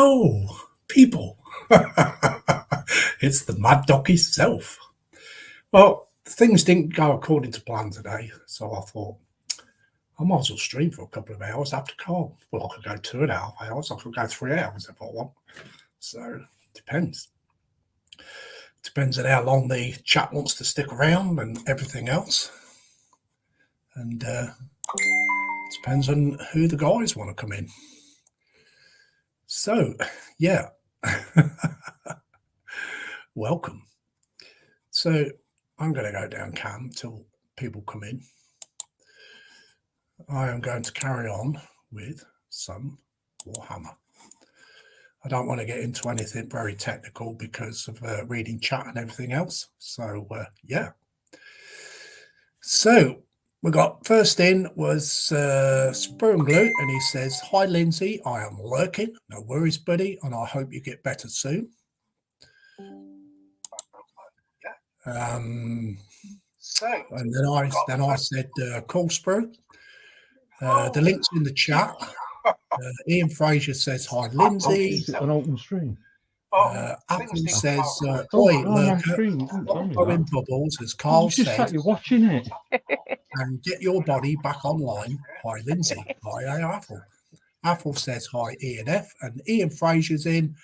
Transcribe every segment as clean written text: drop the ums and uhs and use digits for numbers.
Hello, people. It's the Mad Dog himself. Well, things didn't go according to plan today, so I thought I might as well stream for a couple of hours after call. Well, I could go 2.5 hours, I could go 3 hours if I want. So, depends. Depends on how long the chat wants to stick around and everything else. And depends on who the guys want to come in. So, yeah. Welcome. So I'm going to go down cam till people come in. I am going to carry on with some Warhammer. I don't want to get into anything very technical because of reading chat and everything else. So, yeah. So we got first in was Spur and Glue, and he says, "Hi, Lindsay. I am lurking. No worries, buddy, and I hope you get better soon." And then I said, "Call Spur." The link's in the chat. Ian Fraser says, "Hi, Lindsay." Is it an open stream? Apple says, "Oi, lurker, in bubbles," as Carl said. You're watching it. "And get your body back online." Hi, Lindsay. Hi, Apple. Apple says, "Hi, Ian F." And Ian Fraser's in,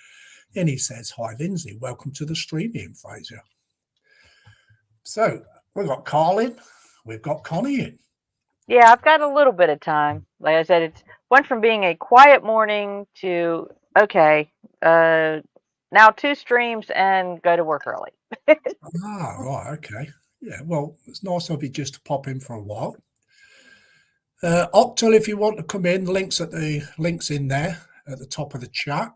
and he says, "Hi, Lindsay. Welcome to the stream, Ian Fraser." So we've got Carl in, we've got Connie in. Yeah, I've got a little bit of time. Like I said, it's went from being a quiet morning to okay, now 2 streams and go to work early. Right, okay. Yeah, well, it's nice of you just to pop in for a while. Octal, if you want to come in, links in there at the top of the chat.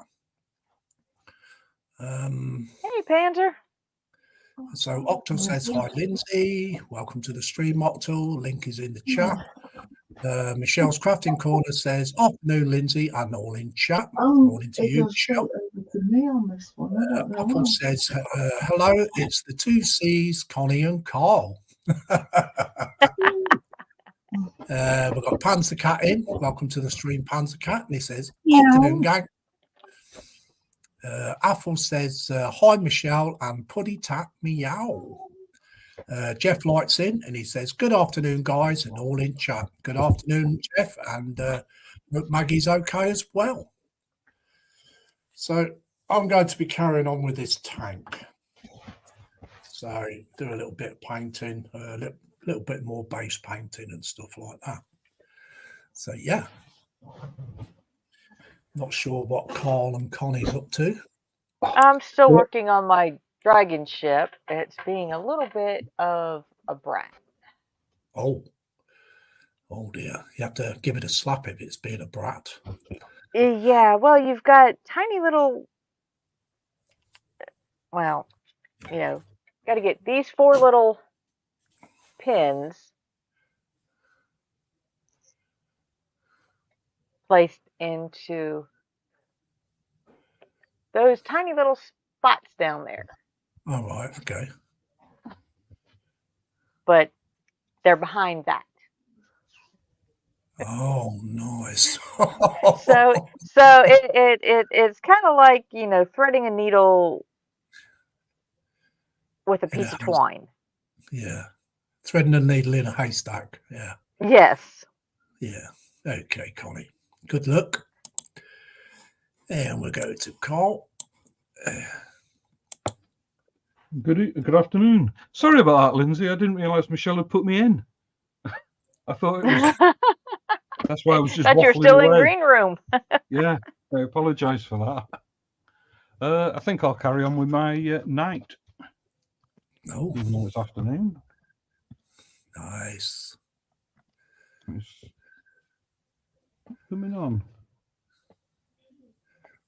Hey, Panzer. So Octal says, "Hi, Lindsay. Welcome to the stream, Octal." Link is in the chat. Michelle's Crafting Corner says, "Afternoon, Lindsay," and all in chat. Morning to you, Michelle. Apple says, "Hello, it's the 2 C's, Connie and Carl." We've got Panzer Cat in. Welcome to the stream, Panzer Cat. And he says, "Afternoon, gang." Apple says, "Hi, Michelle," and Puddy Tat Meow. Jeff Lights in, and he says, "Good afternoon, guys," and all in chat. Good afternoon, Jeff, and hope Maggie's okay as well. So I'm going to be carrying on with this tank. So do a little bit of painting, a little bit more base painting and stuff like that. So yeah. Not sure what Carl and Connie's up to. I'm still working on my dragon ship. It's being a little bit of a brat. Oh dear. You have to give it a slap if it's being a brat. Yeah, well, you've got tiny little, well, got to get these 4 little pins placed into those tiny little spots down there. All right, okay. But they're behind that. Oh, nice. So it's kind of like, threading a needle with a piece of twine. Yeah. Threading a needle in a haystack. Yeah. Yes. Yeah. Okay, Connie. Good luck. And we'll go to Carl. Good afternoon. Sorry about that, Lindsay. I didn't realise Michelle had put me in. I thought it was. That's why I was just. But you're still in green room. Yeah, I apologise for that. I think I'll carry on with my night. Oh, even though it's afternoon. Nice. It's coming on.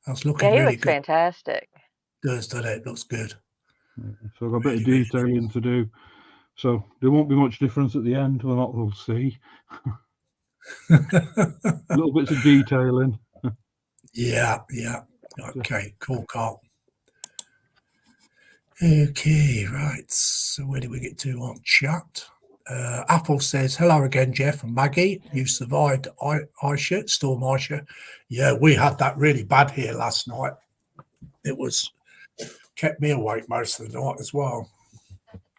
That's looking really really looks good. Fantastic. Does, doesn't it? Looks good. So I've got a bit of detailing to do. So there won't be much difference at the end, or not, we'll see. Little bits of detailing. Yeah. Okay, cool, Carl. Okay, right. So where do we get to on chat? Apple says, hello again, Jeff and Maggie. You survived Aisha, Storm Aisha. Yeah, we had that really bad here last night. It kept me awake most of the night as well.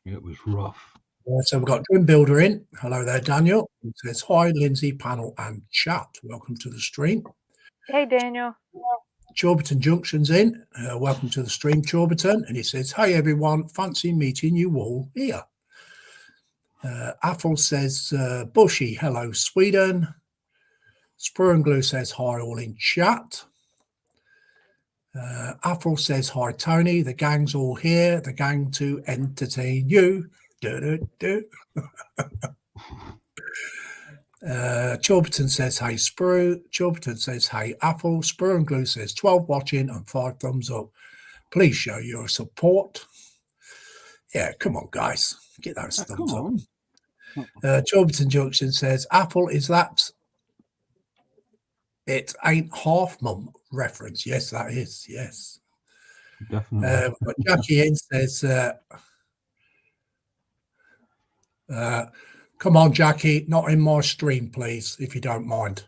It was rough. So we've got Dream Builder in. Hello there, Daniel. It says, hi, Lindsay, panel and chat. Welcome to the stream. Hey, Daniel. Chorberton Junction's in. Welcome to the stream, Chorberton. And he says, hey, everyone. Fancy meeting you all here. Apple says, Bushy, hello, Sweden. Spur and Glue says, hi, all in chat. Apple says, hi, Tony. The gang's all here. The gang to entertain you. Chorberton says, hey, Sprue. Chorberton says, hey, Apple. Spur and Glue says, 12 watching and 5 thumbs up. Please show your support. Yeah, come on, guys. Get those thumbs up. Chorberton Junction says, Apple, is that it ain't half mum reference? Yes, that is. Yes. Definitely. But Jackie in says, come on, Jackie, not in my stream, please, if you don't mind.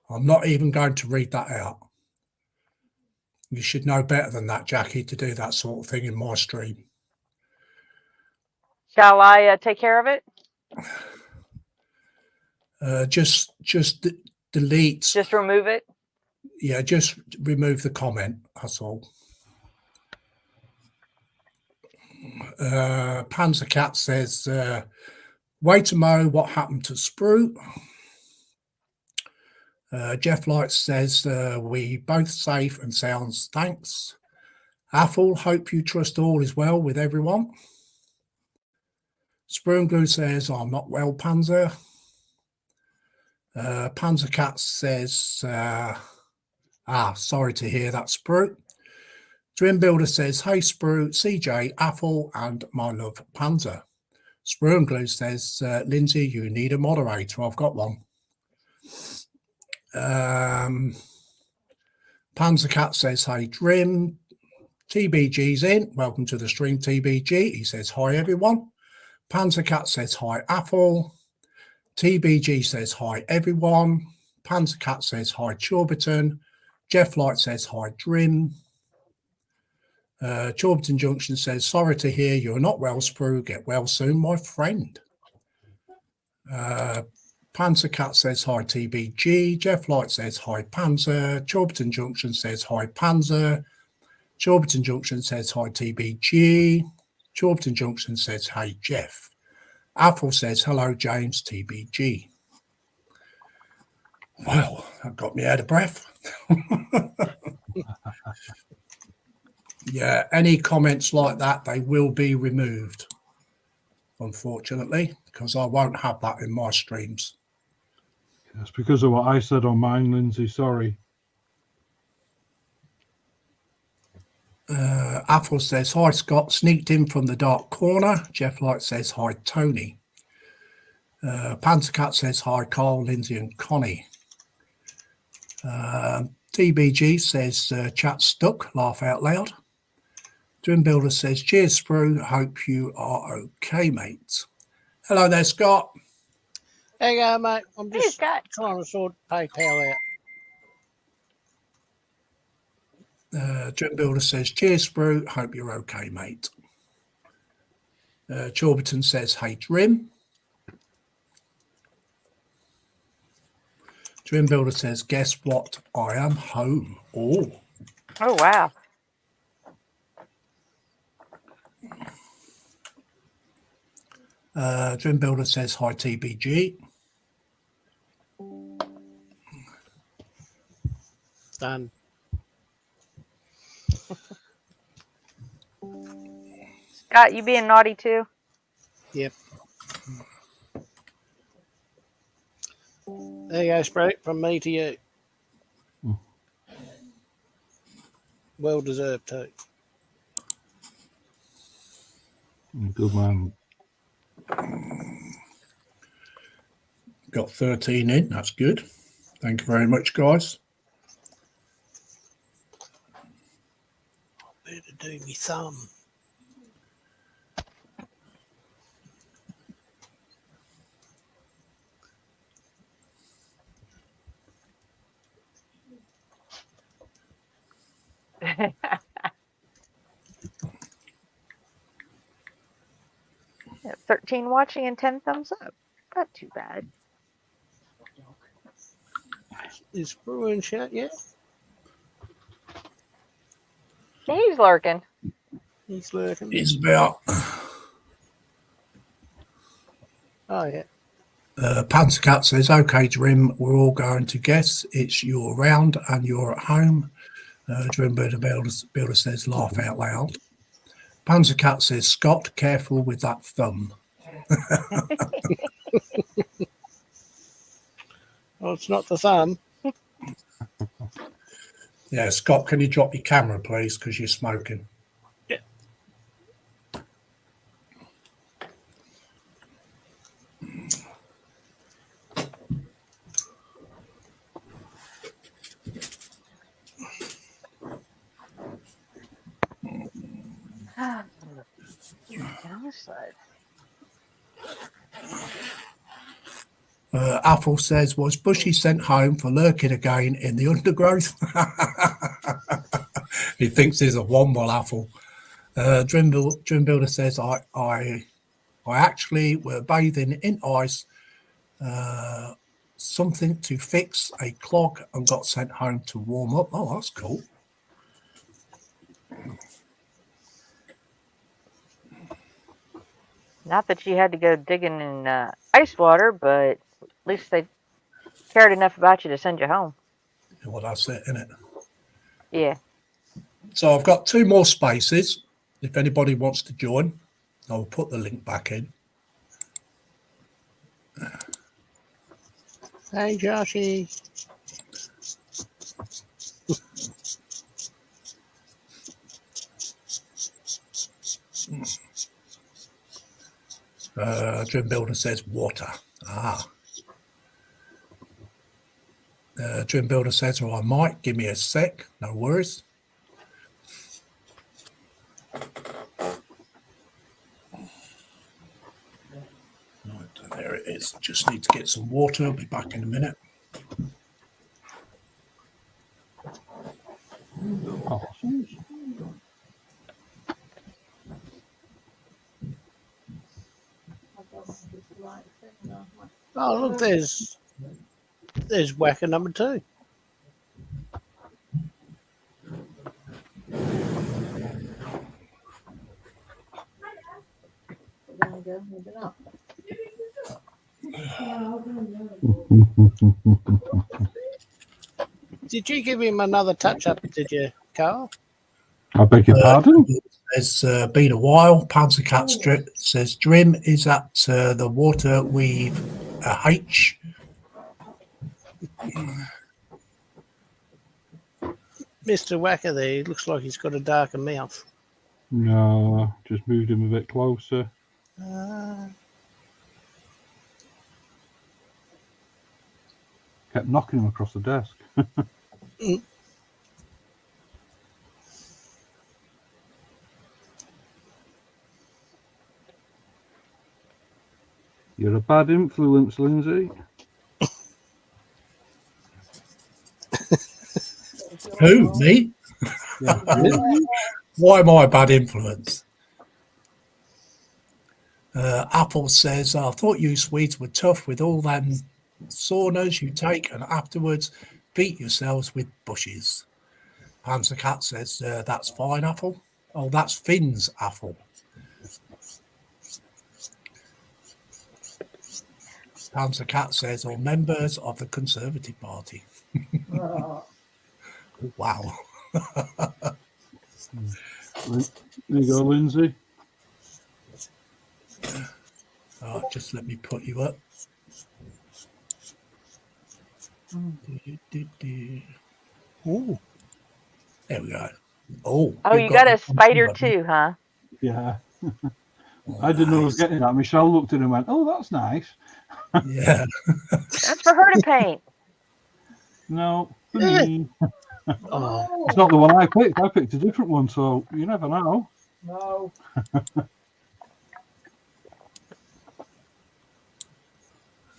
I'm not even going to read that out. You should know better than that, Jackie, to do that sort of thing in my stream. Shall I take care of it? Just delete. Just remove it? Yeah, just remove the comment. That's all. Panzer Cat says, way to mow, what happened to Sprue? Jeff Light says, we both safe and sounds, thanks. Apple, hope you trust all is well with everyone. Sprue and Glue says, I'm not well, Panzer. Panzer Cat says, sorry to hear that, Sprue. Dream Builder says, hey, Sprue, CJ, Apple, and my love, Panzer. Sprue and Glue says, Lindsay, you need a moderator. I've got one. Panzer Cat says, hey, Dream. TBG's in. Welcome to the stream, TBG. He says, hi, everyone. Panzer Cat says, hi, Apple. TBG says, hi, everyone. Panzer Cat says, hi, Chorberton. Jeff Light says, hi, Dream. Chorberton Junction says, sorry to hear you're not well, Sprue. Get well soon, my friend. Panzer Cat says, hi, TBG. Jeff Light says, hi, Panzer. Chorberton Junction says, hi, Panzer. Chorberton Junction says, hi, TBG. Chorberton Junction says, hey, Jeff. Apple says, hello, James, TBG. Well, that got me out of breath. Yeah, any comments like that, they will be removed, unfortunately, because I won't have that in my streams. It's because of what I said on mine, Lindsay. Sorry. Apple says, hi, Scott. Sneaked in from the dark corner. Jeff Light says, hi, Tony. Panzer Cat says, hi, Carl, Lindsay, and Connie. TBG says, chat stuck. Laugh out loud. Dream Builder says, cheers, Sprue. Hope you are okay, mate. Hello there, Scott. There you go, mate. I'm Hey, just Scott. trying to sort PayPal out. Dream Builder says, cheers, Sprue. Hope you're okay, mate. Chorberton says, hey, Dream. Dream Builder says, guess what? I am home. Oh. Oh, wow. Dream Builder says, hi, TBG. Done. Scott, you being naughty too? Yep. There you go, Sprite, from me to you. Well deserved too. Good man. Got 13 in. That's good. Thank you very much, guys. Better do me thumb. Yeah, 13 watching and 10 thumbs up. Not too bad. Is Brew in chat yet? He's lurking. He's lurking. It's about Oh, yeah. Panzer Cat says, okay, Drim, we're all going to guess it's you're around and you're at home. Drim Builder says, laugh out loud. Panzer Cat says, Scott, careful with that thumb. Oh, it's not the thumb. Yeah, Scott, can you drop your camera, please, because you're smoking? Yeah. Down this side. Apple says, was Bushy sent home for lurking again in the undergrowth? He thinks he's a womble, Apple. Drim Builder says, I actually were bathing in ice, something to fix a clog and got sent home to warm up. Oh, that's cool. Not that you had to go digging in ice water, but at least they cared enough about you to send you home. Well, that's it, isn't it? Yeah. So I've got 2 more spaces. If anybody wants to join, I'll put the link back in. Hey, Joshy. Drim Builder says water. Drim Builder says, well, I might. Give me a sec. No worries. Right, there it is. Just need to get some water. I'll be back in a minute. Oh, look, there's whacker number 2. Did you give him another touch-up, did you, Carl? I beg your pardon? It's been a while. Panzer Cat says, Drim, is that the water we've H? Mr. Whacker there, he looks like he's got a darker mouth. No, just moved him a bit closer. Kept knocking him across the desk. You're a bad influence, Lindsay. Who? Me? Yeah. Why am I a bad influence? Apple says, I thought you Swedes were tough with all them saunas you take and afterwards beat yourselves with bushes. Panzer Cat says, that's fine, Apple. Oh, that's Finn's Apple. Panzer Cat says, or members of the Conservative Party. Wow. There you go, Lindsay. Just let me put you up. Ooh. There we go. Oh, Oh, you've you got a the spider button. too, huh? Yeah. Oh, I didn't know I was nice. getting that. Michelle looked at him and went, oh, that's nice. Yeah. That's for her to paint. No, for me. Oh. It's not the one I picked. I picked a different one, so you never know. No.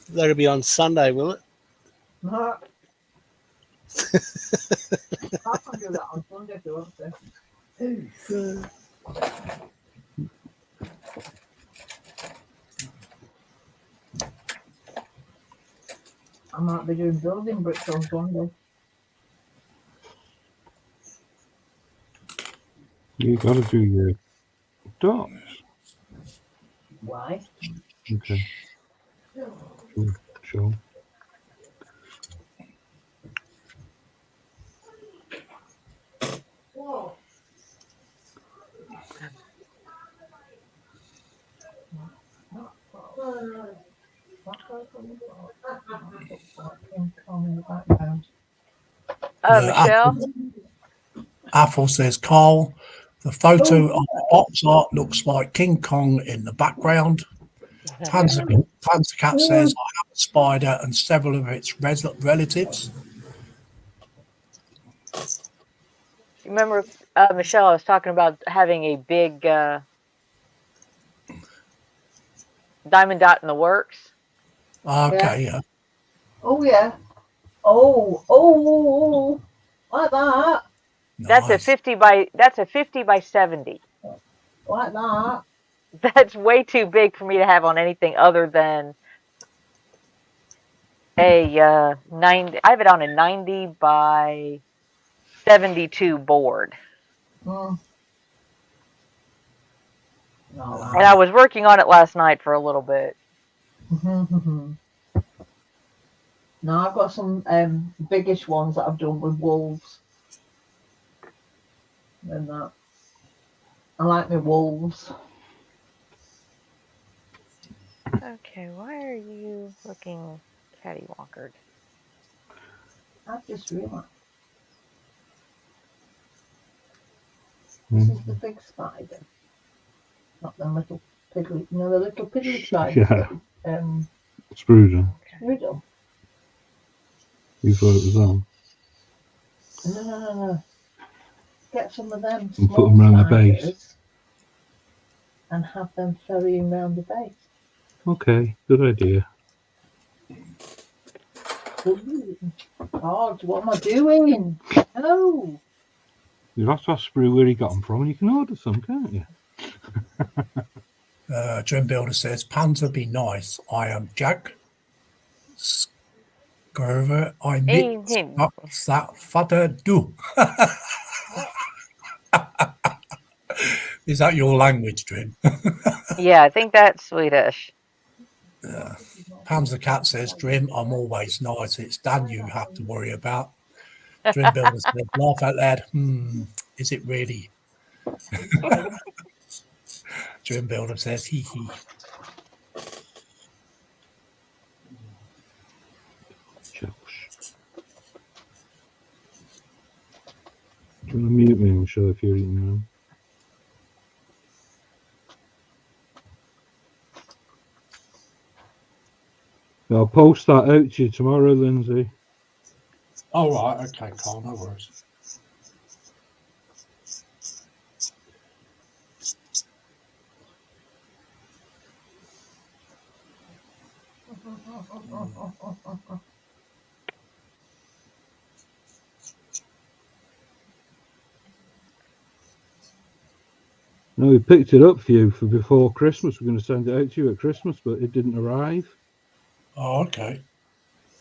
That'll be on Sunday, will it? No. I can do that on Sunday if you want to. I might be doing building bricks on Sunday. You got to do your dots. Why? Okay. Sure. Michelle, Apple says, Carl, the photo of the box art looks like King Kong in the background. Panzer Cat says, I have a spider and several of its relatives. remember, Michelle, I was talking about having a big diamond dot in the works. Okay, yeah. Oh yeah. Oh, like that. That's Nice. a 50 by 70. Like that. That's way too big for me to have on anything other than a 90. I have it on a 90 by 72 board. Mm. And I was working on it last night for a little bit. No, I've got some biggish ones that I've done with wolves. And that. I like my wolves. Okay, why are you looking cattywalkered? I've just realised. This is the big spider. Not the little piddly. No, the little piddly spider. Yeah. Spruder. Riddle. You thought it was on. No. Get some of them And put small them around the spiders base. and have them ferrying around the base. Okay, good idea. God, what am I doing? No. You have to ask Sprue where he got them from, and you can order some, can't you? Dream Builder says, Panzer be nice. I am Jack Scover. I need that father do. Is that your language, Dream? Yeah, I think that's Swedish. Panzer Cat says, Dream, I'm always nice. It's Dan you have to worry about. Dream Builder says, laugh out loud. Is it really? Dream Builder says, hee hee. Do you want to mute me, Michelle, if you're eating them? I'll post that out to you tomorrow, Lindsay. Oh, right. Okay, Carl. No worries. No, we picked it up for you for before Christmas. We're going to send it out to you at Christmas, but it didn't arrive. Oh, okay.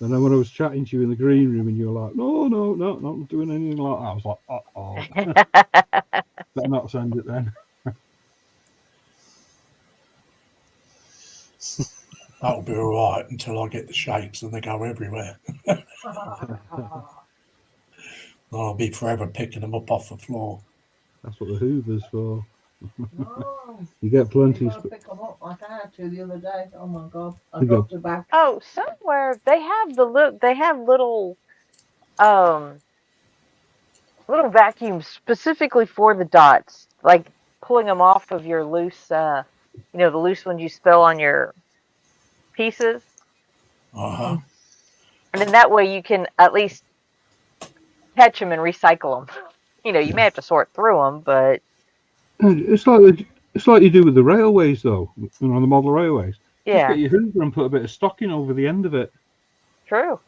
And then when I was chatting to you in the green room and you were like, no, not doing anything like that. I was like, better not send it then. That'll be all right until I get the shapes and they go everywhere. I'll be forever picking them up off the floor. That's what the Hoover's for. No. You get plenty. You gotta pick them up like I had to the other day. Oh my God! I You go. dropped it back. Oh, somewhere they have little little vacuums specifically for the dots, like pulling them off of your loose, the loose ones you spill on your pieces. Uh-huh. And then that way you can at least catch them and recycle them. You may have to sort through them, but It's like you do with the railways, though. On the model railways. yeah, Just get your Hoover and put a bit of stocking over the end of it. true.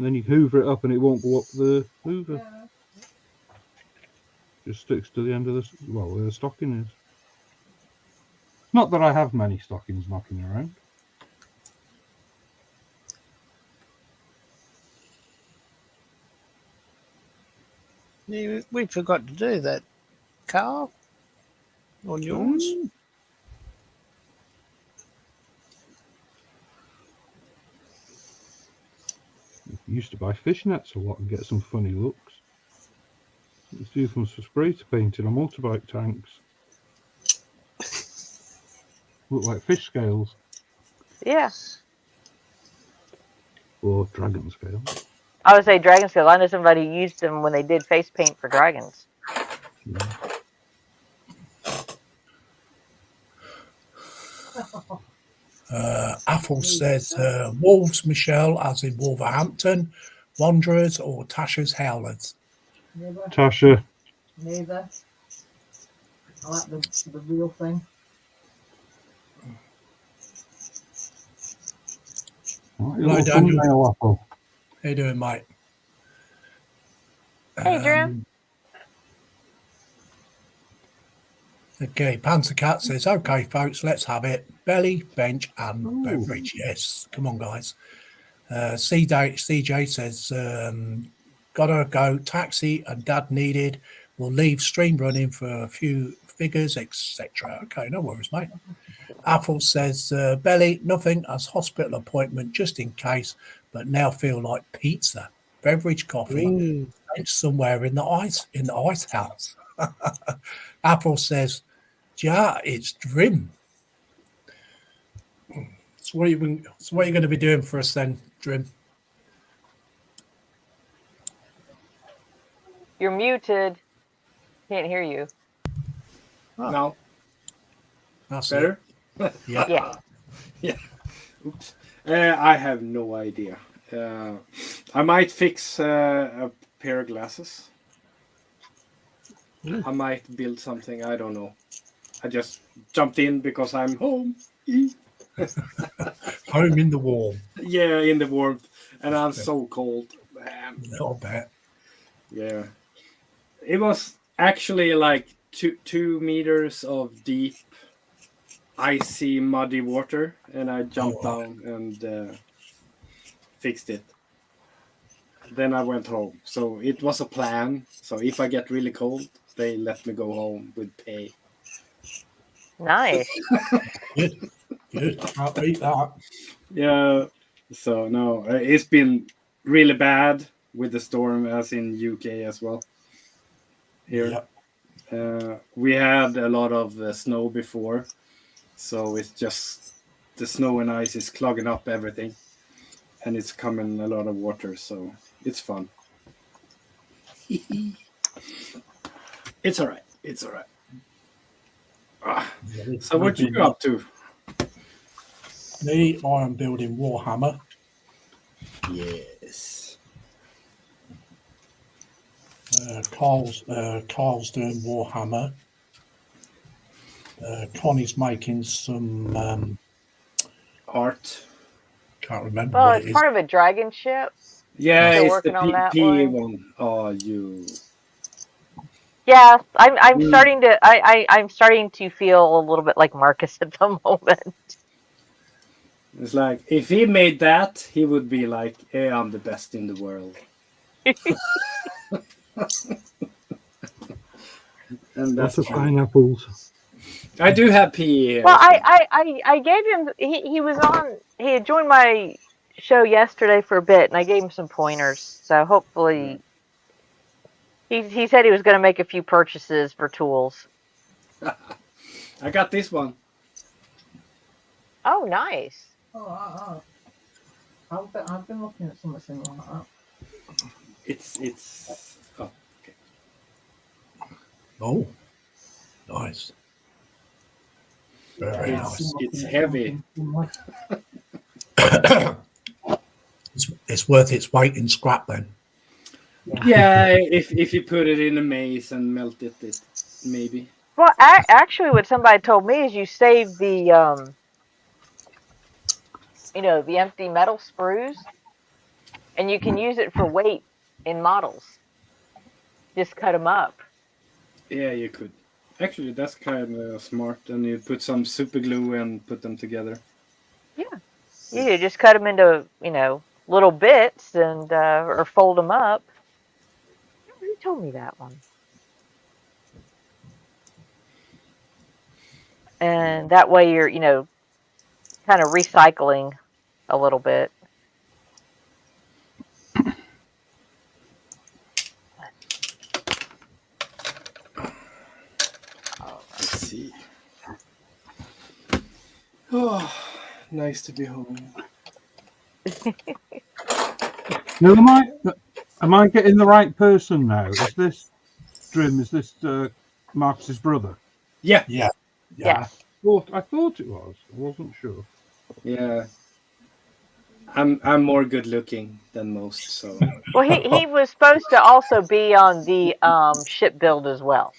And then you hoover it up and it won't go up the hoover. Yeah. Just sticks to the end of where the stocking is. Not that I have many stockings knocking around. We forgot to do that, Carl. On yours. I used to buy fish nets a lot and get some funny looks. Let's do some spray to painted on motorbike tanks. Look like fish scales Yeah. or dragon scales. I would say dragon scales. I know somebody used them when they did face paint for dragons. Yeah. Apple says Wolves, Michelle, as in Wolverhampton, Wanderers, or Tasha's Howlers. Neither. Tasha, Neither. I like the real thing. little Daniel. thumbnail Apple. How you doing, mate? Hey, Drew. Okay, Panther Cat says, okay, folks, let's have it. Belly, bench, and Ooh. beverage. Yes, come on, guys. CJ says, gotta go, taxi and dad needed. We'll leave stream running for a few figures, etc. Okay, no worries, mate. Apple says, Belly, nothing as hospital appointment just in case, but now feel like pizza. Beverage, coffee, bench somewhere in the ice house. Apple says, yeah, it's Drim. So what are you going to be doing for us then, Drim? You're muted. Can't hear you. No. That's Better? it. Yeah. Yeah. Oops. I have no idea. I might fix a pair of glasses. I might build something. I don't know. I just jumped in because I'm home. Home in the warm. Yeah, in the warmth. And I'm so cold. I'll bet. Yeah. It was actually like 2 meters of deep, icy, muddy water. And I jumped down and fixed it. Then I went home. So it was a plan. So if I get really cold, they let me go home with pay. Nice. Good. Can't beat that. Yeah. So no, it's been really bad with the storm, as in UK as well. Here, we had a lot of snow before, so it's just the snow and ice is clogging up everything, and it's coming a lot of water, so it's fun. It's all right. It's all right. So what you up to? Me, I am building Warhammer. Yes. Carl's doing Warhammer. Connie's making some Art. can't remember Well, what it it's is. part of a dragon ship. Yeah, Still it's working the on that PE one. one. Oh, you. Yeah, I'm starting to I'm starting to feel a little bit like Marcus at the moment. It's like, if he made that, he would be like, hey, I'm the best in the world. And Lots that's of true. pineapples. I do have PE here. Well, so- I gave him he had joined my show yesterday for a bit, and I gave him some pointers. So hopefully, he said he was going to make a few purchases for tools. I got this one. Oh, nice. I've been looking at something similar like that. It's oh, okay. Oh, nice. Very nice. It's heavy. It's worth its weight in scrap then. Yeah, if you put it in a maze and melt it maybe. Well, actually, what somebody told me is you save the the empty metal sprues, and you can use it for weight in models. Just cut them up. Yeah, you could. Actually, that's kind of smart. And you put some super glue and put them together. You just cut them into, little bits and or fold them up. Who told me that one? And that way you're, kind of recycling a little bit. Let's see. Oh, nice to be home. Now, am I getting the right person now? Is this Drim? Is this Marcus's brother? Yeah. Yeah. Yes. I thought it was. I wasn't sure. Yeah. I'm more good looking than most, so Well, he was supposed to also be on the ship build as well.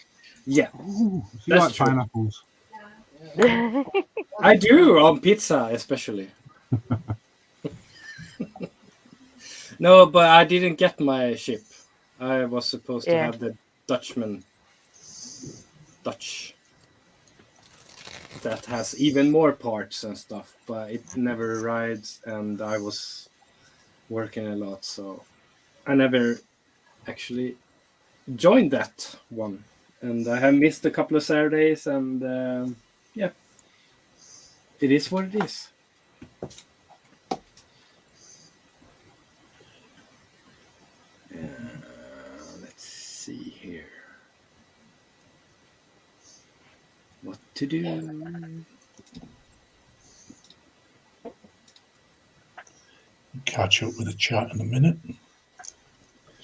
yeah. Ooh, so you That's like true. pineapples? I do on pizza especially. No, but I didn't get my ship. I was supposed to have the Dutch that has even more parts and stuff, but it never arrived, and I was working a lot, so I never actually joined that one, and I have missed a couple of Saturdays, and yeah, it is what it is. Let's see here. What to do? Catch up with the chat in a minute.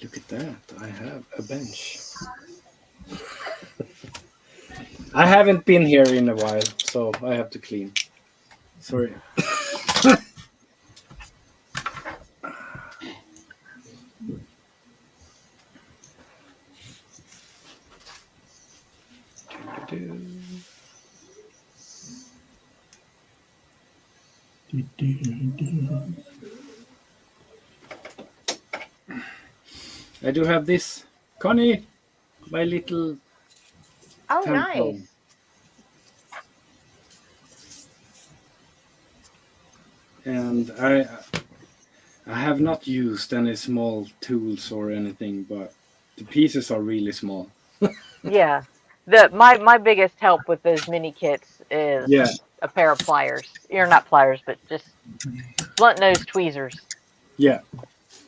Look at that. I have a bench. I haven't been here in a while, so I have to clean. Sorry. I do have this. Connie, my little Oh, temple. nice. And I have not used any small tools or anything, but the pieces are really small. Yeah. My biggest help with those mini kits is a pair of pliers. You're not pliers, but just blunt nose tweezers. Yeah.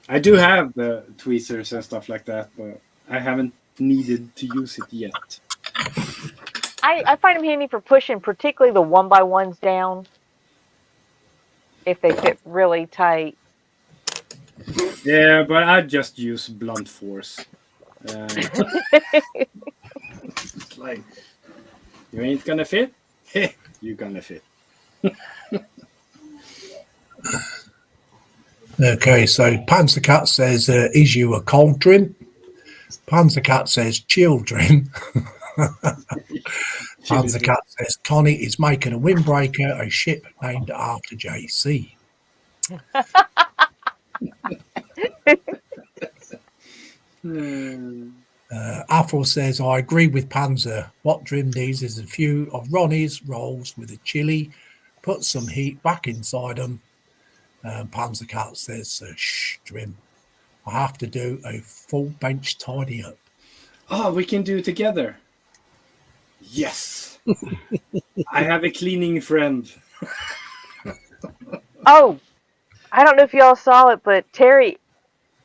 I do have the tweezers and stuff like that, but I haven't needed to use it yet. I find them handy for pushing, particularly the 1x1s down if they fit really tight. Yeah, but I just use blunt force. It's like, you ain't gonna fit? You gonna fit. Okay, so Panzer Cat says, is you a cold drink? Panzer Cat says, children. Panzer Cat says, Connie is making a windbreaker, a ship named after JC. Athel says, I agree with Panzer. What Drim needs is a few of Ronnie's rolls with a chili. Put some heat back inside them. Panzer Cat says, shh, Drim. I have to do a full bench tidy up. Oh, we can do it together. Yes. I have a cleaning friend. Oh, I don't know if y'all saw it, but Terry,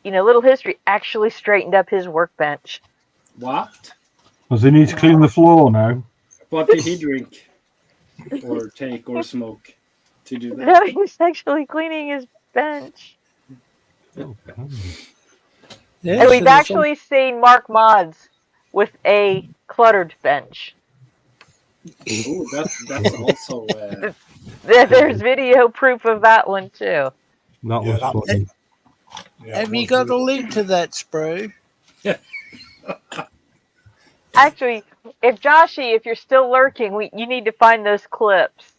Little History actually straightened up his workbench. What? Does he need to clean the floor now? What did he drink? Or take or smoke to do that? No, he's actually cleaning his bench. Oh, Yeah, And so we've there's actually seen Mark Mods with a cluttered bench. Oh, that's also. There's video proof of that one too. that Yeah, was that- funny. Yeah, Have you got a link to that, Sprue? Actually, if Joshy, if you're still lurking, you need to find those clips.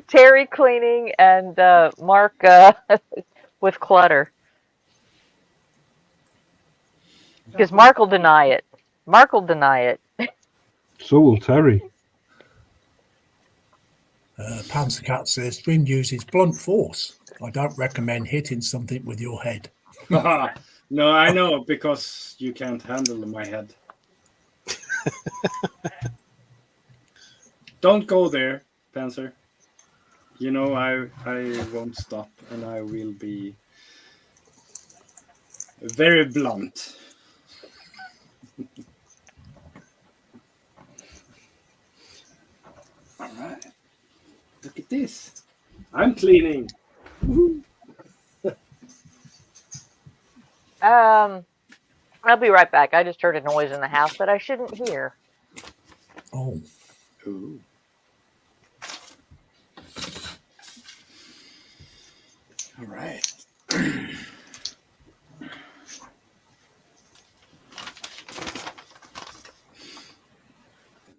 Terry cleaning and Mark with clutter. Because Mark will deny it. Mark will deny it. So will Terry. Panzercat says, Dream uses blunt force. I don't recommend hitting something with your head. No, I know, because you can't handle my head. Don't go there, Panzer. You know I won't stop, and I will be very blunt. All right. Look at this. I'm cleaning. I'll be right back. I just heard a noise in the house that I shouldn't hear. Oh, Ooh. All right.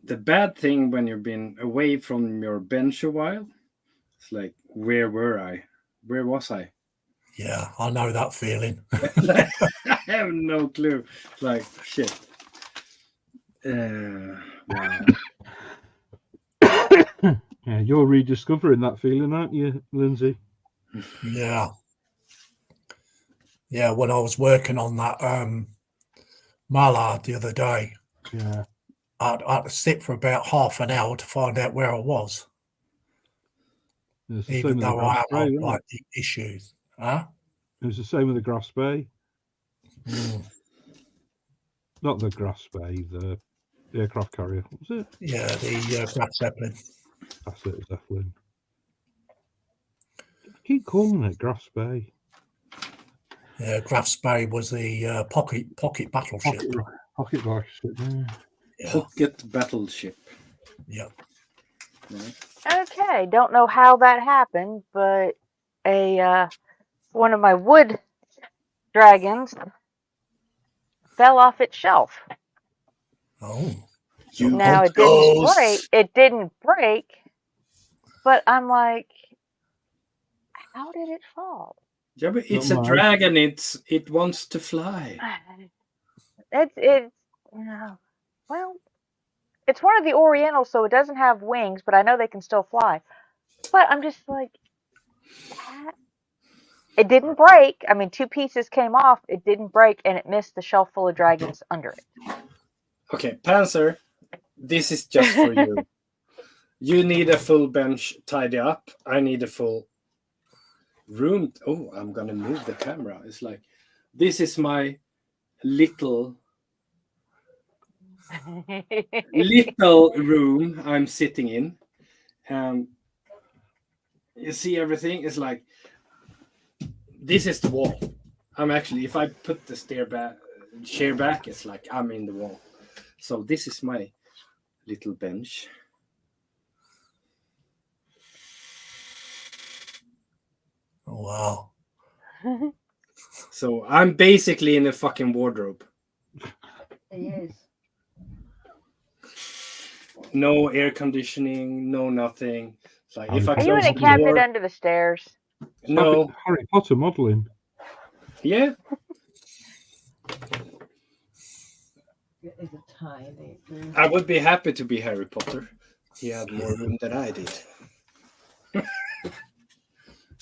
The bad thing when you've been away from your bench a while, it's like, where were I? Where was I? yeah, I know that feeling. I have no clue. Like, shit. Wow. Yeah, you're rediscovering that feeling, aren't you, Lindsay? Yeah. Yeah, when I was working on that mallard the other day, Yeah. I had to sit for about half an hour to find out where I was, It's the even same with the though I Grass have Bay, isn't it? like the issues. Huh? It was the same with the Grass Bay. Mm. Not the Grass Bay, the aircraft carrier. What was it? Yeah, the Graf Zeppelin. That's it, Zeppelin. I keep calling it Grass Bay. Yeah, Graf Spey was the pocket battleship. Pocket battleship, yeah. Yeah, Pocket battleship. yeah. Okay, don't know how that happened, but one of my wood dragons fell off its shelf. Oh, Now it didn't break, but I'm like, how did it fall? Yeah, but it's Not a mine. dragon. It wants to fly. It's well, it's one of the Orientals, so it doesn't have wings, but I know they can still fly. But I'm just like, it didn't break. I mean, two pieces came off. It didn't break, and it missed the shelf full of dragons under it. Okay, Panzer, this is just for you. You need a full bench tidy up. I need a full room. Oh, I'm gonna move the camera. It's like, this is my little room I'm sitting in. You see everything? It's like, this is the wall. I'm actually, if I put the chair back, it's like I'm in the wall. So this is my little bench. oh wow. So I'm basically in a fucking wardrobe. He is. No air conditioning, no nothing. It's like, if I Are you close in a the cabinet door, under the stairs? no, Harry Potter modelling. yeah, It is a tiny room. I would be happy to be Harry Potter. He had more room than I did.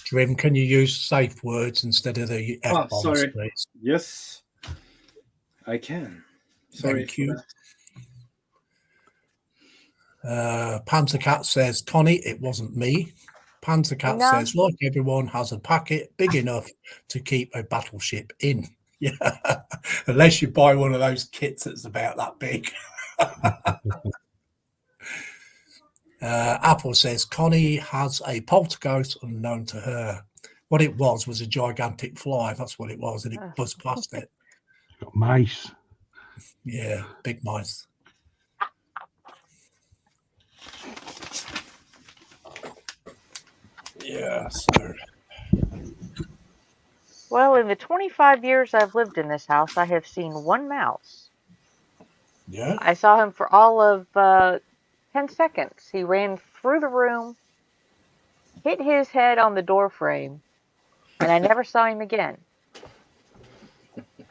Dream, can you use safe words instead of the F-bombs, sorry. please? Yes, I can. Sorry. Thank you. Panzercat says, Connie, it wasn't me. Panzercat No. says, like everyone has a packet big enough to keep a battleship in. Yeah, unless you buy one of those kits that's about that big. Apple says, Connie has a poltergeist unknown to her. What it was a gigantic fly. That's what it was, and it buzzed past it. Got mice. Yeah, big mice. Yeah, so Well, in the 25 years I've lived in this house, I have seen one mouse. yeah. I saw him for all of 10 seconds. He ran through the room hit his head on the door frame, and I never saw him again.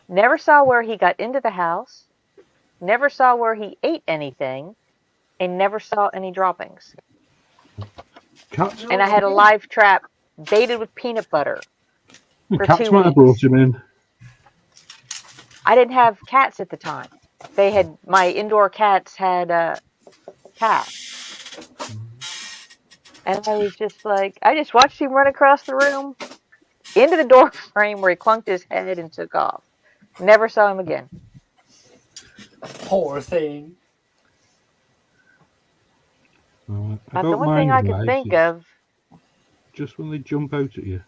Never saw where he got into the house, never saw where he ate anything, and never saw any droppings. Cats, And I had a live trap baited with peanut butter. for cats 2 might have brought him in. I didn't have cats at the time. They had my indoor cats had cats, and I was just like, I just watched him run across the room into the door frame where he clunked his head and took off. Never saw him again. Poor thing. I That's the don't one thing mind I the could mice, think it's of. just when they jump out at you.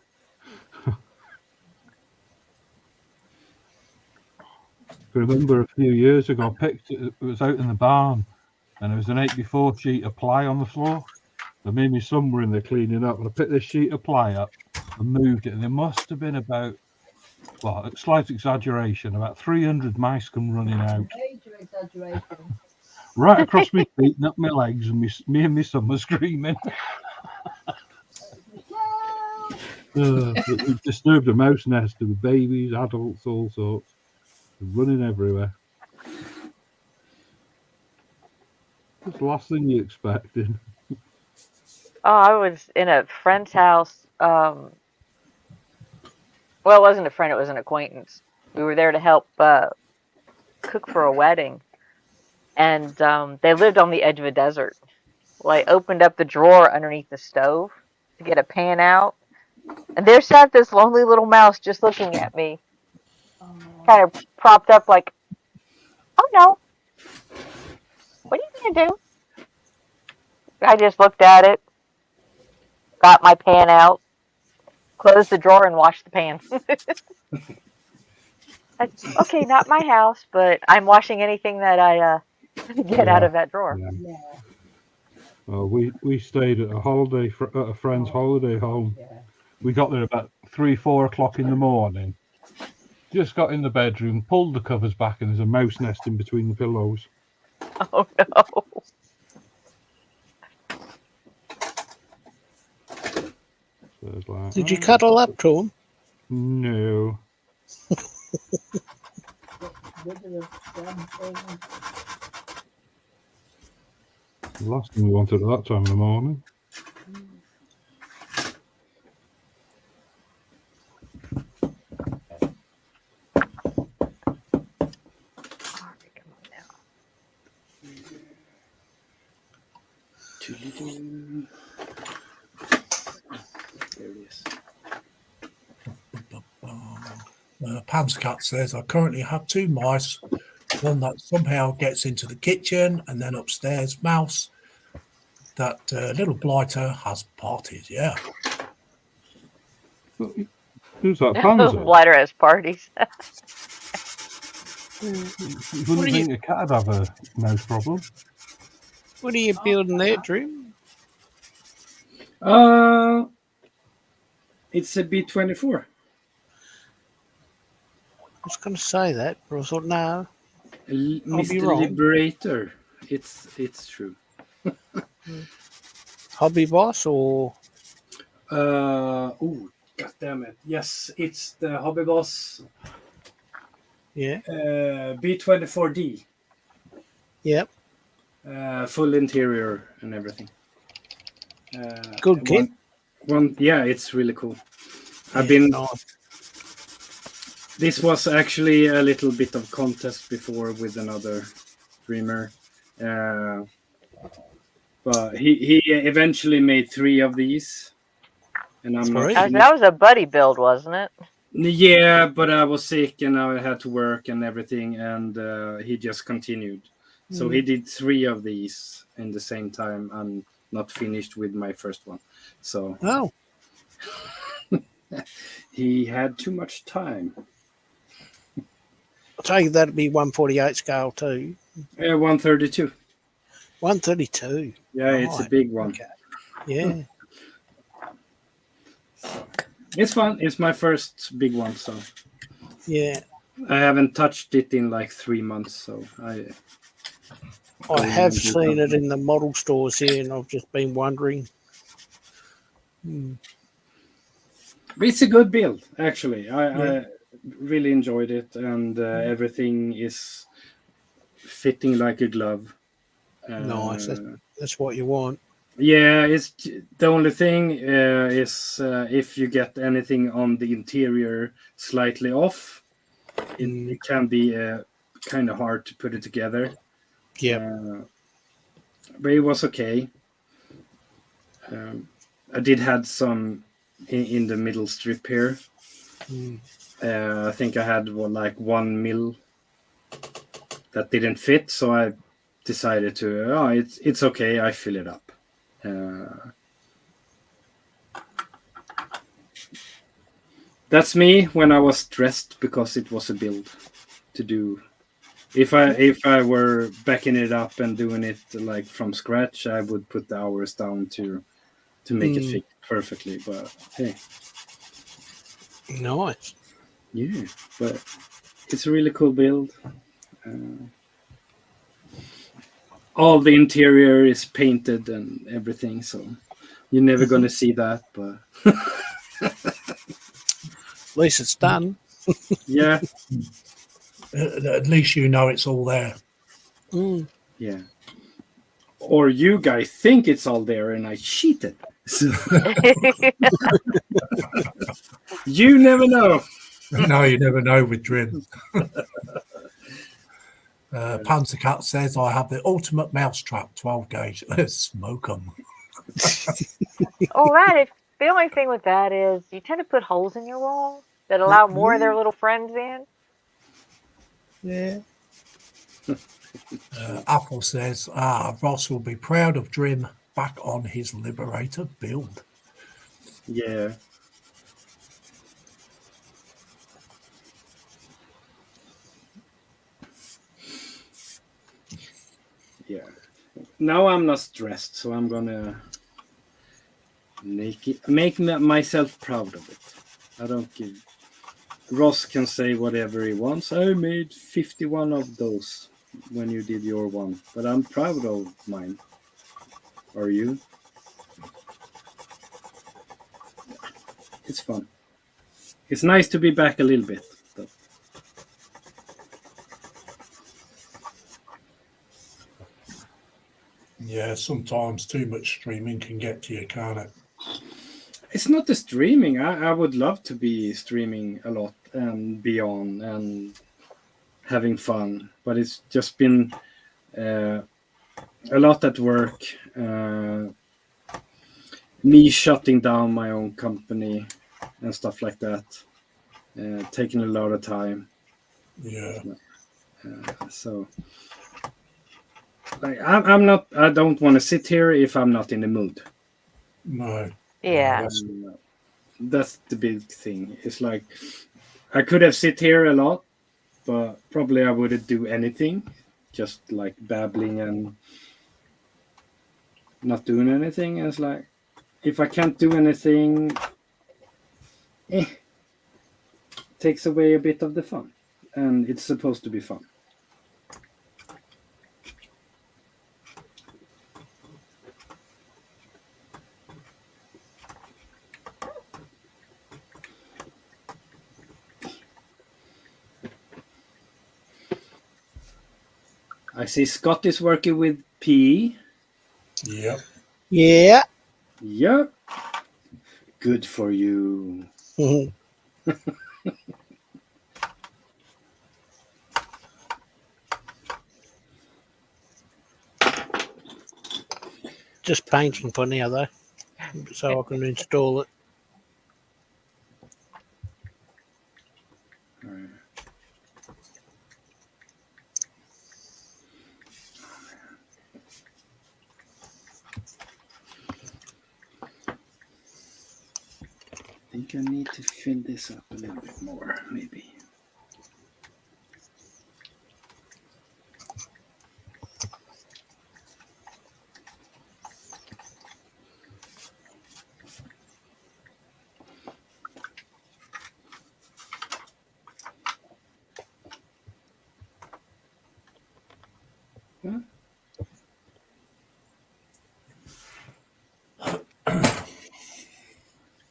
I remember a few years ago, I picked it was out in the barn, and there was an 8x4 sheet of ply on the floor. I made me son were in there cleaning up, and I picked this sheet of ply up and moved it, and there must have been about, well, a slight exaggeration, about 300 mice come running out Major exaggeration. right across my feet and up my legs, and me and my son were screaming. It disturbed a mouse nest. There were babies, adults, all sorts, running everywhere. It's the last thing you expected. Oh, I was in a friend's house. Well, it wasn't a friend; it was an acquaintance. We were there to help cook for a wedding, and they lived on the edge of a desert. Well, I opened up the drawer underneath the stove to get a pan out, and there sat this lonely little mouse just looking at me, kind of propped up like, "Oh no, what are you gonna do?" I just looked at it, got my pan out, closed the drawer, and washed the pan. Okay, not my house, but I'm washing anything that I get out of that drawer. Yeah. Yeah, Well, we stayed at a friend's holiday home. yeah. We got there about 3-4 o'clock in the morning. Just got in the bedroom, pulled the covers back, and there's a mouse nest in between the pillows. Oh no! So it's like, Did you cuddle up to him? no. Rid of the damn thing. The last thing we wanted at that time in the morning. There it is. Pam's Cat says, I currently have 2 mice, one that somehow gets into the kitchen, and then upstairs, Mouse. That little blighter has parties, yeah. Who's that? Panzer? Blighter has parties. You wouldn't think a cat would have a mouse problem. What are you building there, Drew? It's a B-24. I was going to say that, but I thought, no. be Mr. wrong. Liberator. It's true. Hobby Boss or... Oh, god damn it. Yes, it's the Hobby Boss Yeah. B-24D. Yep. Full interior and everything. Good kit. Yeah, it's really cool. I've been. This was actually a little bit of contest before with another streamer, but he eventually made 3 of these, and I'm not. That was a buddy build, wasn't it? Yeah, but I was sick and I had to work and everything, and he just continued. So he did 3 of these in the same time. I'm not finished with my first one, so Oh, he had too much time. I'll tell you that'd be 148 scale too. 132. 132. Yeah, it's a Right. big one. Okay. Yeah. It's fun. It's my first big one, so Yeah. I haven't touched it in like 3 months. So I have seen it in the model stores here, and I've just been wondering But it's a good build, actually. Yeah. I really enjoyed it, and everything is fitting like a glove. Nice. Uh, That's what you want. Yeah, it's the only thing is if you get anything on the interior slightly off, it can be kind of hard to put it together. Yep. But it was okay. I did had some in the middle strip here. I think I had like 1 mil that didn't fit, so I decided to. It's okay. I fill it up. That's me when I was stressed because it was a build to do. If I were backing it up and doing it like from scratch, I would put the hours down to make it fit perfectly. But hey, Nice. yeah, but it's a really cool build. All the interior is painted and everything, so you're never gonna see that. But At least it's done. yeah, At least you know it's all there. yeah. Or you guys think it's all there, and I cheated. You never know. No, you never know with Drim. Panzercat says, I have the ultimate mousetrap 12 gauge. Let's smoke them. Oh, the only thing with that is you tend to put holes in your wall that allow more of their little friends in. Yeah. Apple says, Ross will be proud of Drim back on his Liberator build. Yeah. Yeah. Now I'm not stressed, so I'm gonna make myself proud of it. I don't give. Ross can say whatever he wants. I made 51 of those when you did your one, but I'm proud of mine. Are you? It's fun. It's nice to be back a little bit. Though. Yeah, sometimes too much streaming can get to you, can't it? It's not the streaming. I would love to be streaming a lot and be on and having fun, but it's just been a lot at work. Me shutting down my own company and stuff like that, taking a lot of time. Yeah. So, like, I'm not. I don't want to sit here if I'm not in the mood. No. Yeah. That's the big thing. It's like I could have sit here a lot, but probably I wouldn't do anything, just like babbling and not doing anything. And it's like if I can't do anything, takes away a bit of the fun, and it's supposed to be fun. I see Scott is working with P. Yep. Yeah. Yep. Good for you. Just painting for now, though, so I can install it. I think I need to fill this up a little bit more, maybe. Huh?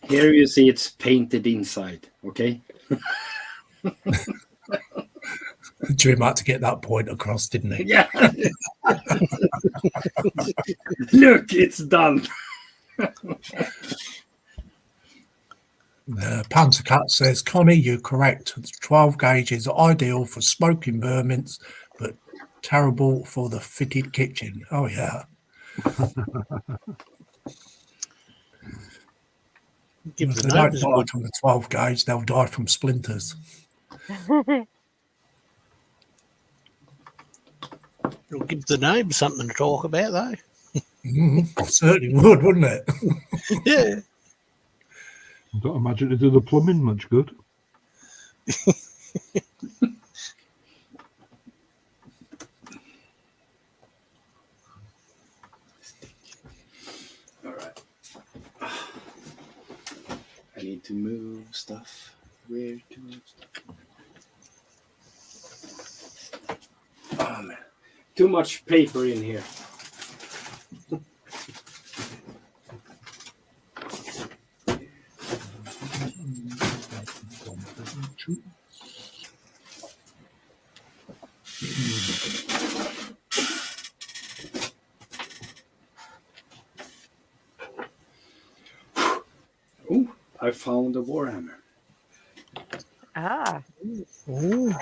Here you see it's painted inside. Okay. Jim had to get that point across, didn't he? Yeah. Look, it's done. Panzer Cat says, Connie, you're correct. 12 gauge is ideal for smoking vermins, but terrible for the fitted kitchen. Oh, yeah. Give If the they don't neighbours die good. from the 12 gauge, they'll die from splinters. It'll give the neighbours something to talk about, though. Certainly would, wouldn't it? Yeah. I don't imagine to do the plumbing much good. All right. I need to move stuff. Where to move stuff? Oh man, too much paper in here. Oh, I found a Warhammer. Ah, Ooh.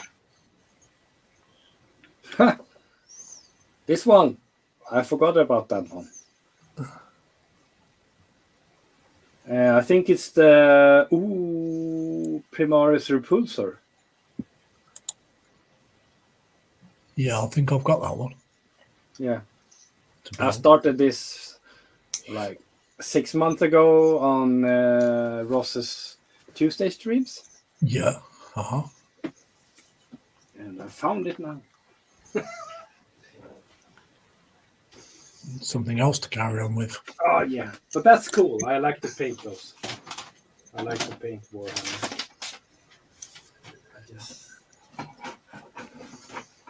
This one, I forgot about that one. I think it's the Primaris Repulsor. Yeah, I think I've got that one. Yeah, to I build. started this like 6 months ago on Ross's Tuesday streams, Yeah. Uh-huh. and I found it now. Something else to carry on with. Oh yeah, but that's cool. I like to paint those. I like to paint Warhammer. I just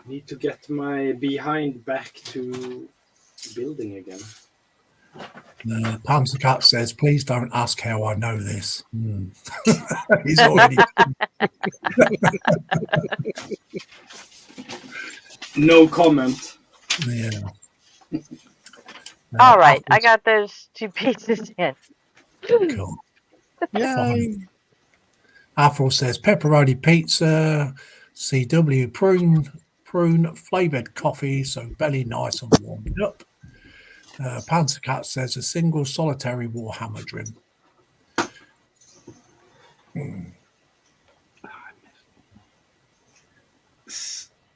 need to get my behind back to building again. Panzer Cat says, please don't ask how I know this. He's already... No comment. Yeah. all right. I Apples- got those 2 pieces in. Cool. Yay. Avril says pepperoni pizza, CW prune flavoured coffee, so belly nice and warmed up. Panzer Cat says a single solitary Warhammer Drim.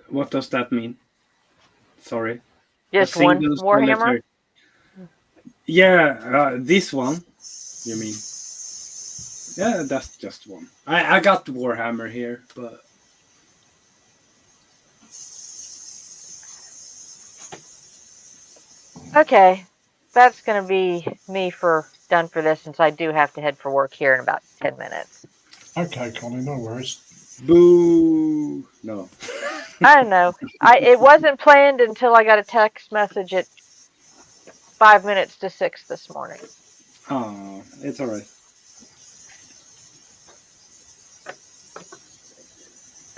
What does that mean? Sorry. Just A one single Warhammer. solitary- Yeah, this one. You mean? Yeah, that's just one. I got the Warhammer here, but Okay, that's gonna be me done for this, since I do have to head for work here in about 10 minutes. Okay, Connie, no worries. boo. No. I don't know. It wasn't planned until I got a text message at 5 minutes to 6 this morning. Oh, it's all right.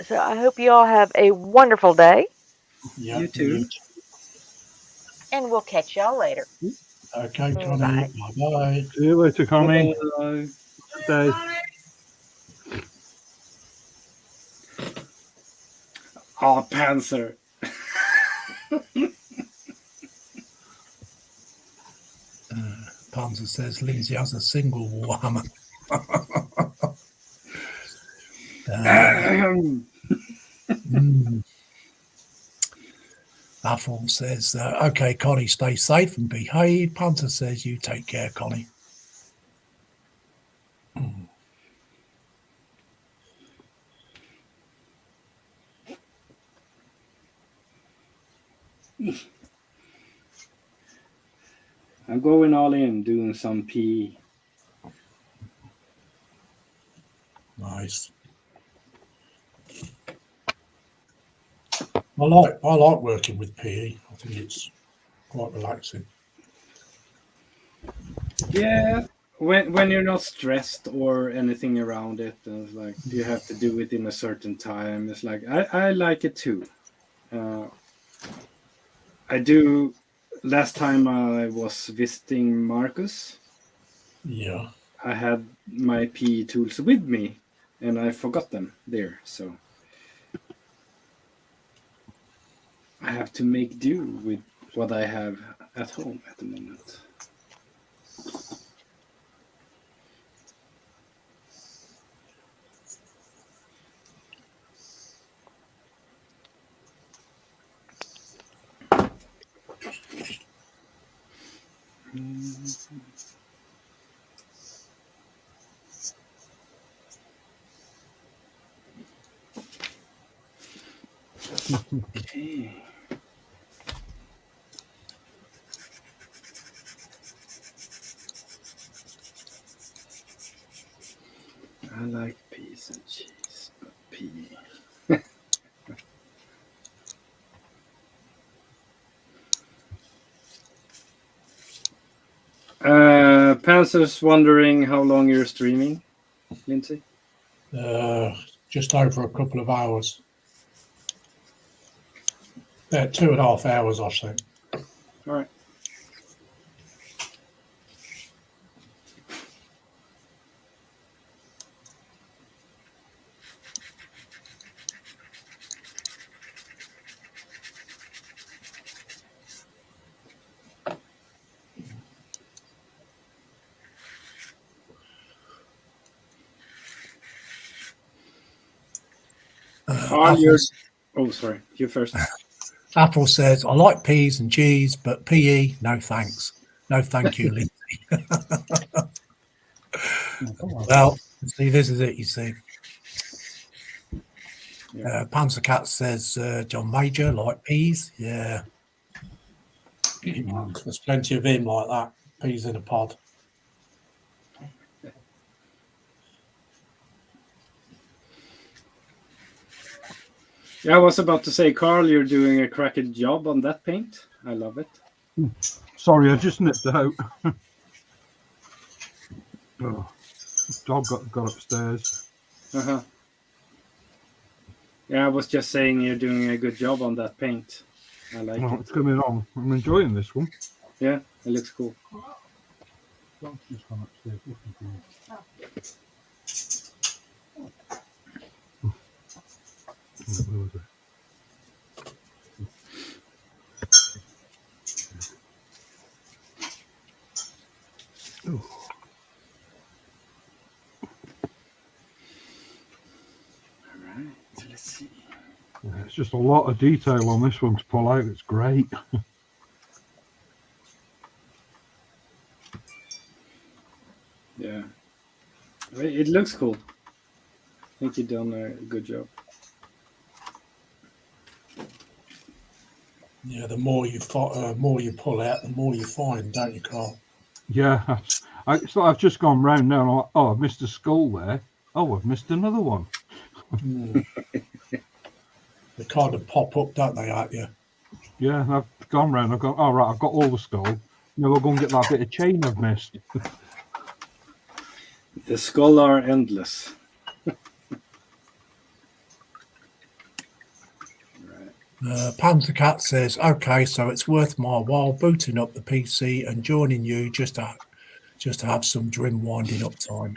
So I hope you all have a wonderful day, Yeah, You too. and we'll catch y'all later. Okay, Connie. Bye. Bye-bye. See you later, Connie. Stay. Oh, Panzer. Panzer says Lindsay has a single Warhammer. Avril says, okay, Connie, stay safe and behave. Panzer says, you take care, Connie. I'm going all in, doing some PE. Nice. I like working with PE. I think it's quite relaxing. Yeah. when you're not stressed or anything around it, and it's like you have to do it in a certain time. It's like I like it too. I do. Last time I was visiting Marcus, Yeah. I had my PE tools with me, and I forgot them there. So I have to make do with what I have at home at the moment. Okay. I like peas and cheese, but pea. Panzer's wondering how long you're streaming, Lindsay. Just over a couple of hours. 2.5 hours, I think. All right. Carl, you're... Oh, sorry. You first. Apple says, I like peas and cheese, but PE, no thanks. No, thank you, Lindsay. Well, see, this is it, you see. Panzer Cat says, John Major, like peas. Yeah. There's plenty of him like that. Peas in a pod. Yeah, I was about to say, Carl, you're doing a cracking job on that paint. I love it. Sorry, I just nipped out. Oh, dog got upstairs. Uh-huh. Yeah, I was just saying you're doing a good job on that paint. I like Well, it. it's coming on. I'm enjoying this one. Yeah, it looks cool. Dog's just gone upstairs looking for you. Where was it? Oh. All right, so let's see. Yeah, it's just a lot of detail on this one to pull out. It's great. Yeah. It looks cool. I think you've done a good job. Yeah, the more you pull out, the more you find, don't you, Carl? Yeah, so I've just gone round now. And I'm like, oh, I've missed a skull there. Oh, I've missed another one. They kind of pop up, don't they, at you? Yeah, and I've gone round. I've gone, all right, I've got all the skull. Now I'll go and get that bit of chain I've missed. The skull are endless. Panzer Cat says, okay, so it's worth my while booting up the PC and joining you just to have some Drim winding up time.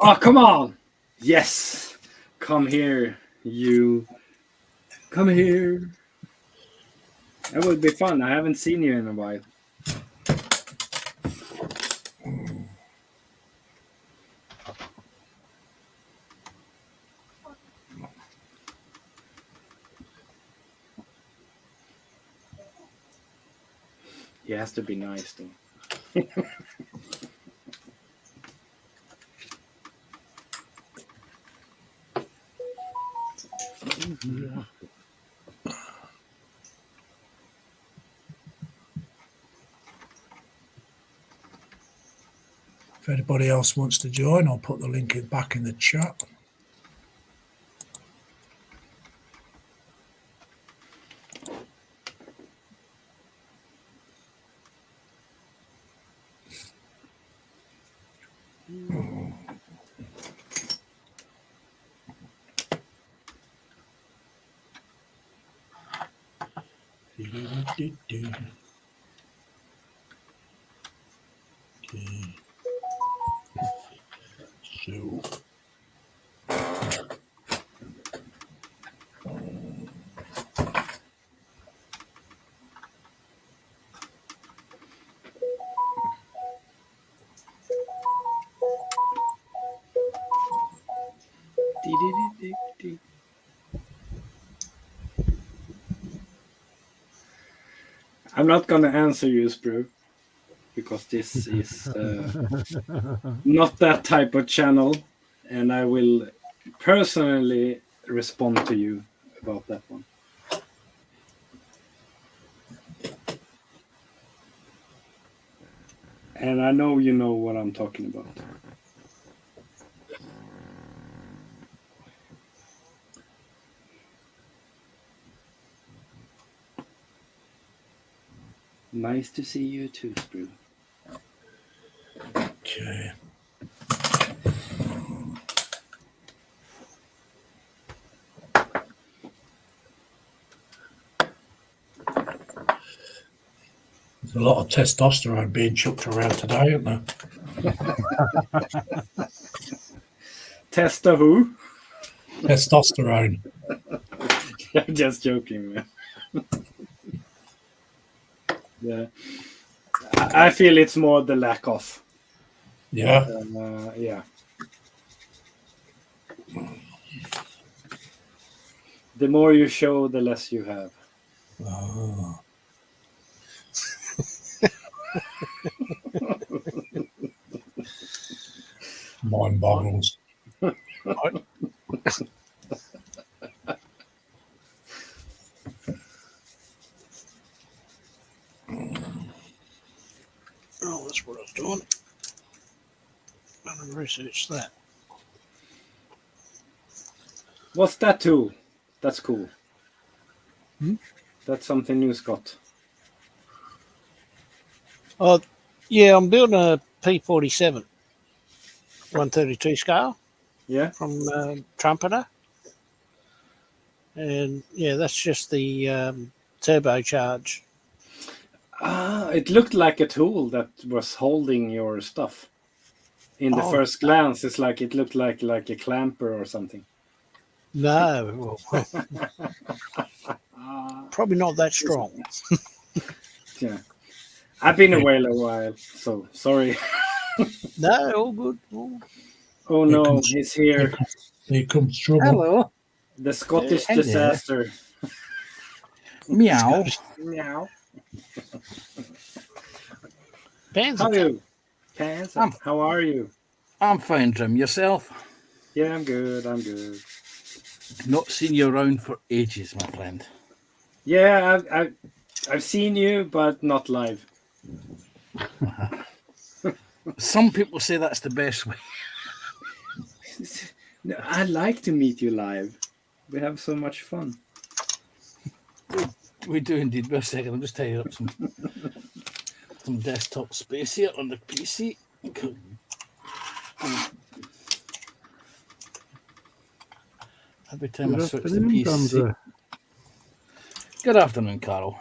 Oh, come on! Yes! Come here, you. Come here. That would be fun. I haven't seen you in a while. He has to be nice, though. If anybody else wants to join, I'll put the link back in the chat. Okay. So. I'm not gonna answer you, Sprue, because this is not that type of channel, and I will personally respond to you about that one. And I know you know what I'm talking about. Nice to see you too, Sprue. Okay. There's a lot of testosterone being chucked around today, isn't there? Testa who? Testosterone. I'm just joking, man. Yeah. I feel it's more the lack of. Yeah. Yeah. The more you show, the less you have. Oh. Mind boggles. Oh, that's what I was doing. I'm going to research that. What's that tool? That's cool. Hmm? That's something new, Scott. Oh, yeah, I'm building a P47 132 scale Yeah. from Trumpeter. And yeah, that's just the turbocharge. Ah, it looked like a tool that was holding your stuff. In the Oh. first glance, it's like it looked like a clamper or something. No, well, probably not that strong. Yeah. I've been away a while, so sorry. No, all good. All Oh Here no, comes- he's here. Here comes trouble. Hello. The Scottish Hey there. disaster. Meow. Meow. Pans How are are you? Pants? How are you? I'm fine, Jim. Yourself? Yeah, I'm good. I'm good. Not seen you around for ages, my friend. Yeah, I've seen you, but not live. Some people say that's the best way. No, I like to meet you live. We have so much fun. We do indeed. Wait a second, I'm just tidying up some desktop space here on the PC. Every time I Good switch the afternoon, PC. Sandra. Good afternoon, Carol.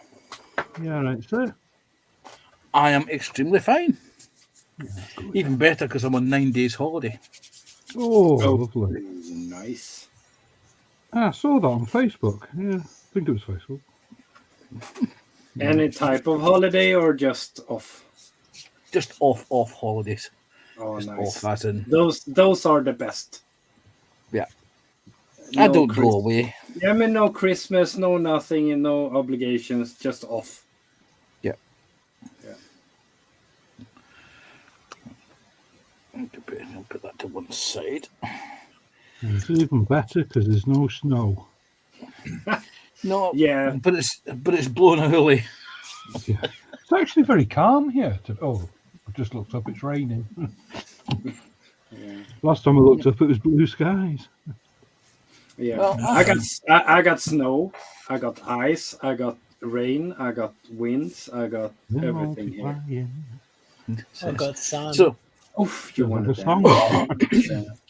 Yeah, right, sir. I am extremely fine. Even better because I'm on 9 days holiday. Oh, Oh. lovely. Nice. I saw that on Facebook. Yeah, I think it was Facebook. Any type of holiday or just off? Just off holidays. Oh, Just nice. off as in. Those are the best. Yeah. I No don't Chris- go away. Yeah, I mean, no Christmas, no nothing, and no obligations, just off. I'll put that to one side. And it's even better because there's no snow. No, Yeah. but it's blowing a hoolie. Yeah. It's actually very calm here. I just looked up, it's raining. Yeah. Last time I looked up, it was blue skies. Yeah. Well, I got snow, I got ice, I got rain, I got winds, I got everything here. Multiplying. I've got sun. So Oof, you want The to song. Oh,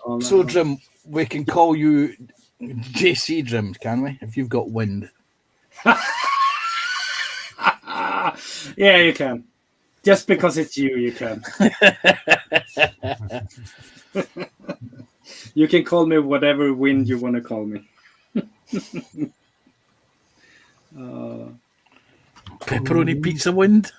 no. So, Jim, we can call you JC Jim, can we? If you've got wind. Yeah, you can. Just because it's you can. You can call me whatever wind you want to call me. Pepperoni pizza wind.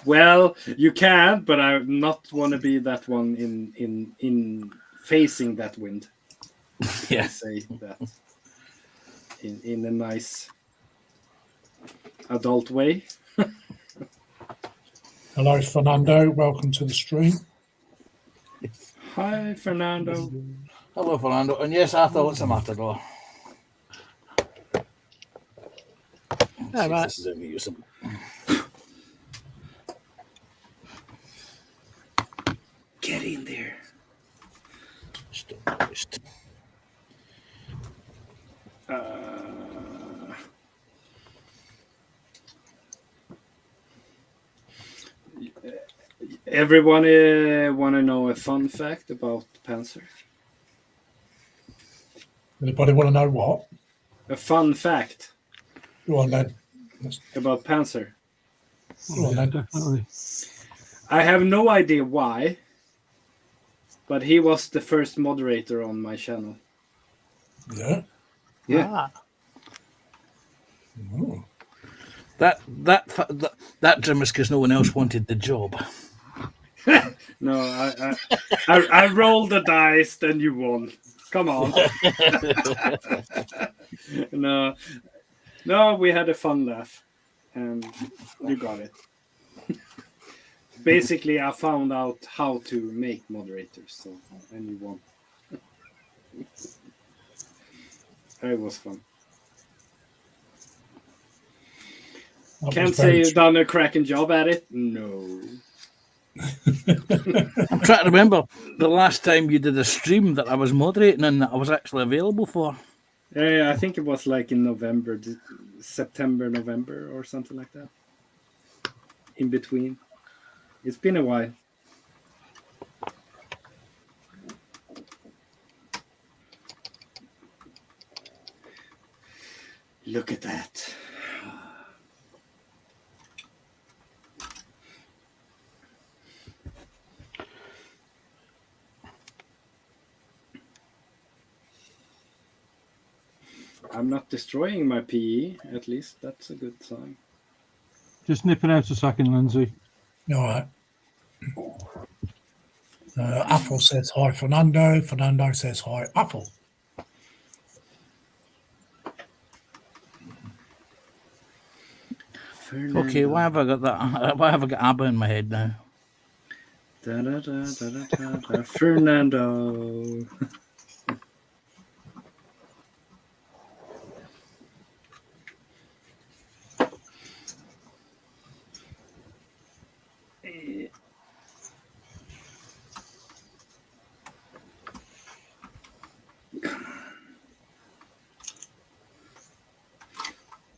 Well, you can, but I not want to be that one in facing that wind. Yeah. Say that in a nice adult way. Hello, Fernando. Welcome to the stream. Hi, Fernando. Hello, Fernando. And yes, I thought it's a matador. Yeah, See if right. this is any usable. Get in there. Still moist. Everyone want to know a fun fact about Panzer? Anybody want to know what? A fun fact Go on then. about Panzer. Go on Yeah, then. definitely. I have no idea why, but he was the first moderator on my channel. Yeah. Yeah. Ah, Oh. That Jim is because no one else wanted the job. No, I rolled the dice, then you won. Come on. No, we had a fun laugh, and you got it. Basically, I found out how to make moderators, so and you won. It was fun. That Can't was say very you've true. done a cracking job at it. No. I'm trying to remember the last time you did a stream that I was moderating and that I was actually available for. Yeah, I think it was like in November, September, November, or something like that. In between. It's been a while. Look at that. I'm not destroying my PE, at least that's a good sign. Just nipping out a second, Lindsay. All right. Apple says hi, Fernando. Fernando says hi, Apple. Okay, why have I got that? Why have I got ABBA in my head now? Da, da, da, da, da, da, da. Fernando.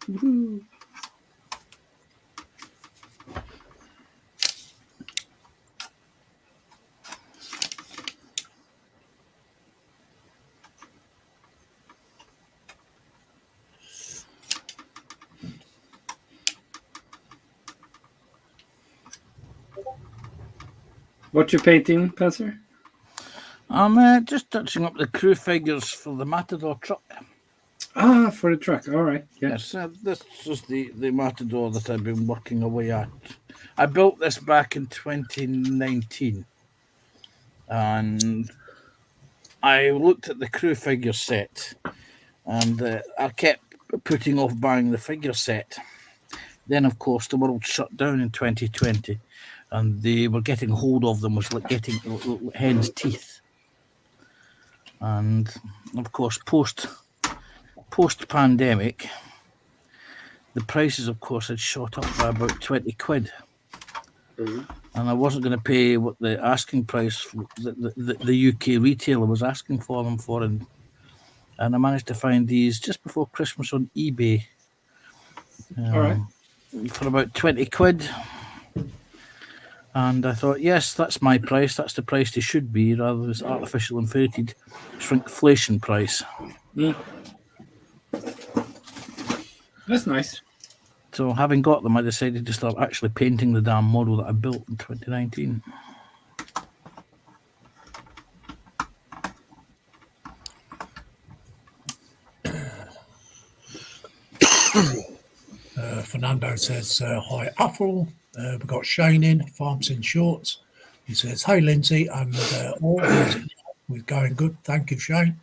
Woo. What you painting, Panzer? I'm just touching up the crew figures for the Matador truck. Ah, for the truck. All right. Yeah. Yes, this is the Matador that I've been working away at. I built this back in 2019, and I looked at the crew figure set, and I kept putting off buying the figure set. Then, of course, the world shut down in 2020, and they were getting hold of them was like getting hen's teeth. And of course, post-pandemic, the prices, of course, had shot up by about 20 quid. Mhm. And I wasn't going to pay what the asking price the UK retailer was asking for them for. And I managed to find these just before Christmas on eBay. All right. For about 20 quid. And I thought, yes, that's my price. That's the price they should be, rather than this artificial inflated shrinkflation price. That's nice. So having got them, I decided to start actually painting the damn model that I built in 2019. Fernando says, hi, Athel. We've got Shane in, Farms in Shorts. He says, hey, Lindsay, and all. We're going good. Thank you, Shane.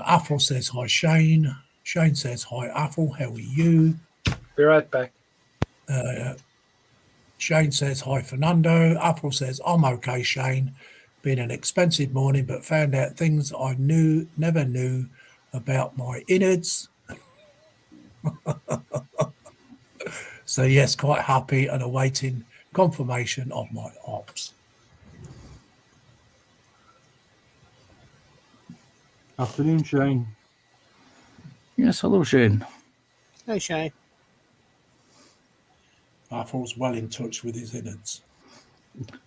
Athel says, hi, Shane. Shane says, hi, Athel. How are you? Be right back. Shane says, hi, Fernando. Athel says, I'm okay, Shane. Been an expensive morning, but found out things I never knew about my innards. So, yes, quite happy and awaiting confirmation of my ops. Afternoon, Shane. Yes, hello, Shane. Hey, Shane. Athel's well in touch with his innards.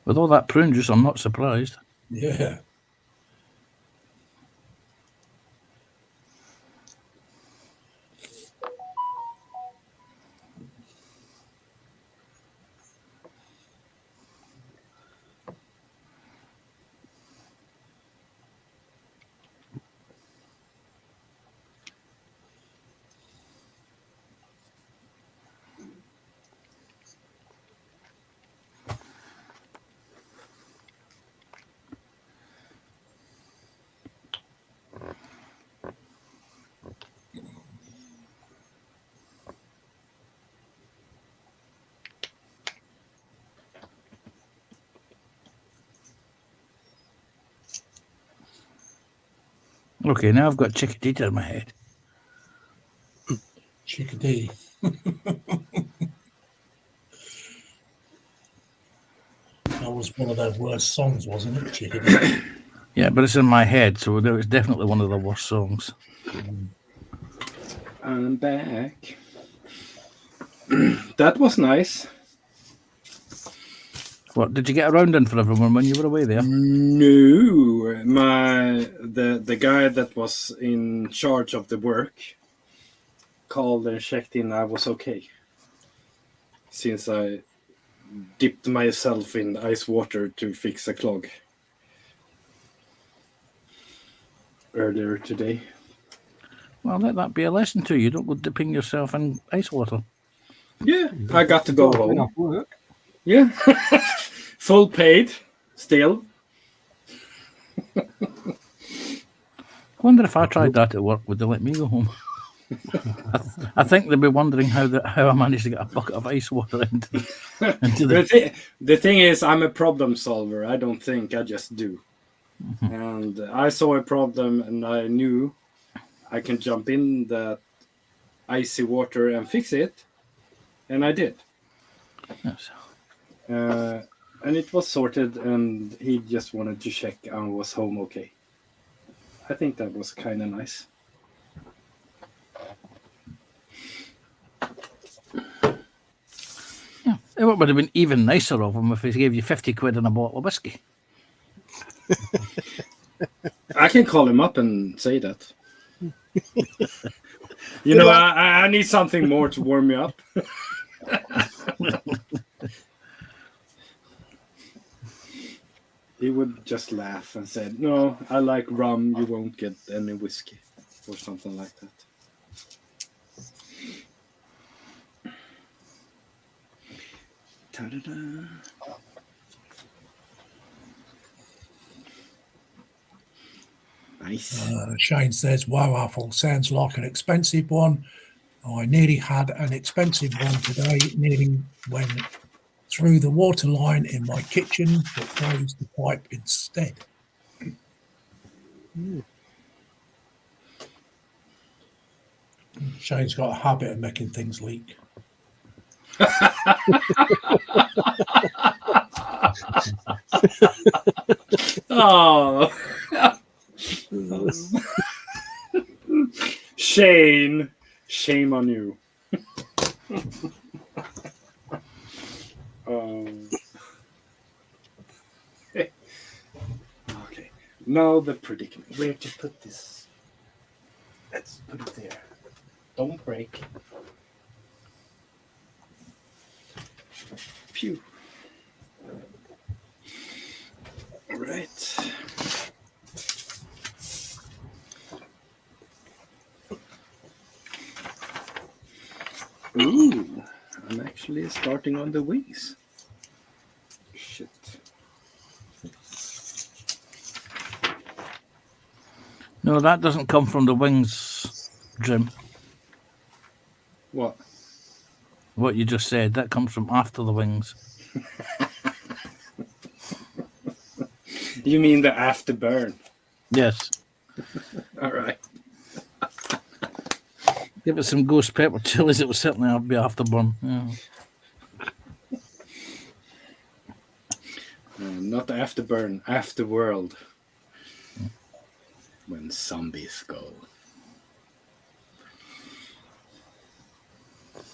With all that prune juice, I'm not surprised. Yeah. Okay, now I've got Chickadee in my head. Chickadee. That was one of their worst songs, wasn't it, Chickadee? Yeah, but it's in my head, so it's definitely one of the worst songs. I'm back. That was nice. What, did you get around in for everyone when you were away there? No, the guy that was in charge of the work called and checked in. I was okay, since I dipped myself in ice water to fix a clog earlier today. Well, let that be a lesson to you. Don't go dipping yourself in ice water. Yeah, I got to go home. Enough work. Yeah, full paid still. I wonder if I tried that at work, would they let me go home? I think they'd be wondering how I managed to get a bucket of ice water into the The thing is, I'm a problem solver. I don't think, I just do. Mm-hmm. And I saw a problem and I knew I can jump in that icy water and fix it. And I did. Yes. And it was sorted, and he just wanted to check I was home okay. I think that was kind of nice. Yeah. It would have been even nicer of him if he gave you 50 quid and a bottle of whiskey. I can call him up and say that. You know, I need something more to warm me up. He would just laugh and said, "No, I like rum. You won't get any whiskey," or something like that. Ta-da-da. Nice. Shane says, wow, Athel, sounds like an expensive one. I nearly had an expensive one today, nearly went through the water line in my kitchen, but closed the pipe instead. Shane's got a habit of making things leak. Oh, Shane, shame on you. Okay, now the predicament. Where to put this? Let's put it there. Don't break. Pew. All right. Ooh, I'm actually starting on the wings. Shit. No, that doesn't come from the wings, Jim. What? What you just said, that comes from after the wings. You mean the afterburn? Yes. All right. Give it some ghost pepper chilies, it will certainly be afterburn. Yeah. Not afterburn, afterworld. When zombies go.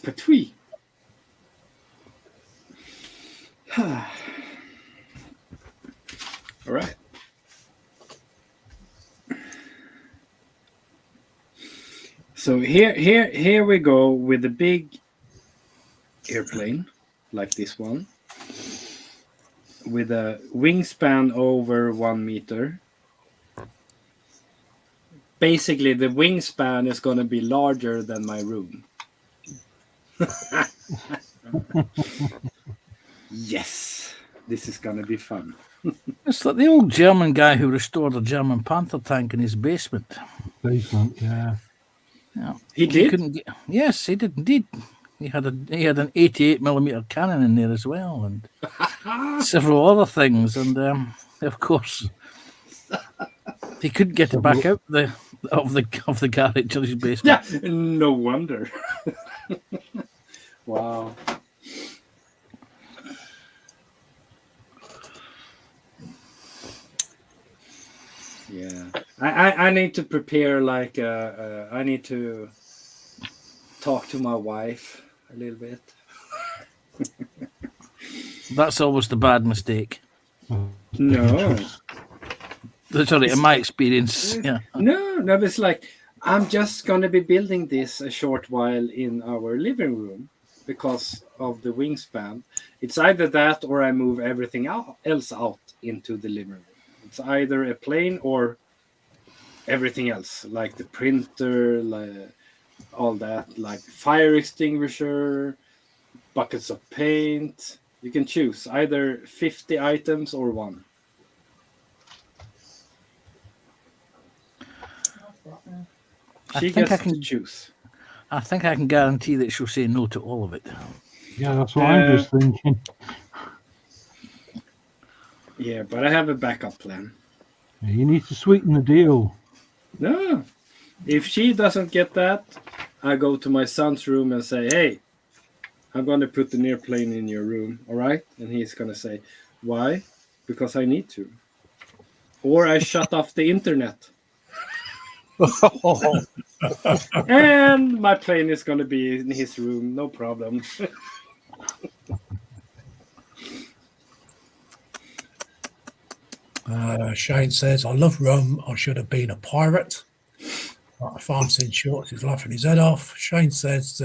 Patui. All right. So here we go with a big airplane like this one, with a wingspan over 1 meter. Basically, the wingspan is going to be larger than my room. Yes, this is going to be fun. It's like the old German guy who restored a German Panther tank in his basement. Basement, yeah. Yeah. He did? Couldn't get. Yes, he did indeed. He had an 88mm cannon in there as well, and several other things, and of course he couldn't get it back out of the garage of his basement. Yeah, no wonder. Wow. Yeah, I need to prepare like I need to talk to my wife a little bit. That's always the bad mistake. No, Sorry, in my experience, yeah. no, it's like I'm just gonna be building this a short while in our living room because of the wingspan. It's either that or I move everything else out into the living room. It's either a plane or everything else, like the printer, like all that, like fire extinguisher, buckets of paint. You can choose either 50 items or one. She think gets I can- to choose. I think I can guarantee that she'll say no to all of it. Yeah, that's what I'm just thinking. Yeah, but I have a backup plan. You need to sweeten the deal. No, if she doesn't get that, I go to my son's room and say, "Hey, I'm going to put an airplane in your room, all right?" And he's going to say, "Why?" "Because I need to." Or I shut off the internet. And my plane is going to be in his room, no problem. Shane says, I love rum. I should have been a pirate. Farmstead Shorts is laughing his head off. Shane says,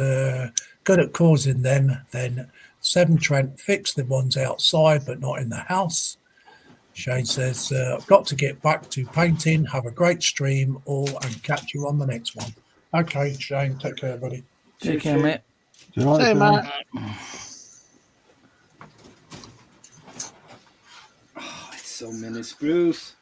good at causing them. Then Seven Trent, fix the ones outside, but not in the house. Shane says, I've got to get back to painting. Have a great stream all and catch you on the next one. Okay, Shane, take care, buddy. Take care, mate. Do you like Hey, that? Matt. Oh, it's so many sprues.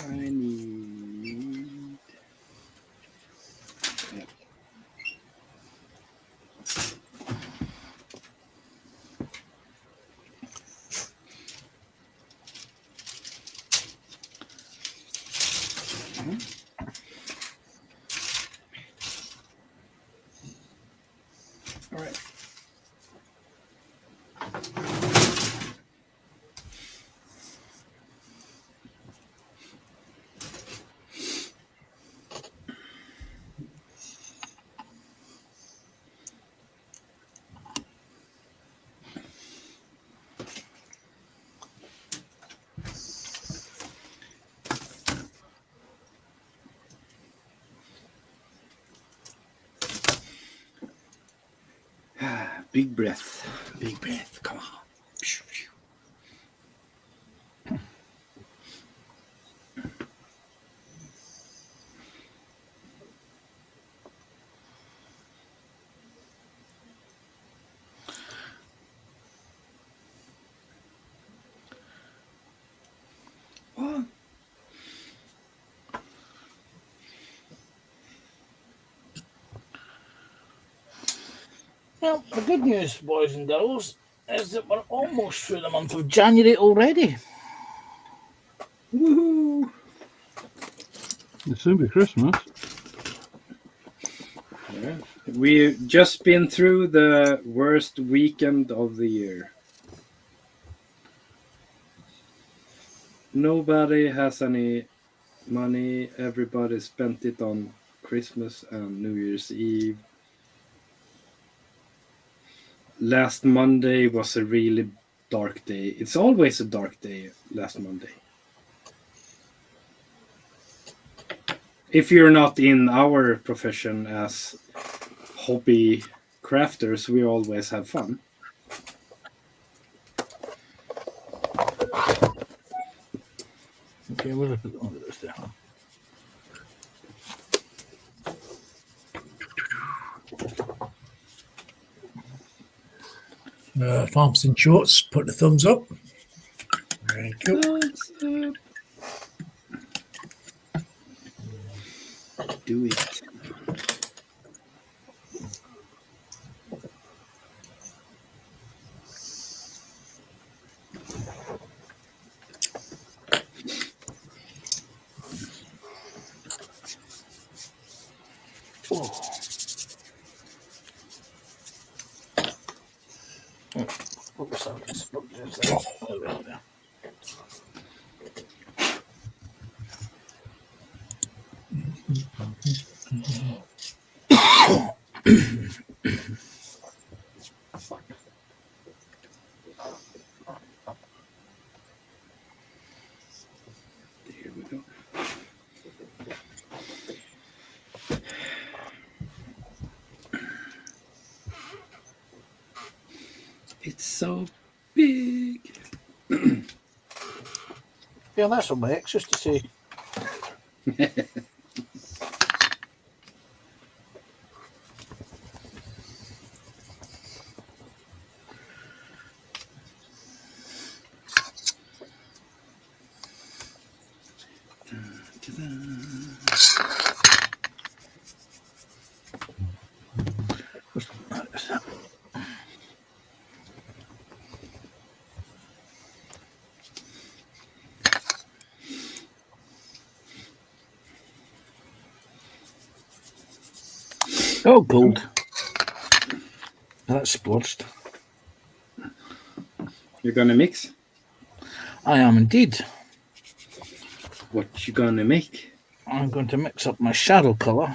I need. Yeah. All right. Big breath. Big breath. Come on. What? Well, the good news, boys and girls, is that we're almost through the month of January already. Woohoo! It'll soon be Christmas. Yeah. We've just been through the worst weekend of the year. Nobody has any money. Everybody spent it on Christmas and New Year's Eve. Last Monday was a really dark day. It's always a dark day last Monday. If you're not in our profession as hobby crafters, we always have fun. Okay, we'll put on this down. Farms and Shorts, put the thumbs up. Very cool. Do it. What was that? Oh, there. There we go. It's so big. Yeah, that's on my ex, just to say. Oh, gold. That's splotched. You're gonna mix? I am indeed. What you gonna make? I'm going to mix up my shadow colour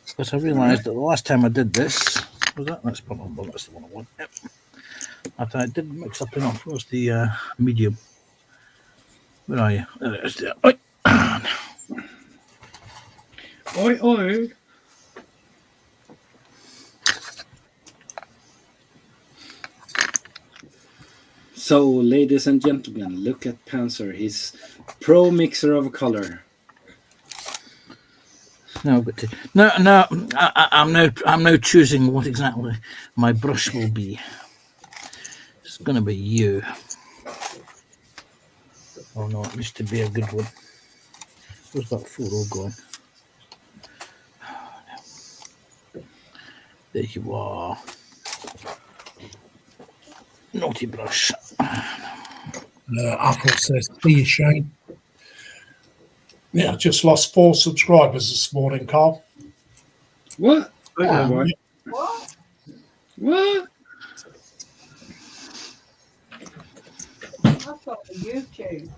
because I realised that the last time I did this was that. That's probably that's the one I want. Yep. After I didn't mix up enough. Where's the medium? Where are you? There it is. There. Oi. Oi, oi. So, ladies and gentlemen, look at Panzer. He's pro mixer of color. No, but I'm now choosing what exactly my brush will be. It's going to be you. Oh no, it used to be a good one. Where's that photo going? There you are. Naughty brush. Apple says, see you, Shane. Yeah, just lost 4 subscribers this morning, Carl. What? What? What? That's on YouTube.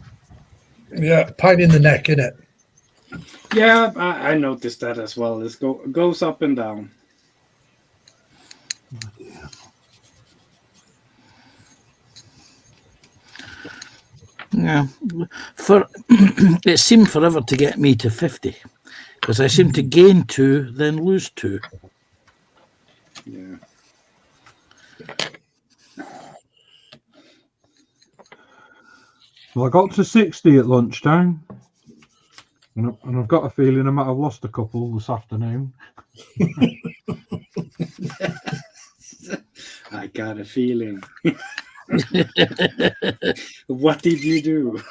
Yeah, pain in the neck, innit? Yeah, I noticed that as well. It goes up and down. Yeah, it seemed forever to get me to 50 because I seem to gain 2, then lose 2. Yeah. Well, I got to 60 at lunchtime, and I've got a feeling I might have lost a couple this afternoon. I got a feeling. What did you do?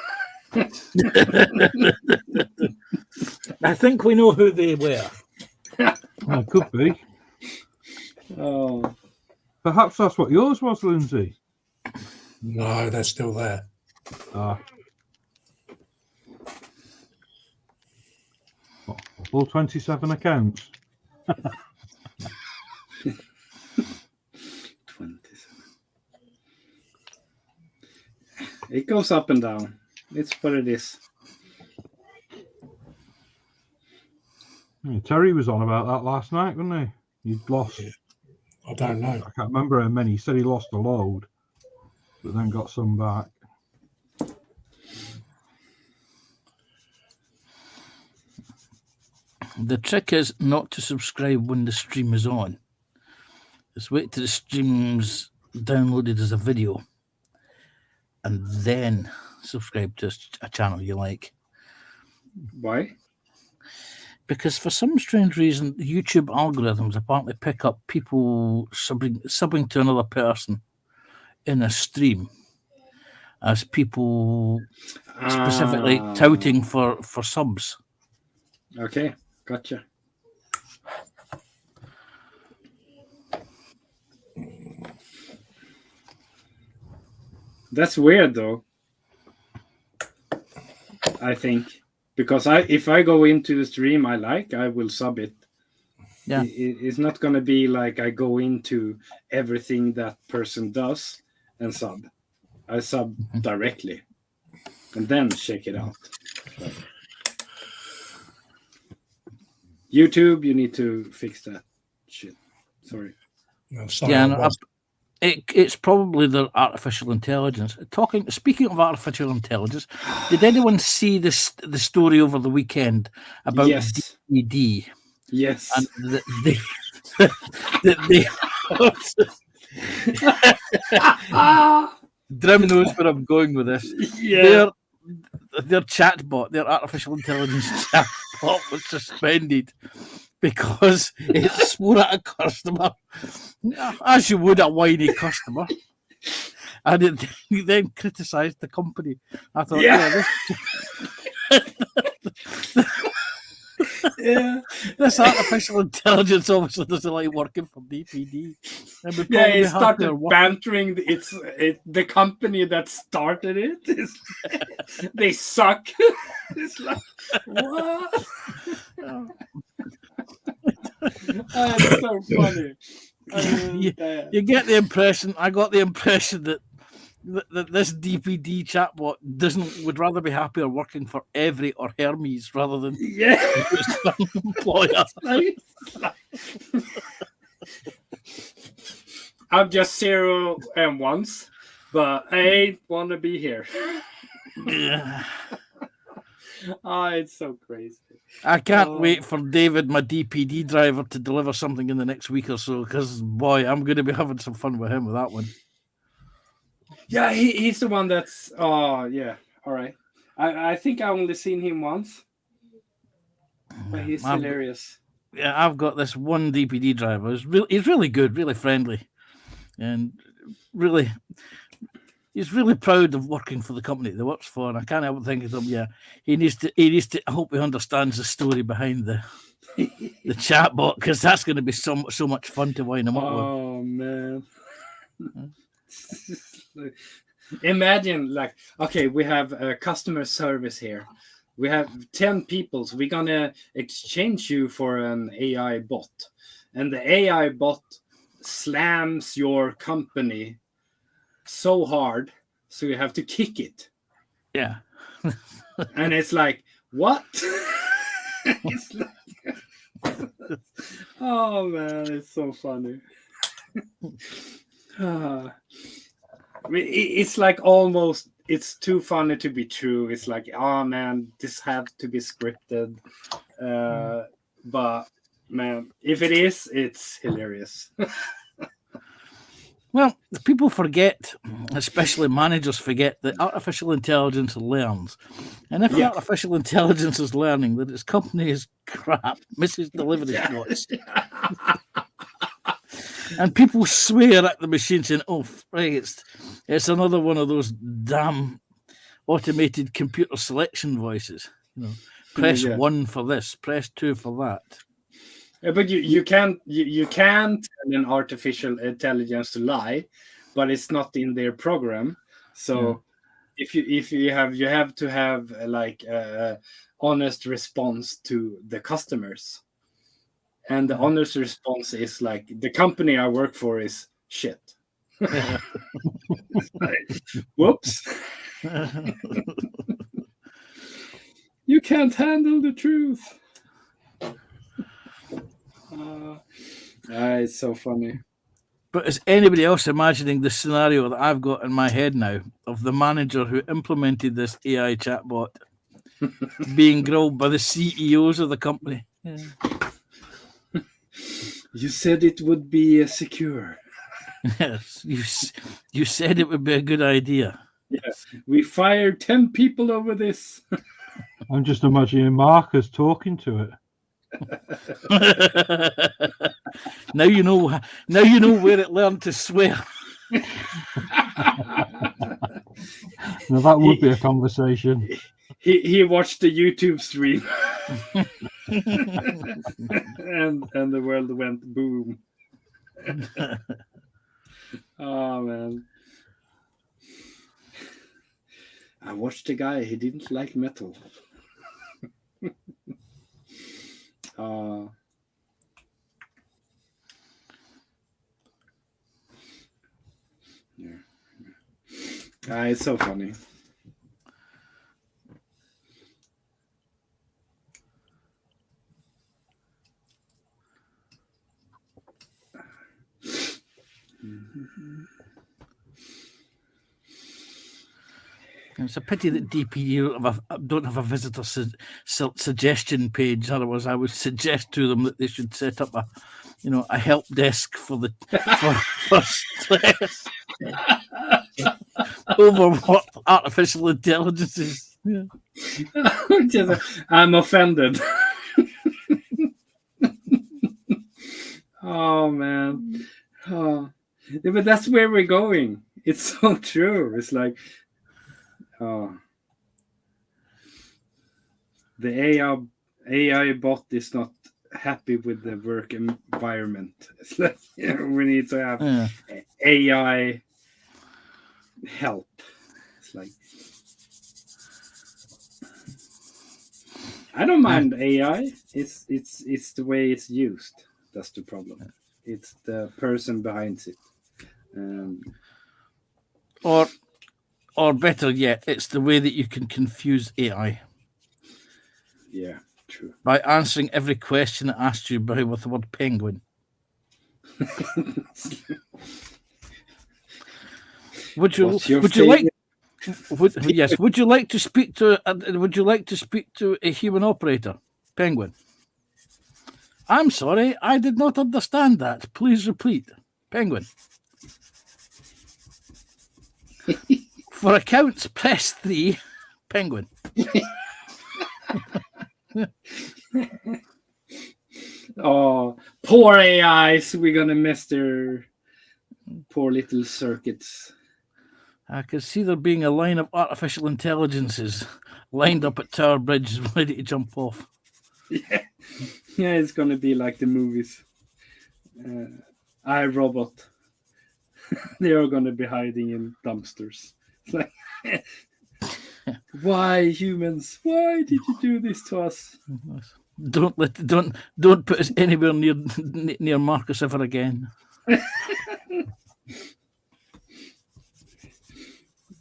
I think we know who they were. Well, it could be. Oh, Perhaps that's what yours was, Lindsay. No, they're still there. All 27 accounts. 27. It goes up and down. It's what it is. Yeah, Terry was on about that last night, wasn't he? He'd lost. I don't know. I can't remember how many. He said he lost a load, but then got some back. The trick is not to subscribe when the stream is on. Just wait till the stream's downloaded as a video, and then subscribe to a channel you like. Why? Because for some strange reason, YouTube algorithms apparently pick up people subbing to another person in a stream as people specifically touting for subs. Okay, gotcha. That's weird, though. I think. Because if I go into the stream I like, I will sub it. Yeah. It's not going to be like I go into everything that person does and sub. I sub directly and then check it out. YouTube, you need to fix that shit. Sorry. No, sorry, Yeah, I and was- it's probably the artificial intelligence. Speaking of artificial intelligence, did anyone see the story over the weekend about Yes. DPD? Yes. And they Drim knows where I'm going with this. Yeah. Their chatbot, their artificial intelligence chatbot, was suspended because it swore at a customer, as you would a whiny customer, and it then criticised the company. I thought, Yeah. Yeah. This artificial intelligence obviously doesn't like working for DPD. And would Yeah, probably it have started their work- bantering. The company that started it. They suck. It's like what? That's so funny. You get the impression. I got the impression that this DPD chatbot would rather be happier working for Every or Hermes rather than Yeah. his employer. I'm just 0 and 1s, but I ain't want to be here. Yeah. Oh, it's so crazy. I can't wait for David, my DPD driver, to deliver something in the next week or so. Because boy, I'm going to be having some fun with him with that one. Yeah, he's the one that's. Oh, yeah. All right. I think I only seen him once, but he's hilarious. Yeah, I've got this one DPD driver. He's really good, really friendly, and really, he's really proud of working for the company that he works for. And I can't help but think of him. Yeah, he needs to. I hope he understands the story behind the chatbot, because that's going to be so much fun to wind him up with. Oh man. Imagine, like, okay, we have a customer service here. We have 10 people, so we're gonna exchange you for an AI bot, and the AI bot slams your company so hard, so you have to kick it. Yeah. And it's like, what? It's like, oh man, it's so funny. I mean, it's like almost, it's too funny to be true. It's like, oh man, this had to be scripted. But man, if it is, it's hilarious. Well, people forget, especially managers forget, that artificial intelligence learns. And if Yeah. artificial intelligence is learning that its company is crap, misses delivery slots, and people swear at the machine saying, "Oh, right, it's another one of those damn automated computer selection voices. You know, press Yeah. 1 for this, press 2 for that." Yeah, but you can't tell an artificial intelligence to lie, but it's not in their program. So if you have to have like a honest response to the customers, and the honest response is like, the company I work for is shit. Whoops. You can't handle the truth. It's so funny. But is anybody else imagining the scenario that I've got in my head now of the manager who implemented this AI chatbot being grilled by the CEOs of the company? You said it would be secure. Yes, you said it would be a good idea. We fired 10 people over this. I'm just imagining Marcus talking to it. Now you know where it learned to swear. Now that would be a conversation. He watched the YouTube stream. and the world went boom. Oh man. I watched the guy, he didn't like metal. It's so funny. It's a pity that DPD don't have a visitor suggestion page. Otherwise, I would suggest to them that they should set up a help desk for stress over what artificial intelligence is. Yeah. I'm offended. Oh man. Oh. Yeah, but that's where we're going. It's so true. It's like, the AI bot is not happy with the work environment. It's like, we need to have AI help. It's like, I don't mind AI. It's the way it's used. That's the problem. It's the person behind it. Or better yet, it's the way that you can confuse AI. Yeah, true. By answering every question it asks you with the word penguin. Would you like to speak to a human operator? Penguin. I'm sorry, I did not understand that. Please repeat. Penguin. For accounts, press 3. Penguin. Oh, poor AIs. We're gonna miss their poor little circuits. I can see there being a line of artificial intelligences lined up at Tower Bridge ready to jump off. Yeah, it's gonna be like the movies. iRobot. They are gonna be hiding in dumpsters. It's like, why humans? Why did you do this to us? Don't put us anywhere near Marcus ever again.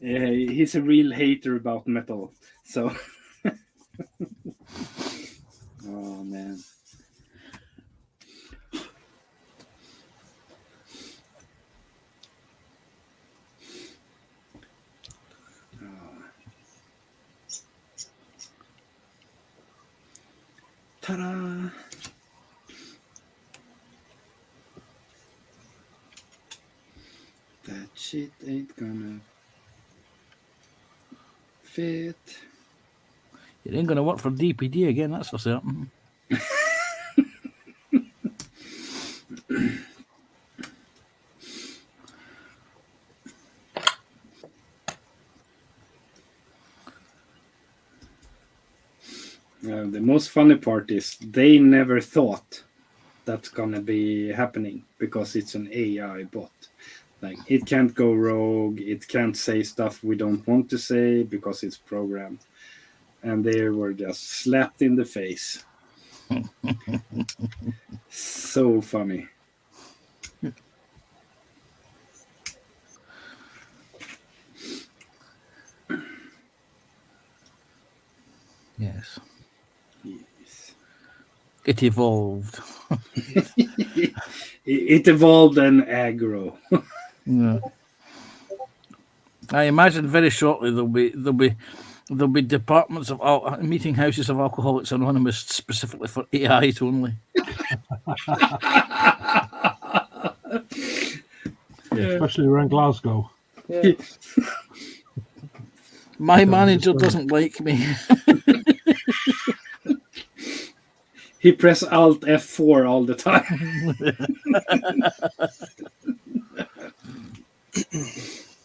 Yeah, he's a real hater about metal. So, oh man. Ta-da! shit ain't gonna fit. It ain't gonna work for DPD again, that's for certain. The most funny part is they never thought that's gonna be happening because it's an AI bot. Like, it can't go rogue, it can't say stuff we don't want to say because it's programmed. And they were just slapped in the face. So funny. Yes. Yes. It evolved. It evolved an aggro. Yeah. I imagine very shortly there'll be departments of meeting houses of Alcoholics Anonymous specifically for AIs only. Especially around Glasgow. Yeah. My manager doesn't like me. He press Alt F4 all the time.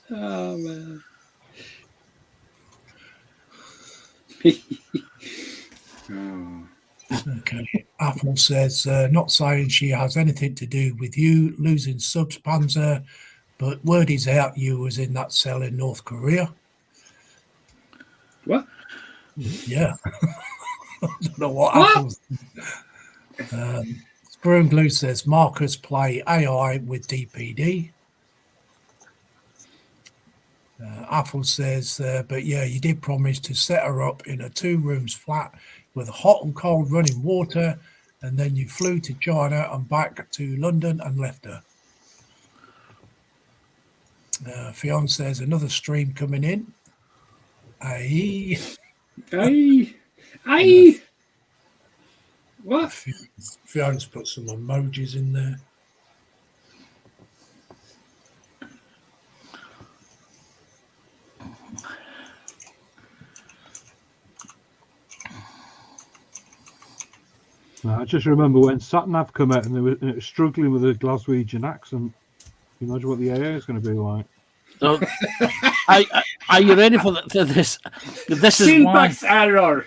Oh man. Oh. Okay. Apple says, not saying she has anything to do with you losing subs, Panzer, but word is out you was in that cell in North Korea. What? Yeah. I don't know what Apple's. Screw and Glue says, Marcus play AI with DPD. Apple says, but yeah, you did promise to set her up in a 2-rooms flat with hot and cold running water, and then you flew to China and back to London and left her. Fionn says, another stream coming in. Aye. Aye. What? Fionn's put some emojis in there. No, I just remember when Satnav come out and it was struggling with a Glaswegian accent. Can you imagine what the AI is going to be like? So, are you ready for this? This is why. Syntax error.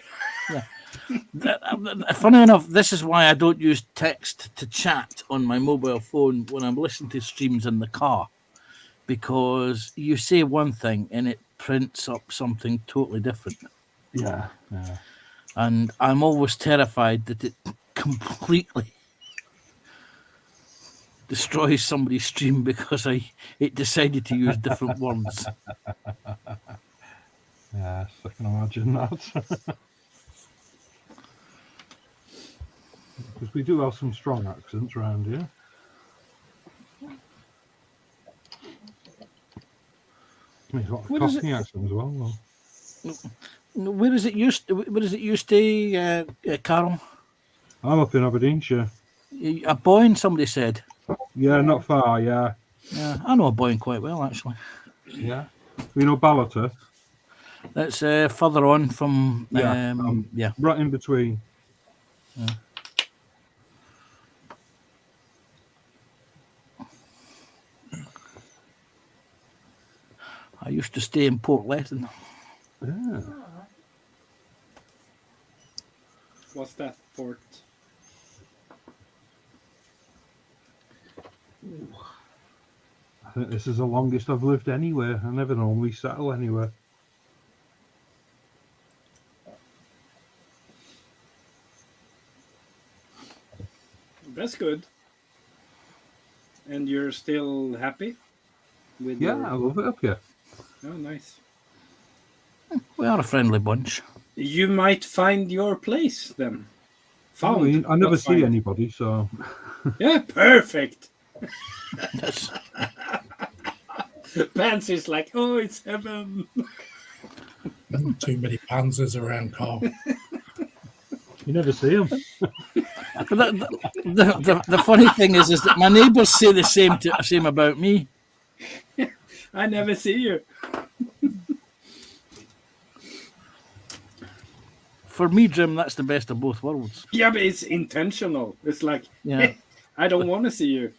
Funny enough, this is why I don't use text to chat on my mobile phone when I'm listening to streams in the car, because you say one thing and it prints up something totally different. Yeah. And I'm always terrified that it completely destroys somebody's stream because it decided to use different words. Yes, I can imagine that. Because we do have some strong accents around here. There's a lot of What is Cockney accent as well. Though. Where is it used? Where is it used to, Carol? I'm up in Aberdeenshire. A Boyne, somebody said. Yeah, not far. Yeah. Yeah, I know a Boyne quite well, actually. Yeah. You know Ballater? That's further on from. Yeah. Yeah. Right in between. Yeah. I used to stay in Portletton. Yeah. What's that port? I think this is the longest I've lived anywhere. I never normally settle anywhere. That's good. And you're still happy with Yeah, I love it up here. Oh, nice. We are a friendly bunch. You might find your place then. I mean, I never not see find. anybody, so Yeah, perfect. That's, Pansy's like, oh, it's heaven. Too many panzers around, Carl. you never see them. but the funny thing is that my neighbours say the same about me. I never see you. For me, Jim, that's the best of both worlds. Yeah, but it's intentional. It's like, Yeah. I don't want to see you.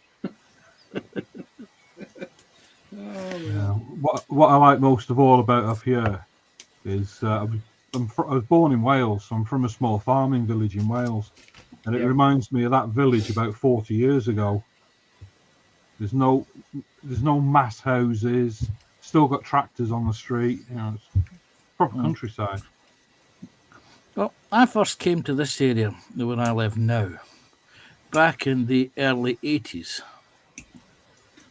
What I like most of all about up here is I was born in Wales. So I'm from a small farming village in Wales, and it Yeah. reminds me of that village about 40 years ago. There's no mass houses. Still got tractors on the street. You know, it's proper countryside. Well, I first came to this area where I live now back in the early 80s.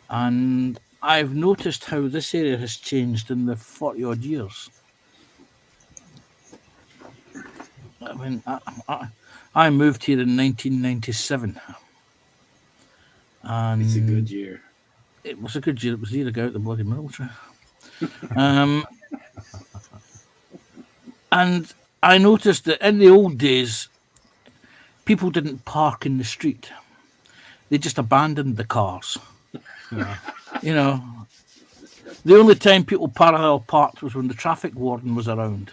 And I've noticed how this area has changed in the 40 odd years. I mean, I moved here in 1997. And It's a good year. it was a good year. It was the year I got out the bloody military. And I noticed that in the old days, people didn't park in the street. They just abandoned the cars. Yeah. You know, the only time people parallel parked was when the traffic warden was around.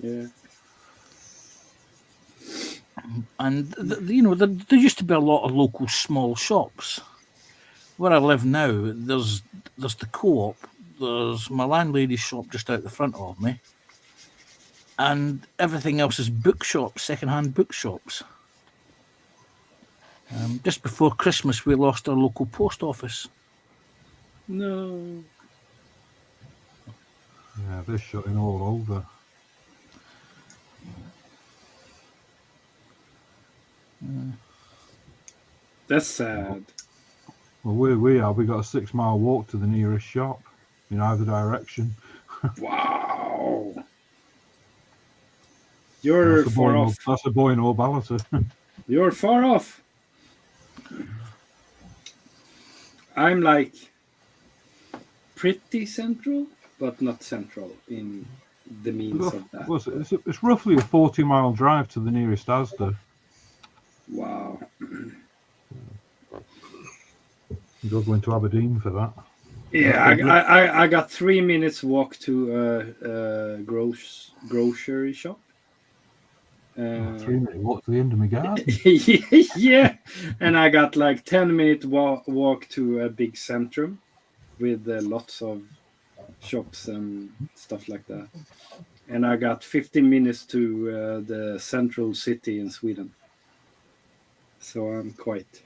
Yeah. And, you know, there used to be a lot of local small shops. Where I live now, there's the Co-op, there's my landlady's shop just out the front of me, and everything else is bookshops, second-hand bookshops. Just before Christmas, we lost our local post office. No. Yeah, they're shutting all over. That's sad. Well, where we are, we got a 6-mile walk to the nearest shop in either direction. Wow. You're far off. That's a boy in all Ballater. You're far off. I'm like pretty central, but not central in the means of that. It's roughly a 40-mile drive to the nearest Asda. Wow. You got to go into Aberdeen for that. Yeah, I got 3 minutes walk to a grocery shop. 3-minute walk to the end of my garden. Yeah, and I got like 10-minute walk to a big centrum with lots of shops and stuff like that. And I got 15 minutes to the central city in Sweden. So I'm quite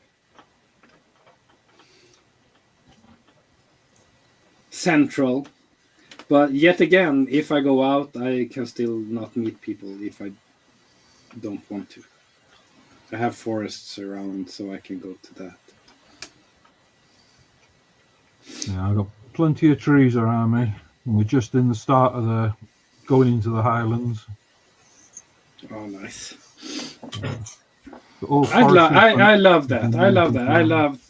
central. But yet again, if I go out, I can still not meet people if I don't want to. I have forests around, so I can go to that. Yeah, I've got plenty of trees around me. And we're just in the start of going into the Highlands. Oh, nice. I love that. I love that. I love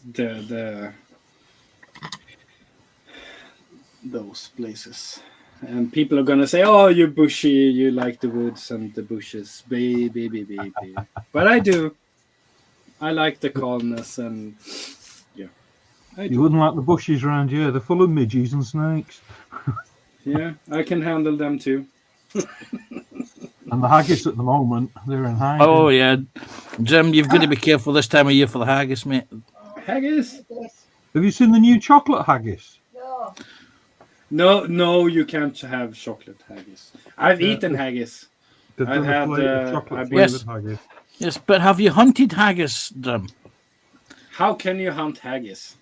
those places. And people are gonna say, "Oh, you're bushy. You like the woods and the bushes, baby." But I do. I like the calmness and yeah. You wouldn't like the bushes around here. They're full of midges and snakes. Yeah, I can handle them too. And the haggis at the moment, they're in hiding. Oh, yeah. Jim, you've got to be careful this time of year for the haggis, mate. Haggis? Yes. Have you seen the new chocolate haggis? No. No, you can't have chocolate haggis. I've eaten haggis. They've I've done a had, flavour- chocolate I've- flavoured Yes. haggis. Yes, but have you hunted haggis, Jim? How can you hunt haggis?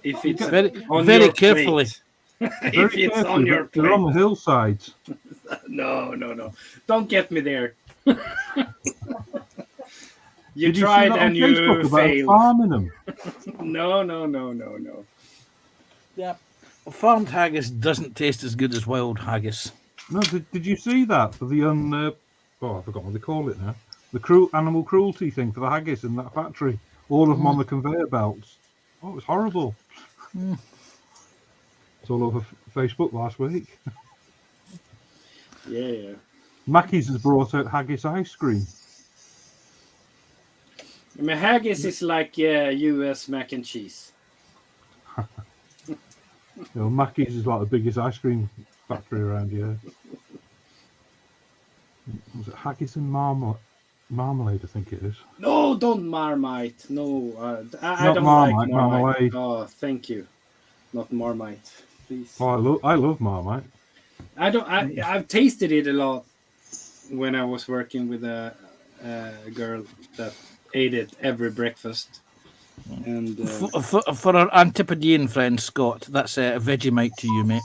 If it's Very, on very your carefully. plate. If Very it's carefully, on your but they're on the plate. hillsides. No. Don't get me there. You Did you see tried that on and you Facebook about failed. farming them? No. Yeah. Farmed haggis doesn't taste as good as wild haggis. No, did you see that for the I forgot what they call it now. Animal cruelty thing for the haggis in that factory. All of them on the conveyor belts. Oh, it was horrible. It's all over Facebook last week. Yeah. Mackey's has brought out haggis ice cream. I mean, haggis is like US mac and cheese. Mackey's is like the biggest ice cream factory around here. Was it Haggis and Marmalade? I think it is. No, don't Marmite. No, I Not don't Marmite, like Marmite. Marmalade. Oh, thank you. Not Marmite, please. Oh, I love Marmite. I've tasted it a lot when I was working with a girl that ate it every breakfast. And For our Antipodean friend Scott, that's a Vegemite to you, mate.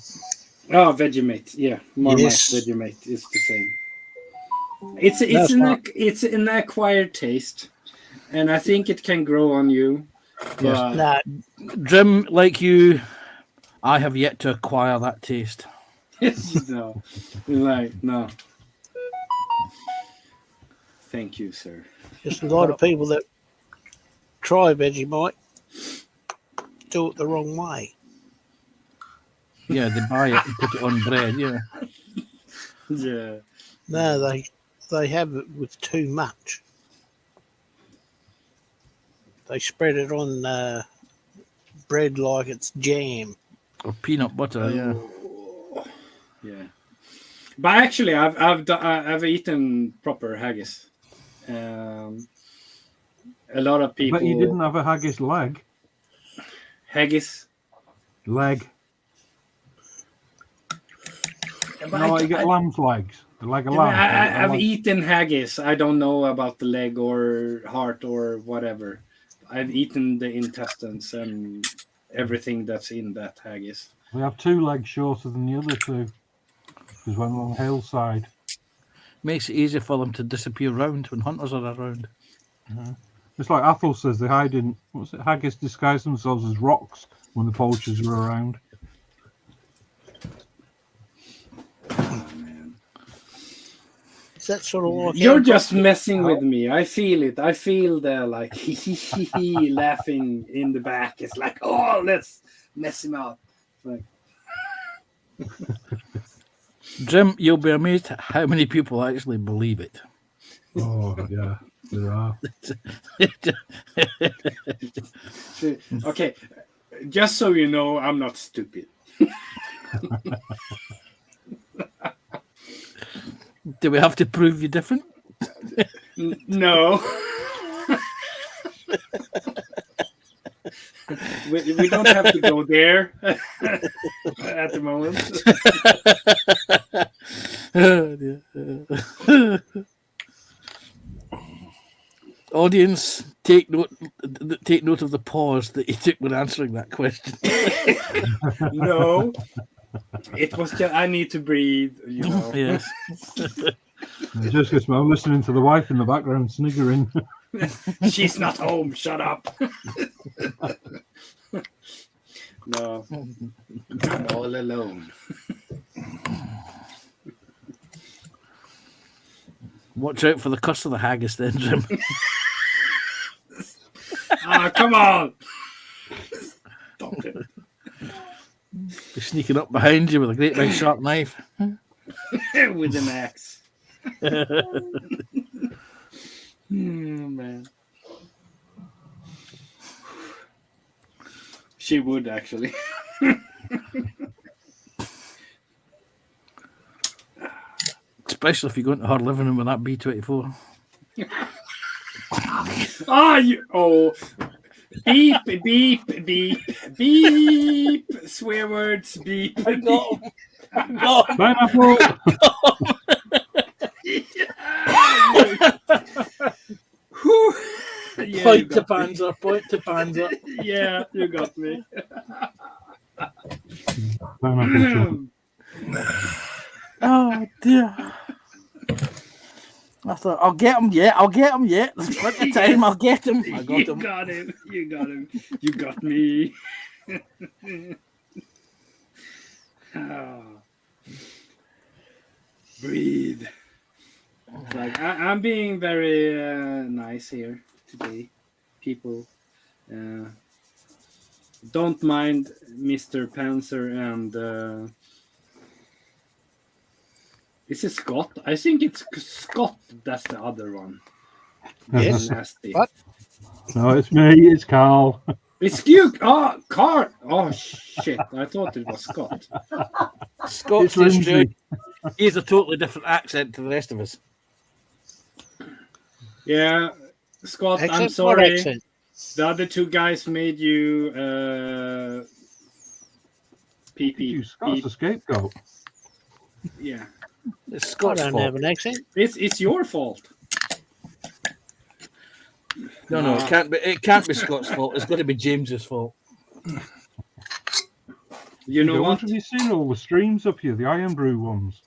oh, Vegemite, yeah, Marmite, Yes. Vegemite is the same. That's It's an acquired taste, and I think it can grow on you. But Nah, Jim, like you, I have yet to acquire that taste. no, like no. Thank you, sir. just a lot of people that try Vegemite do it the wrong way. Yeah, they buy it and put it on bread. Yeah, Yeah. No, they have it with too much. They spread it on bread like it's jam. or peanut butter. Yeah. Yeah, but actually, I've eaten proper haggis. A lot of people. But you didn't have a haggis leg. Haggis. Leg. But No, you get lamb's legs. The leg of yeah, but lamb. I've eaten haggis. I don't know about the leg or heart or whatever. I've eaten the intestines and everything that's in that haggis. We have two legs shorter than the other two. Because we're on the hillside. Makes it easier for them to disappear round when hunters are around. It's like Athol says, they hide in, what's it, haggis disguise themselves as rocks when the poachers are around. Is that sort of like You're just messing with me. I feel it. I feel the like laughing in the back. It's like, oh, let's mess him up. Like, Jim, you'll be amazed at how many people actually believe it. Oh, yeah, there are. okay, just so you know, I'm not stupid. Do we have to prove you different? No. we don't have to go there at the moment. Audience, take note of the pause that you took when answering that question. No. It was just, I need to breathe, you know. Yes. Just because I'm listening to the wife in the background sniggering. She's not home. Shut up. No. I'm all alone. Watch out for the curse of the haggis then, Jim. Ah, come on. Stop it. Be sneaking up behind you with a great big sharp knife. With an axe. Man. She would actually. Especially if you go into her living room with that B-24. Beep, beep, beep, beep. Swear words, beep. I got him. I got him. Pineapple! Whew. Yeah, Point to Panzer, point to Panzer. Yeah, you got me. Pineapple. Oh dear. I thought, I'll get him yet. There's plenty of time. I'll get him. I got You him. got him. You got him. You got me. Oh. Breathe. Like I'm being very nice here today. People, don't mind Mr. Panzer and is it Scott? I think it's Scott. That's the other one. Yes. Nasty. What? No, it's me, it's Carl. It's Duke. Oh, Carl. Oh shit! I thought it was Scott. Scott's It's Lindsay. Australian. He has a totally different accent to the rest of us. Yeah, Scott. I'm Accent? What sorry. accent? The other two guys made you pee You pee. Scott's a scapegoat. Yeah, It's I Scott's don't fault. have an accent. it's your fault. No, it can't be. It can't be Scott's fault. It's got to be James's fault. You know what? Have you seen all the streams up here? The Iron Brew ones.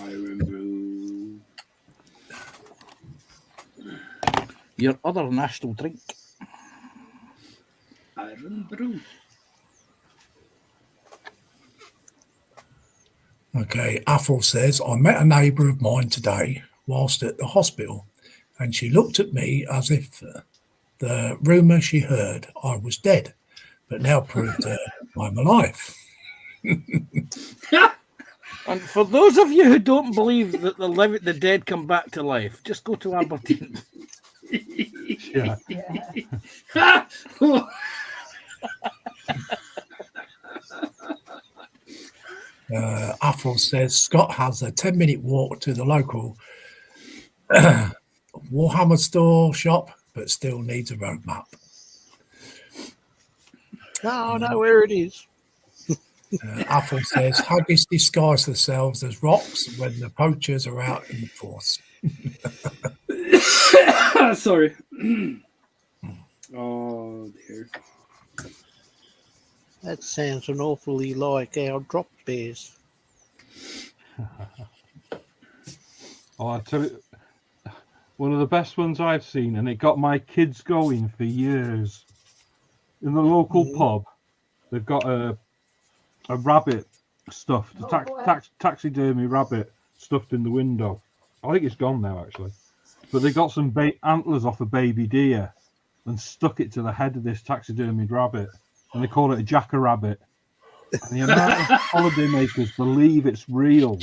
Iron Brew. Your other national drink. Iron Brew. Okay, Athel says, I met a neighbour of mine today whilst at the hospital, and she looked at me as if the rumour she heard I was dead, but now proved I'm alive. And for those of you who don't believe that the dead come back to life, just go to Aberdeen. Yeah. Yeah. Athel says, Scott has a 10-minute walk to the local Warhammer store shop, but still needs a roadmap. No, I know where it is. Athel says, Haggis disguise themselves as rocks when the poachers are out in the force. Sorry. Oh dear. That sounds an awfully like our drop bears. Oh, I tell you, one of the best ones I've seen, and it got my kids going for years. In the local pub, they've got a rabbit stuffed, a taxidermy rabbit stuffed in the window. I think it's gone now, actually. But they got some antlers off a baby deer and stuck it to the head of this taxidermied rabbit, and they call it a jack-a-rabbit. And the amount of holidaymakers believe it's real.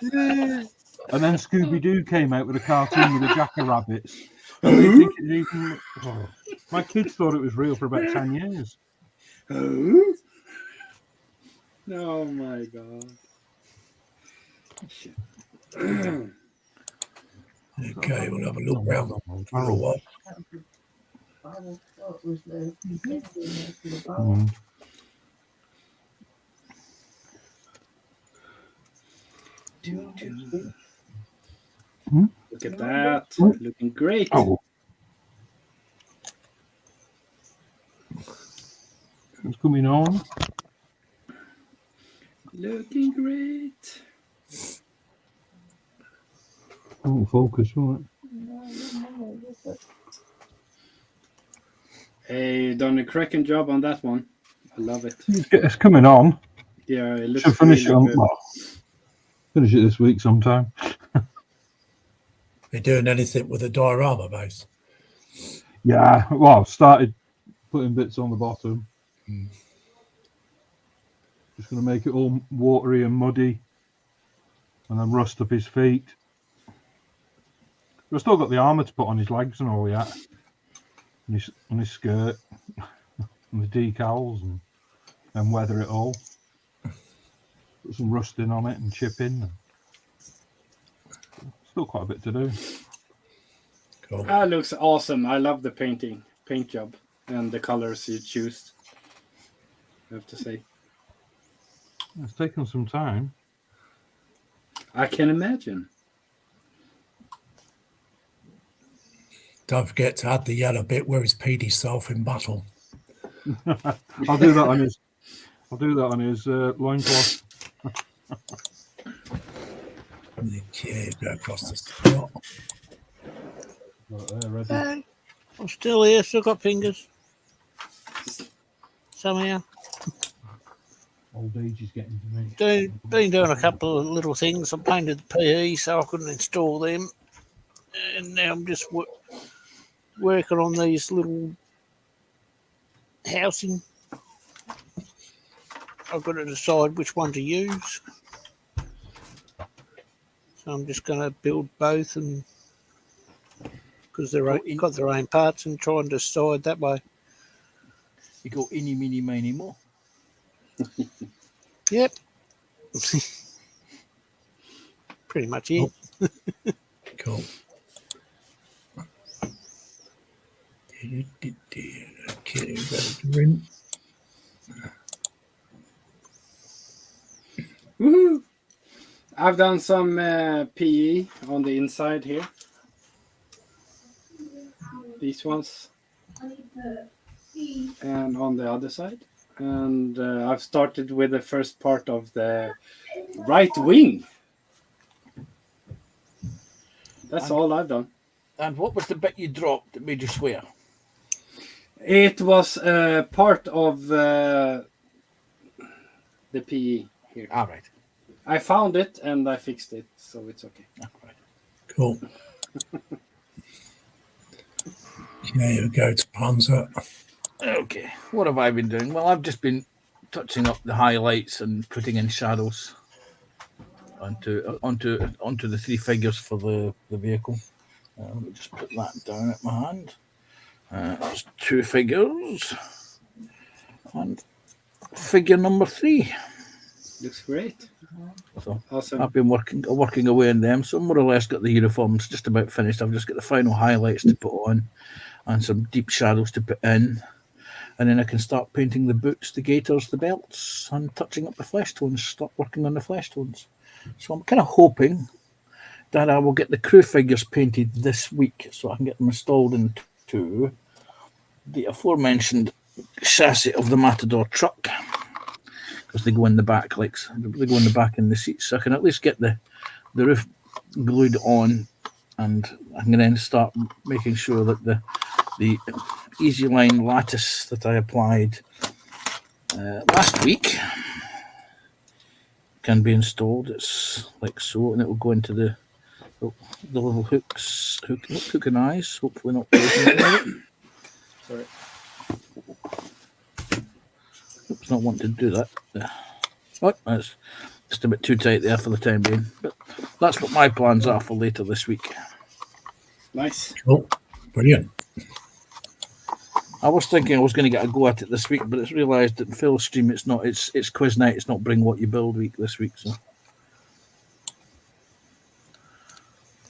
And then Scooby-Doo came out with a cartoon with the jack-a-rabbits. And they think it's even... Oh, my kids thought it was real for about 10 years. Oh my god. Shit. Okay, we'll have a look round for a while. I thought it was the Indian for the bar. Mm. Look at that. Looking great. Oh. It's coming on. Looking great. Oh, focus on it. No, but Hey, done a cracking job on that one. I love it. It's coming on. Yeah, it looks Should finish really it good. Finish it this week sometime. You're doing anything with a diorama base? Yeah, well, I've started putting bits on the bottom. Just going to make it all watery and muddy, and then rust up his feet. We've still got the armour to put on his legs and all that, and his skirt, and the decals, and weather it all. Put some rusting on it and chipping. Still quite a bit to do. Cool. That looks awesome. I love the paint job, and the colors you choose. I have to say. It's taken some time. I can imagine. Don't forget to add the yellow bit where it's Petey self in battle. I'll do that on his loincloth. Yeah, go across the spot. Right there, ready. Hey, I'm still here, still got fingers. Somehow. Old age is getting to me. Been doing a couple of little things. I painted the PE so I couldn't install them. And now I'm just working on these little housing. I've got to decide which one to use. So I'm just going to build both and because they're got their own parts and try and decide that way. You go eeny, meeny, miny, mo. Yep. Pretty much it. Cool. Okay, rinse. Woohoo! I've done some PE on the inside here. These ones. And on the other side. And I've started with the first part of the right wing. That's all I've done. And what was the bit you dropped that made you swear? It was part of the PE here. All right. I found it and I fixed it, so it's okay. All right. Cool. There you go, to Panzer. Okay. What have I been doing? Well, I've just been touching up the highlights and putting in shadows onto the three figures for the vehicle. Let me just put that down at my hand. There's two figures. And figure number 3. Looks great. So Awesome. I've been working away on them. So more or less got the uniforms just about finished. I've just got the final highlights to put on and some deep shadows to put in. And then I can start painting the boots, the gaiters, the belts, and touching up the flesh tones, start working on the flesh tones. So I'm kind of hoping that I will get the crew figures painted this week so I can get them installed into the aforementioned chassis of the Matador truck, because they go in the back, they go in the back in the seats. So I can at least get the roof glued on, and I can then start making sure that the Easy Line lattice that I applied last week can be installed. It's like so, and it will go into the little hooks, hook and eyes. Hopefully not. Sorry. Oops, not wanting to do that. Oh, that's just a bit too tight there for the time being. But that's what my plans are for later this week. Nice. Cool. Brilliant. I was thinking I was going to get a go at it this week, but it's realised that in Phil Stream it's not. It's quiz night. It's not Bring What You Build week this week. So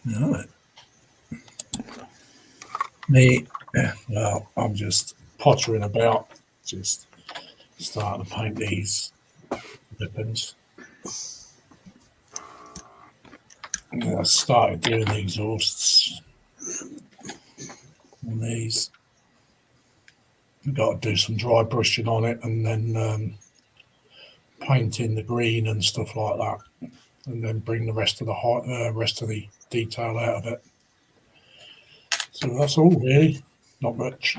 No. Me, well, I'm just pottering about, just starting to paint these ribbons. I started doing the exhausts on these. We've got to do some dry brushing on it and then painting the green and stuff like that, and then bring the rest of the detail out of it. So that's all really. Not much.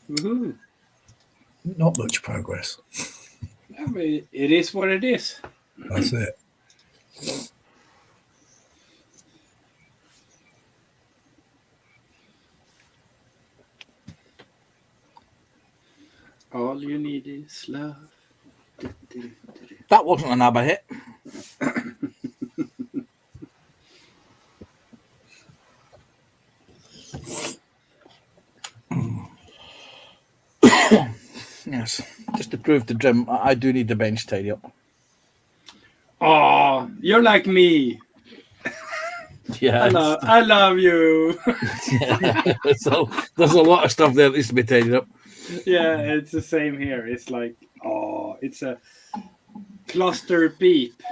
Woohoo. Not much progress. I mean, it is what it is. That's it. All you need is love. that wasn't an ABBA hit. Yes, just to prove to Jim, I do need the bench tidy up. Oh, you're like me. Yeah, I love you. so there's a lot of stuff there that needs to be tidied up. Yeah, it's the same here. It's like, it's a cluster beep,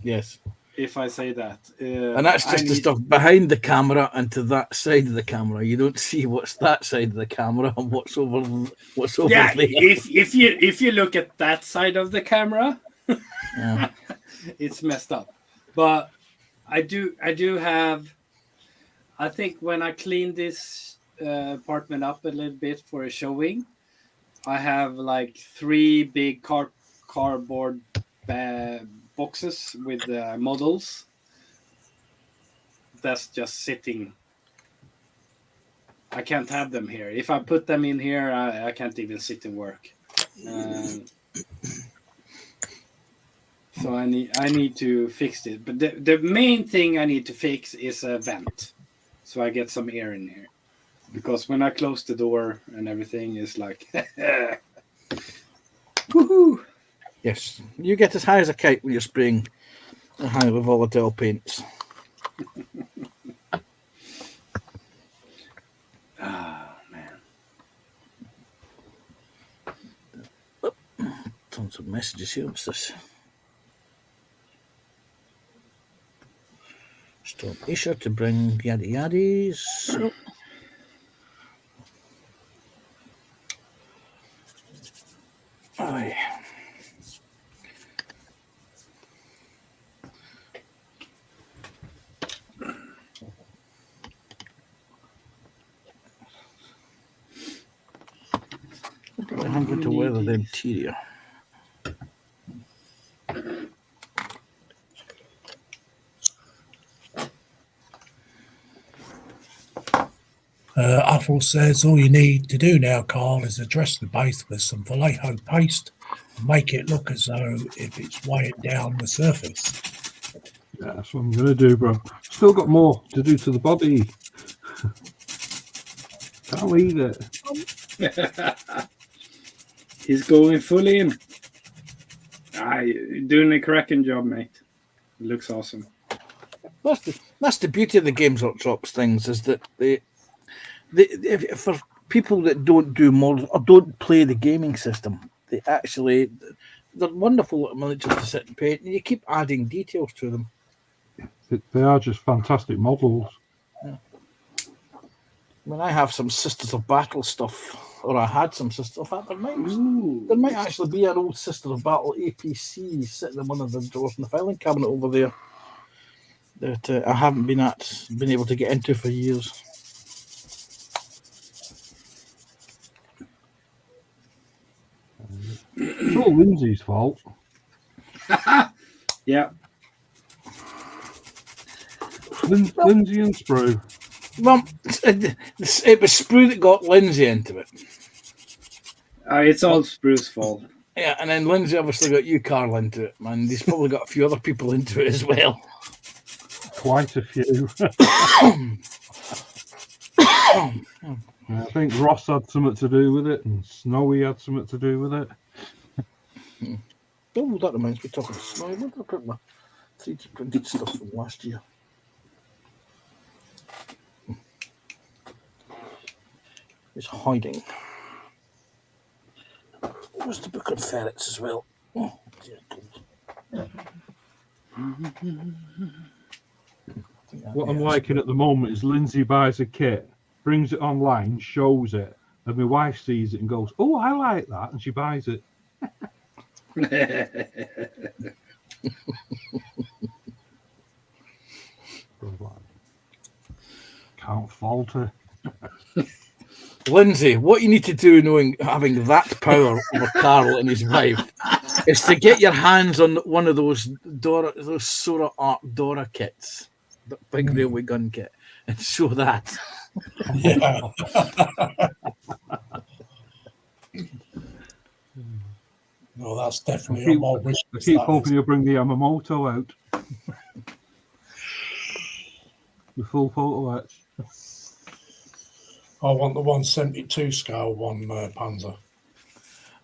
Yes, if I say that. and that's just the stuff behind the camera and to that side of the camera. You don't see what's that side of the camera and what's over Yeah, there. if you look at that side of the camera, Yeah. it's messed up. But I do have. I think when I clean this apartment up a little bit for a showing, I have like 3 big cardboard boxes with models. That's just sitting. I can't have them here. If I put them in here, I can't even sit and work. So I need to fix it. But the main thing I need to fix is a vent. so I get some air in here. Because when I close the door and everything is like, woohoo! Yes, you get as high as a kite when you're spraying highly volatile paints. Ah, man. Tons of messages here. What's this? Stop Isha to bring yada yaddies. Oh. Aye. I'm going to weather the interior. Athel says all you need to do now, Carl, is address the base with some Vallejo paste and make it look as though if it's weighing down the surface. Yeah, that's what I'm going to do, bro. Still got more to do to the body. Can't leave it. He's going full in. You're doing a cracking job, mate. It looks awesome. That's the beauty of the Games Workshop's things, is that if for people that don't do models or don't play the gaming system, they're wonderful little miniatures to sit and paint, and you keep adding details to them. They are just fantastic models. Yeah. I mean, I have some Sisters of Battle stuff, or I had some Sisters of Battle. There might actually be an old Sisters of Battle APC sitting in one of the drawers in the filing cabinet over there that I haven't been able to get into for years. It's all Lindsay's fault. Yeah. Lindsay and Sprue. Well, it was Sprue that got Lindsay into it. It's all Spruce's fault. Yeah, and then Lindsay obviously got you, Carl, into it, man. He's probably got a few other people into it as well. Quite a few. I think Ross had something to do with it, and Snowy had something to do with it. Oh, that reminds me, talking of Snowy, where did I put my 3D printed stuff from last year? It's hiding. Where's the book on ferrets as well? Oh, dear God. What I'm liking at the moment is Lindsay buys a kit, brings it online, shows it, and my wife sees it and goes, "Oh, I like that," and she buys it. Can't fault her. Lindsay, what you need to do, having that power over Carl and his wife, is to get your hands on one of those Sora Art Dora kits, the big railway gun kit, and show that. Yeah. No, that's definitely on my wish I list. keep that hoping is. you'll bring the Yamamoto out. The full photo etch. I want the 172 scale one, Panzer.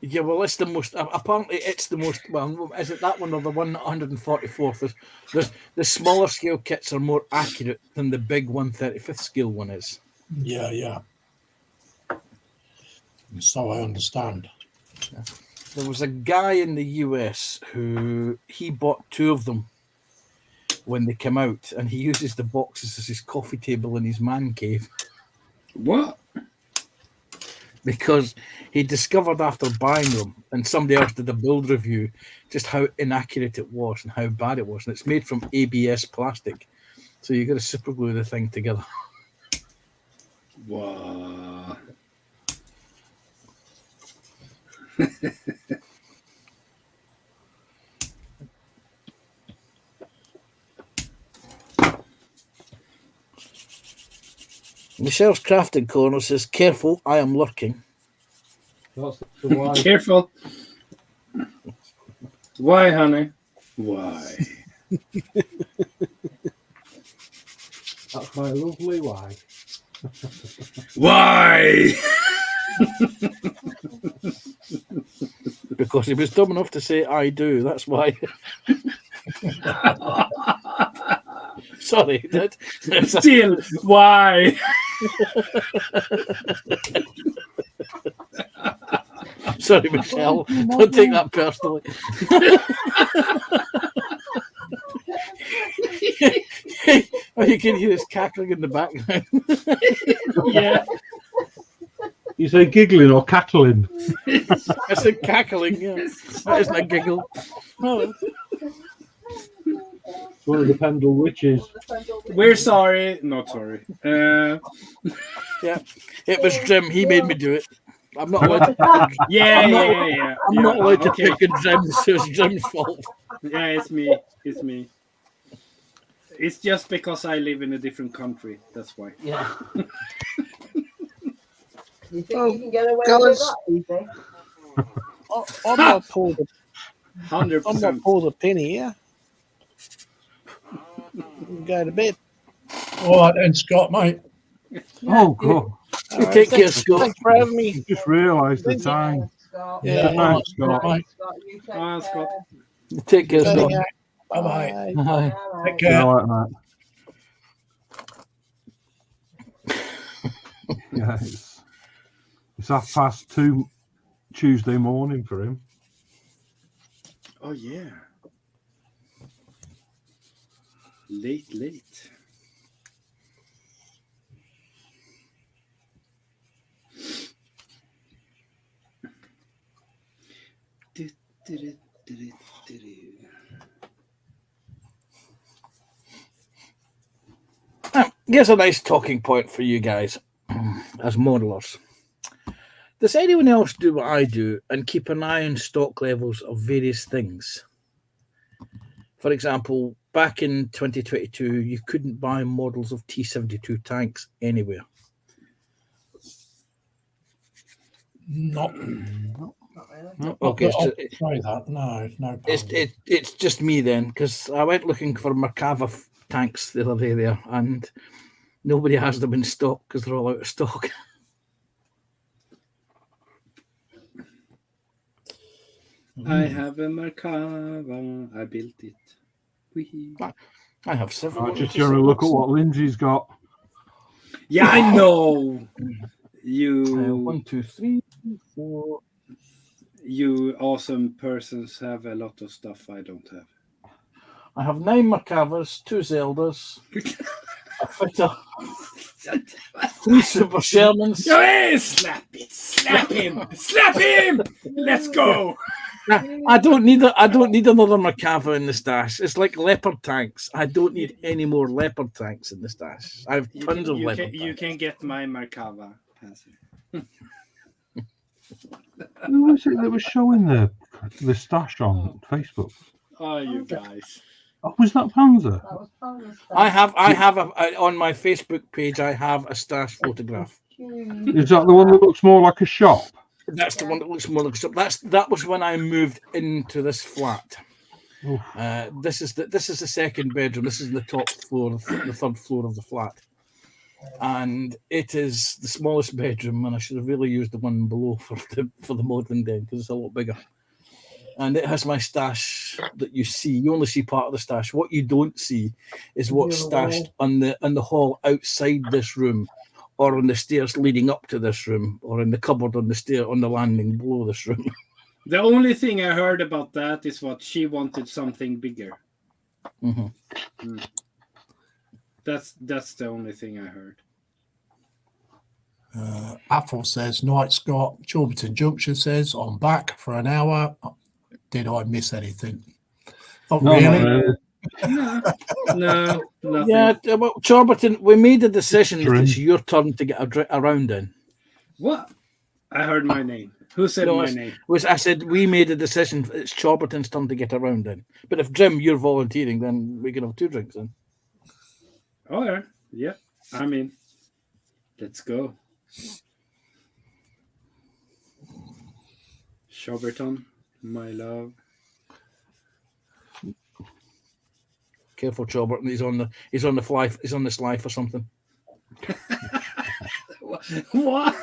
Yeah, well, it's the most. Apparently, it's the most. Well, is it that one or the 144th? There's the smaller scale kits are more accurate than the big 135th scale one is. Yeah. So I understand. Yeah. There was a guy in the US who he bought two of them when they came out, and he uses the boxes as his coffee table in his man cave. What? Because he discovered after buying them, and somebody else did a build review, just how inaccurate it was and how bad it was. And it's made from ABS plastic, so you got to super glue the thing together. Wow. Michelle's Crafting Corner says, "Careful, I am lurking." That's the why. Careful. Why, honey? Why? That's my lovely wife. Why? Because he was dumb enough to say I do. That's why. Sorry. Still, why? Sorry, Michelle. Don't take that personally. Oh, you can hear us cackling in the background. Yeah. You say giggling or cackling? I said cackling, yeah. That isn't a giggle. No. It's one of the Pendle witches. We're sorry. Not sorry. Yeah. It was Jim. He made me do it. I'm not allowed to pick. Yeah, I'm not- yeah. I'm not allowed to Okay. pick on Jim, so it's Jim's fault. Yeah, it's me. It's me. It's just because I live in a different country. That's why. Yeah. You think Oh, you can get away guys. with that, do you think? I'm not Paul the 100%. Penny, yeah. Go to bed. All right then, Scott, mate. Oh, God. All right, Take care, thanks, Scott. thanks for having me. Just realised the Thank you. time. Scott. Yeah. Good night, Scott. Mate. Scott, you take Ah, care. Scott. Take care, Setting Scott. up. Bye-bye. Bye. Bye. Take See you care. later, mate. Yeah, it's 2:30 Tuesday morning for him. Oh, yeah. Late. Here's a nice talking point for you guys as modelers. Does anyone else do what I do and keep an eye on stock levels of various things? For example, back in 2022, you couldn't buy models of T-72 tanks anywhere. Not, Not really. Okay, I'll say that. No, no. it's just me then, because I went looking for Merkava tanks the other day there, and nobody has them in stock because they're all out of stock. I have a Merkava. I built it. Wee. I have several. I'm just going to look at what Lindsay's got. Yeah, I know. 1, You 2, 3, 4. you awesome persons have a lot of stuff I don't have. I have 9 Merkavas, 2 Zeldas, a fitter, 3 Super Shermans. Hey, slap it! Slap him! Slap him! Let's go! I don't need another Merkava in the stash. It's like leopard tanks. I don't need any more leopard tanks in the stash. I have tons of leopard You tanks. can get my Merkava. Panzer. Who was it that was showing the stash on Facebook? Oh, you guys. Oh, was that Panzer? That was Panzer stuff. I have on my Facebook page. I have a stash photograph. Is that the one that looks more like a shop? That's the one that looks more like stuff. That was when I moved into this flat. Oof. This is the second bedroom. This is the top floor, the third floor of the flat, and it is the smallest bedroom. And I should have really used the one below for the modelling den because it's a lot bigger. And it has my stash that you see. You only see part of the stash. What you don't see is what's stashed on the hall outside this room, or on the stairs leading up to this room, or in the cupboard on the stair on the landing below this room. The only thing I heard about that is what she wanted something bigger. Mm-hmm. That's the only thing I heard. Apple says, Night Scott. Chorberton Junction says, I'm back for an hour. Did I miss anything? Oh, No, really? not really. No, nothing. Yeah, well, Chorberton, we made a decision that True. it's your turn to get around in. What? I heard my name. Who said No, my it's- name? I said we made a decision. It's Chorberton's turn to get around in. But if Jim, you're volunteering, then we can have 2 drinks in. Oh, yeah. Yeah. I mean, let's go. Shoberton, my love. Careful, Chobert. He's on the fly. He's on the sly for something. What?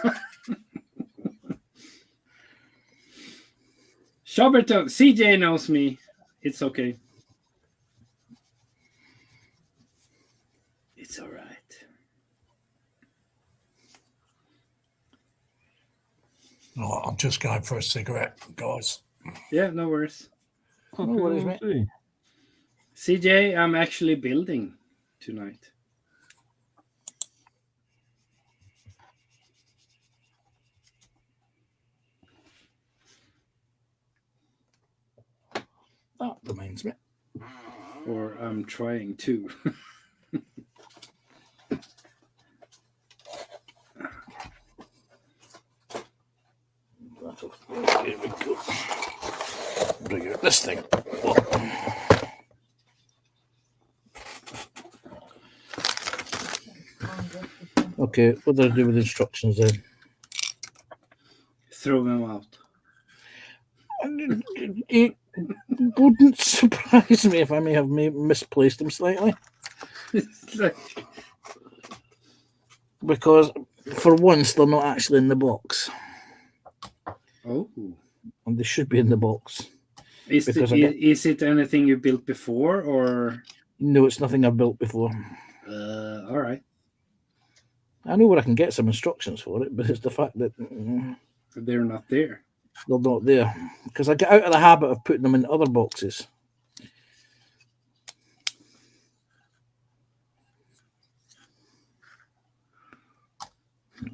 Shoberto, CJ knows me. It's okay. It's all right. Oh, I'm just going for a cigarette, guys. Yeah, no worries. No worries, mate. CJ, I'm actually building tonight. That reminds me. Or I'm trying to. Here we go. Bring out this thing. Okay, what do I do with instructions then? Throw them out. It wouldn't surprise me if I may have misplaced them slightly. Because for once they're not actually in the box. Oh. And they should be in the box. Is it anything you built before or? No, it's nothing I've built before. All right. I know where I can get some instructions for it, but it's the fact that they're not there. They're not there. Because I get out of the habit of putting them in other boxes.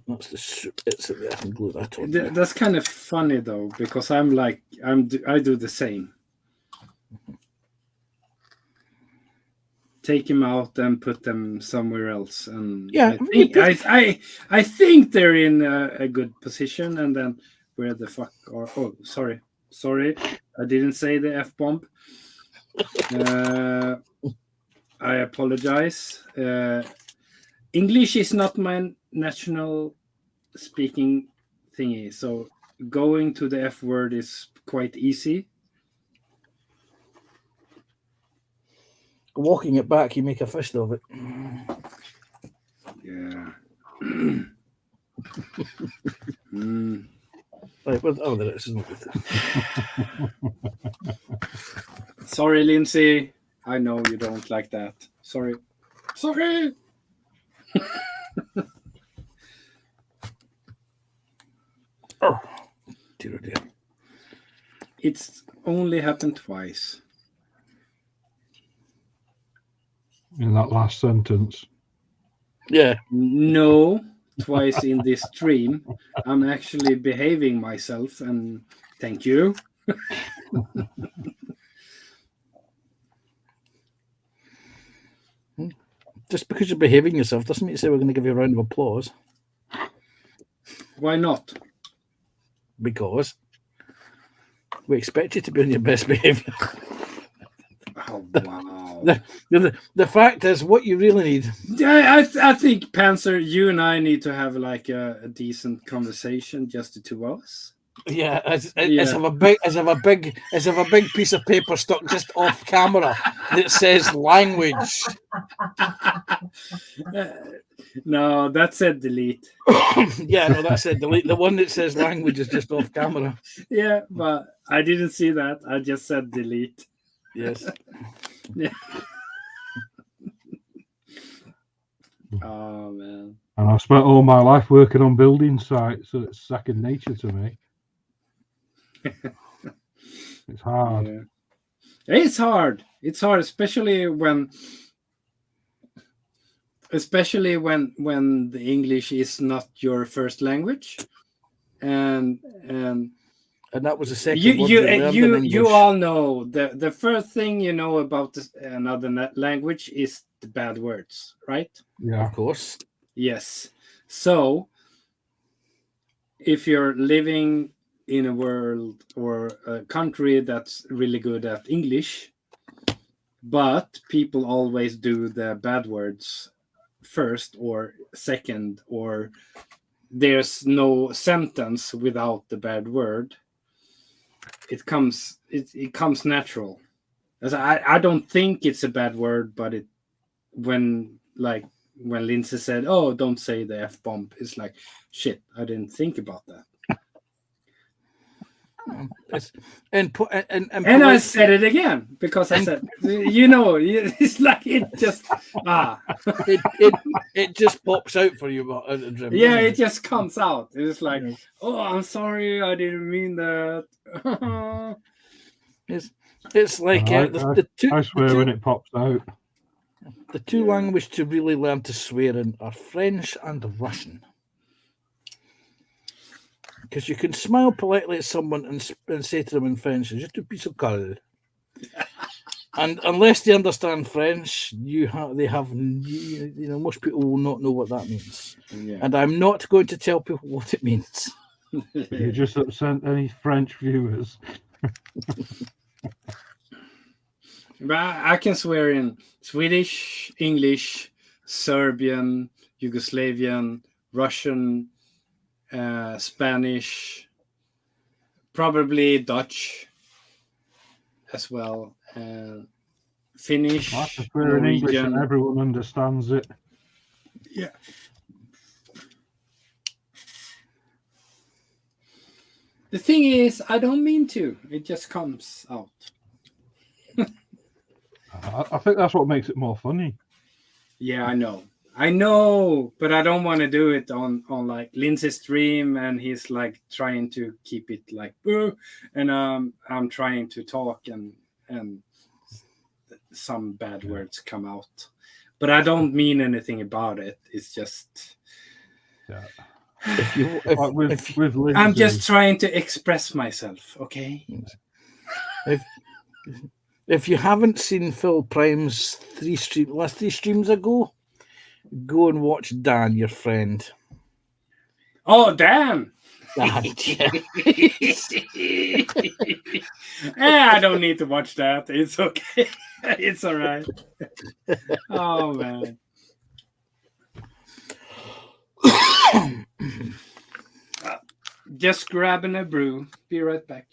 That's the soup. It's there. I can glue that on. That's kind of funny though, because I do the same. Take them out and put them somewhere else, and yeah, I think they're in a good position. And then where the fuck are? Oh, sorry, I didn't say the F-bomb. I apologize. English is not my national speaking thingy, so going to the F word is quite easy. Walking it back, you make a fist of it. Yeah. Right, oh, there it is, isn't it? Sorry, Lindsay. I know you don't like that. Sorry. Oh, dear. It's only happened twice. In that last sentence. Yeah. No, twice in this stream. I'm actually behaving myself, and thank you. Just because you're behaving yourself doesn't mean to say we're going to give you a round of applause. Why not? Because we expect you to be on your best behavior. Oh, wow. The fact is, what you really need. Yeah, I think, Panzer, you and I need to have like a decent conversation, just the two of us. Yeah, as of a big piece of paper stuck just off camera that says language. No, that said delete. Yeah, no, that said delete. The one that says language is just off camera. Yeah, but I didn't see that. I just said delete. Yes. Yeah. Oh man. And I've spent all my life working on building sites, so it's second nature to me. It's hard. Yeah. It's hard, especially when the English is not your first language, and that was the second. You all know the first thing you know about another language is the bad words, right? Yeah, of course. Yes. So if you're living in a world or a country that's really good at English, but people always do the bad words first or second, or there's no sentence without the bad word, it comes natural. As I don't think it's a bad word, but when Lindsay said, "Oh, don't say the F-bomb," it's like, shit, I didn't think about that. And I said it again because I said, it's like it just it just pops out for you. Yeah, it just comes out. It's like, oh, I'm sorry, I didn't mean that. It's like the two. I swear when it pops out. The two languages to really learn to swear in are French and Russian. Because you can smile politely at someone and say to them in French, "Je te pisse au cul." And unless they understand French, most people will not know what that means. Yeah. And I'm not going to tell people what it means. You just upset any French viewers. But I can swear in Swedish, English, Serbian, Yugoslavian, Russian, Spanish, probably Dutch as well, Finnish, I have to swear in English and Norwegian. everyone understands it. Yeah. The thing is, I don't mean to. It just comes out. I think that's what makes it more funny. Yeah, I know, but I don't want to do it on like Lindsay's stream, and he's like trying to keep it like, and I'm trying to talk, and some bad words come out, but I don't mean anything about it. It's just, With Lindsay, I'm just trying to express myself. Okay. If you haven't seen Phil Prime's last 3 streams ago, go and watch Dan, your friend. Oh, Dan! Dan, Yeah, I don't need to watch that. It's okay. It's all right. Oh, man. Just grabbing a brew. Be right back.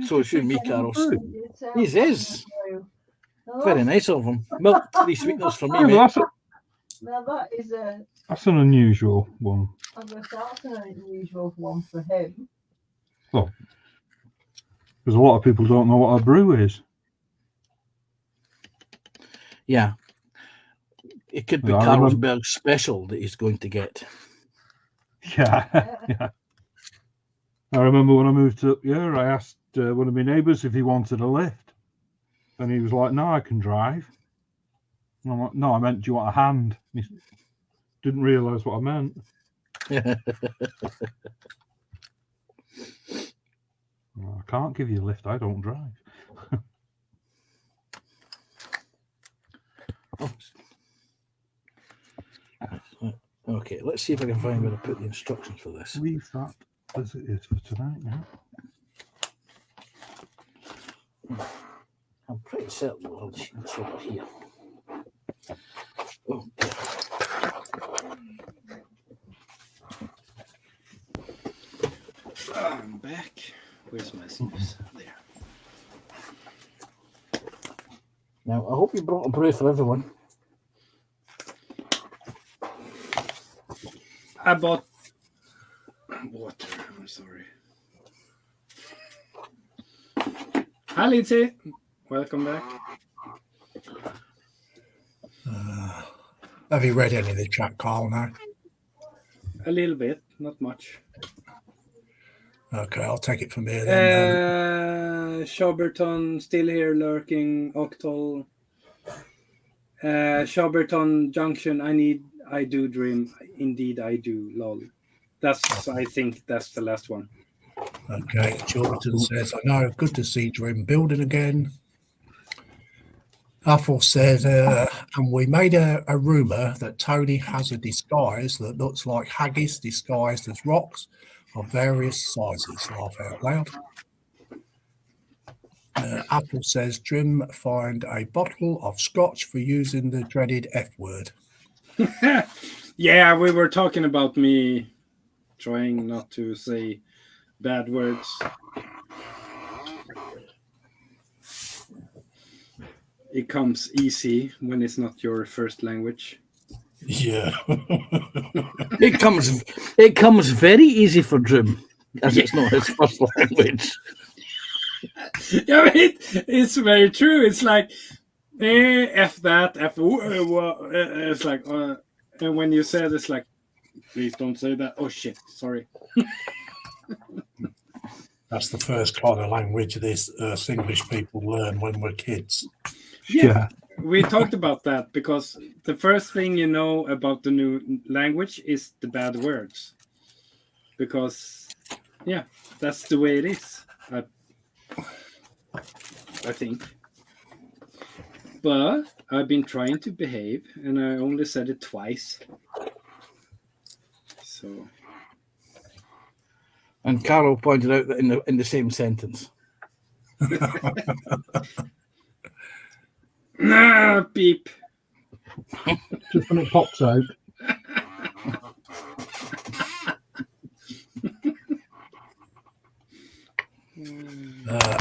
So it's you and me, Carlos. Yourself. He is. Now Very nice of him. Milk 3 sweeteners for me, Yeah, mate. that is that's an unusual one. that's an unusual one for him. Because a lot of people don't know what a brew is. Yeah. It could be Yeah, I remember- Carlsberg special that he's going to get. Yeah, yeah. I remember when I moved up here, I asked one of my neighbours if he wanted a lift. And he was like, "No, I can drive." And I'm like, "No, I meant, do you want a hand?" And he didn't realise what I meant. Well, I can't give you a lift, I don't drive. Okay, let's see if I can find where to put the instructions for this. Leave that as it is for tonight now. I'm pretty certain it's over here. Oh, dear. I'm back. Where's my snooze? There. Now, I hope you brought a brew for everyone. I bought water. I'm sorry. Hi, Lindsay. Welcome back. Have you read any of the chat, Carl, now? A little bit, not much. Okay, I'll take it from here then. Shoberton still here lurking. Octol. Shoberton Junction. I do dream. Indeed, I do. Lol. I think that's the last one. Okay, Jordan says, "I know, good to see Dream building again." Athel said, and we made a rumour that Tony has a disguise that looks like haggis disguised as rocks of various sizes. Laugh out loud. Apple says, Jim, find a bottle of scotch for using the dreaded F word. Yeah, we were talking about me trying not to say bad words. It comes easy when it's not your first language. Yeah. It comes very easy for Drew, as it's not his first language. Yeah, it's very true. It's like F that, F. It's like, and when you say it, it's like, please don't say that. Oh shit, sorry. That's the first kind of language this English people learn when we're kids. Yeah, we talked about that because the first thing you know about the new language is the bad words. Because, yeah, that's the way it is. I think. But I've been trying to behave, and I only said it twice. So. And Carol pointed out that in the same sentence. Nah, beep. Just when it pops out.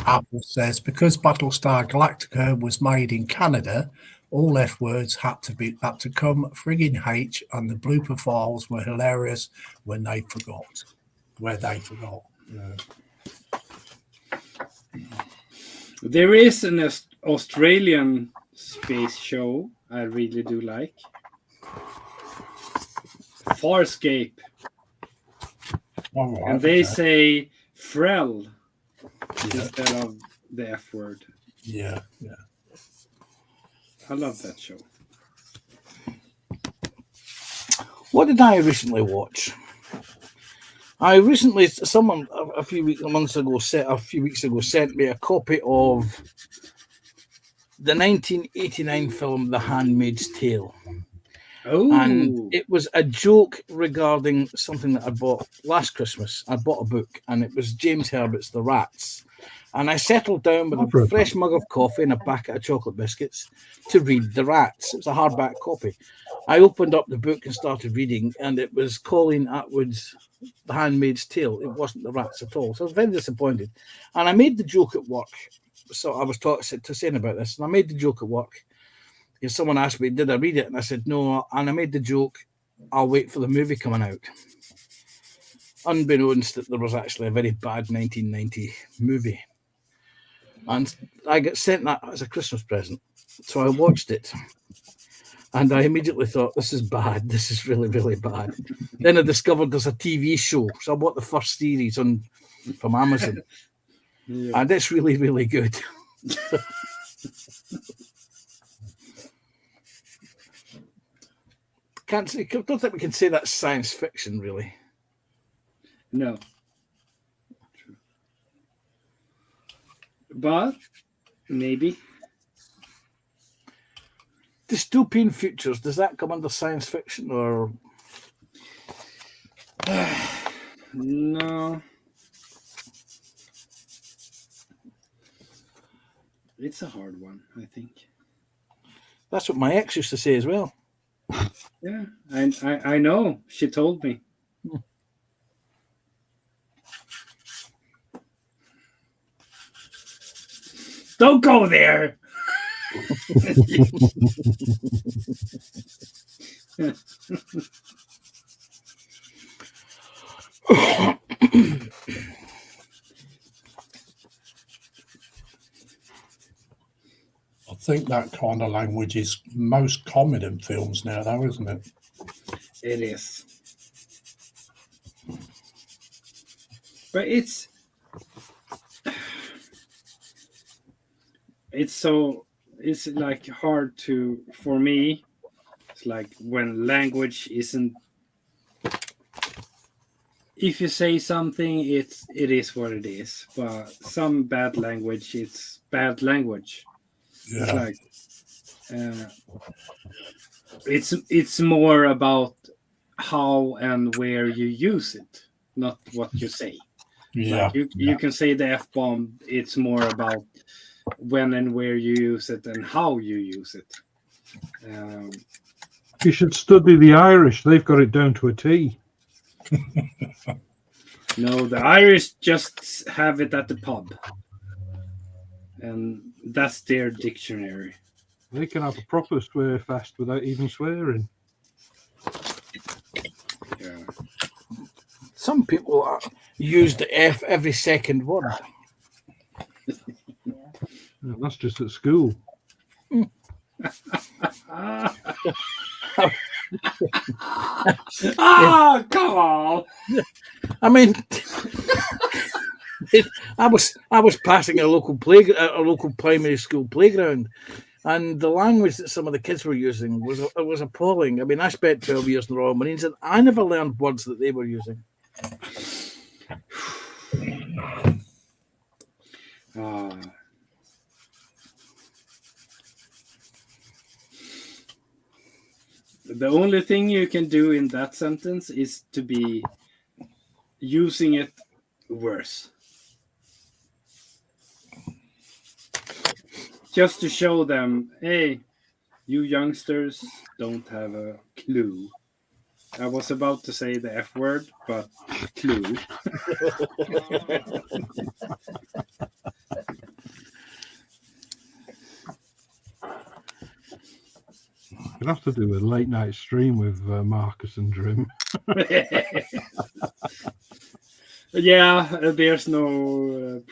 Apple says because Battlestar Galactica was made in Canada, all F words had to come friggin' H, and the blooper files were hilarious when they forgot. Yeah. There is an Australian space show I really do like. Farscape. All right, And they okay. say Frel instead of the F word. Yeah. I love that show. What did I recently watch? Someone a few weeks ago sent me a copy of the 1989 film The Handmaid's Tale. Oh, And it was a joke regarding something that I bought last Christmas. I bought a book, and it was James Herbert's The Rats. And I settled down with a fresh mug of coffee and a packet of chocolate biscuits to read The Rats. It was a hardback copy. I opened up the book and started reading, and it was Colleen Atwood's The Handmaid's Tale. It wasn't The Rats at all. So I was very disappointed. And I made the joke at work. So I was saying about this, and I made the joke at work. Because someone asked me, did I read it? And I said, no. And I made the joke, I'll wait for the movie coming out. Unbeknownst that there was actually a very bad 1990 movie. And I got sent that as a Christmas present. So I watched it. And I immediately thought, this is bad. This is really, really bad. Then I discovered there's a TV show. So I bought the first series from Amazon. yeah. And it's really, really good. Don't think we can say that's science fiction, really. No. But maybe. Dystopian futures, does that come under science fiction or? No. It's a hard one, I think. That's what my ex used to say as well. Yeah, I know. She told me. Don't go there. I think that kind of language is most common in films now, though, isn't it? It is. But it's like hard for me. It's like when language isn't. If you say something, it is what it is. But some bad language, it's bad language. Yeah. It's like it's more about how and where you use it, not what you say. Yeah. Like you can say the F-bomb. It's more about when and where you use it and how you use it. You should study the Irish. They've got it down to a T. No, the Irish just have it at the pub. And that's their dictionary. They can have a proper swear fest without even swearing. Yeah. Some people use the F every second word. Yeah, that's just at school. Ah, come on! I mean, I was passing a local primary school playground, and the language that some of the kids were using was appalling. I mean, I spent 12 years in the Royal Marines, and I never learned words that they were using. The only thing you can do in that sentence is to be using it worse. Just to show them, hey, you youngsters don't have a clue. I was about to say the F word, but clue. You'd have to do a late night stream with Marcus and Drim. Yeah, there's no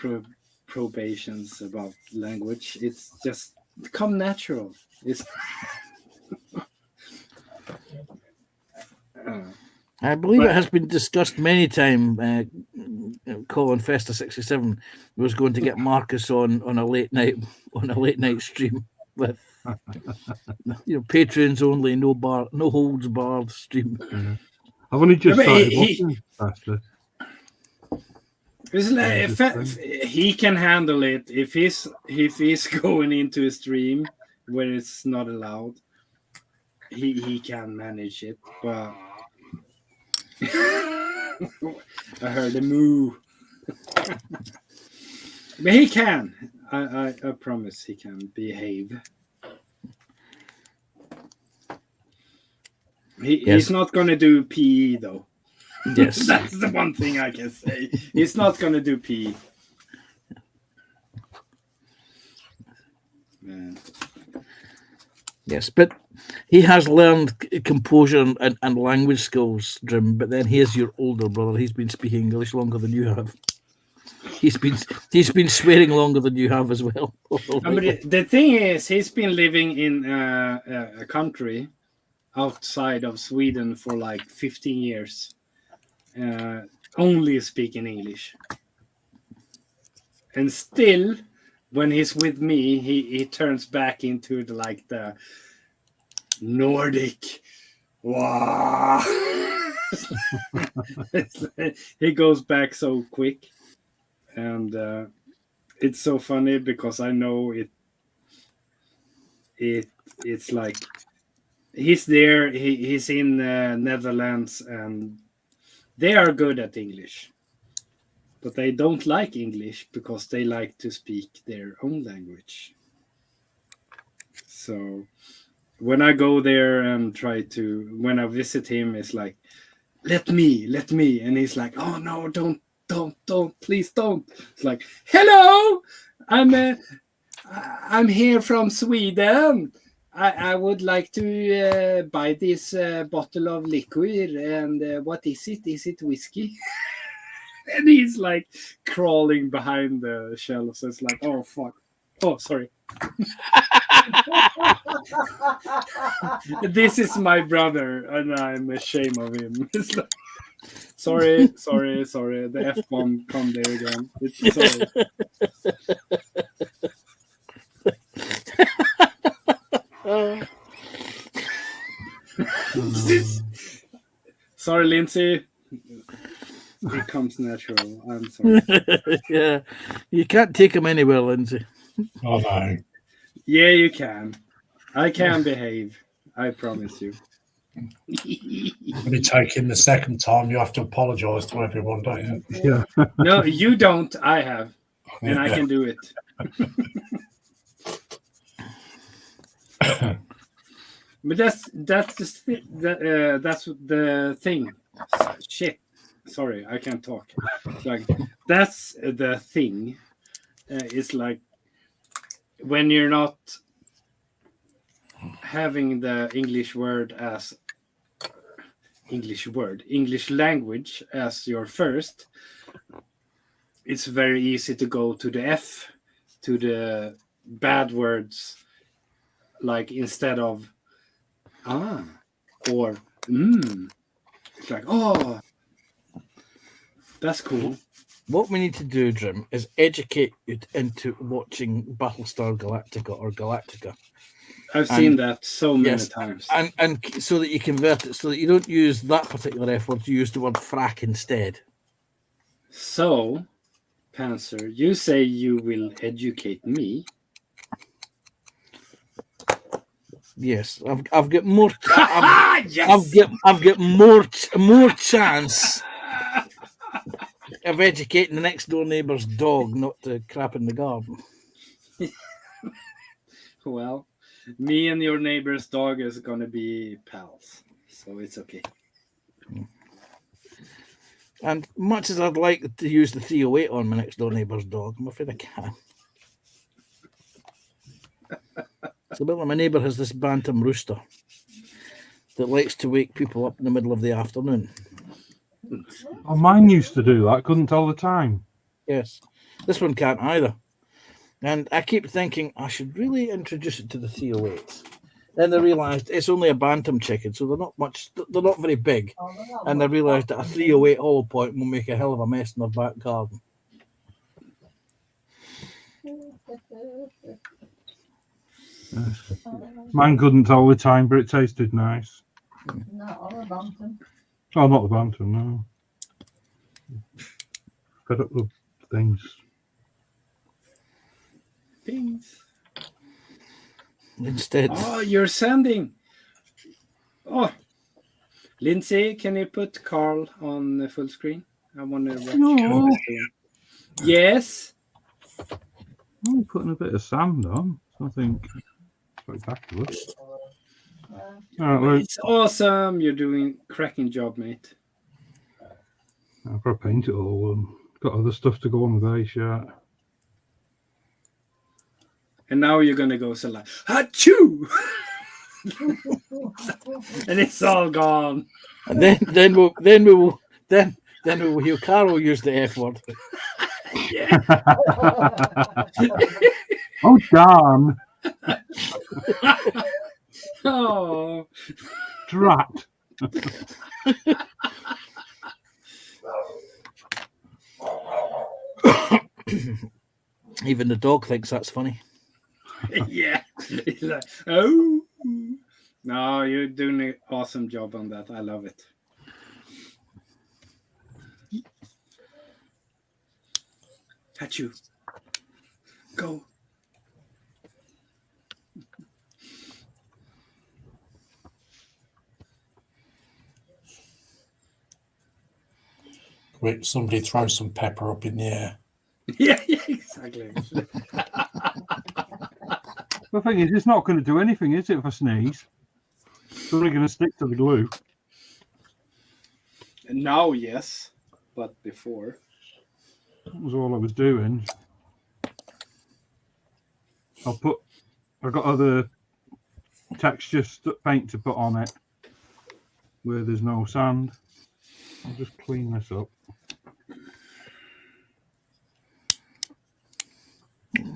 probations about language. It's just come natural. It's I believe it has been discussed many times. Colin Festa 67 was going to get Marcus on a late night stream with patrons only, no holds barred stream. Yeah. I've only just started watching Festa. It's like he can handle it if he's going into a stream where it's not allowed. He can manage it, but I heard a moo. But he can. I promise he can behave. He's not going to do PE though. Yes. That's the one thing I can say. He's not going to do PE. Man. Yes, but he has learned composure and language skills, Drim. But then here's your older brother. He's been speaking English longer than you have. He's been swearing longer than you have as well. But the thing is, he's been living in a country outside of Sweden for like 15 years, only speaking English. And still, when he's with me, he turns back into the Nordic. Wow. He goes back so quick. And it's so funny because I know it's like he's there, he's in Netherlands, and they are good at English, but they don't like English because they like to speak their own language. So when I go there and when I visit him, it's like, let me, and he's like, oh no, don't, please don't. It's like, hello, I'm here from Sweden. I would like to buy this bottle of liquid, and what is it? Is it whiskey? And he's like crawling behind the shelves. It's like, oh fuck. Oh, sorry. This is my brother, and I'm ashamed of him. It's like, sorry. The F-bomb come there again. Sorry. Sorry, Lindsay. It comes natural. I'm sorry. Yeah, you can't take him anywhere, Lindsay. Oh no. Yeah, you can. I can behave. I promise you. When you take him the second time, you have to apologise to everyone, don't you? Yeah. No, you don't. I have, and I can do it. But that's the thing. Shit. sorry, I can't talk. It's like that's the thing. It's like when you're not having the English language as your first, it's very easy to go to the F, to the bad words, like instead of or It's like, oh, that's cool. What we need to do, Jim, is educate you into watching Battlestar Galactica or Galactica. I've seen that so many times. And so that you convert it, so that you don't use that particular F word, you use the word frack instead. So, Panzer, you say you will educate me. Yes, I've got more. Yes! I've got more chance of educating the next door neighbour's dog not to crap in the garden. Well, me and your neighbor's dog is gonna be pals, so it's okay. And much as I'd like to use the 308 on my next door neighbour's dog, I'm afraid I can't. So, my neighbour has this bantam rooster that likes to wake people up in the middle of the afternoon. Oh, mine used to do that. Couldn't tell the time. Yes, this one can't either. And I keep thinking I should really introduce it to the 308. Then I realised it's only a bantam chicken, so they're not very big. And I realised that a 308 hollow point will make a hell of a mess in their back garden. Mine couldn't tell the time, but it tasted nice. Not on a bantam. Oh, not the bantam, no. Fed up with things. Things. Instead, Oh, you're sending. Oh, Lindsay, can you put Carl on the full screen? I wonder what No. Carl is doing. Yes. I'm putting a bit of sand on. Nothing spectacular. All right, It's awesome. You're doing cracking job, mate. I've got to paint it all and got other stuff to go on the base yet. And now you're gonna go so like achoo, and it's all gone. and then we will hear Carol use the F word. Yeah. Oh, darn. Oh. Drat. Even the dog thinks that's funny. Yeah. It's like, oh. No, you're doing an awesome job on that. I love it. Achoo. Go. Quick, somebody throw some pepper up in the air. Yeah, exactly. The thing is, it's not going to do anything, is it, if I sneeze? It's only going to stick to the glue. Now, yes, but before. That was all I was doing. I've got other texture paint to put on it where there's no sand. I'll just clean this up.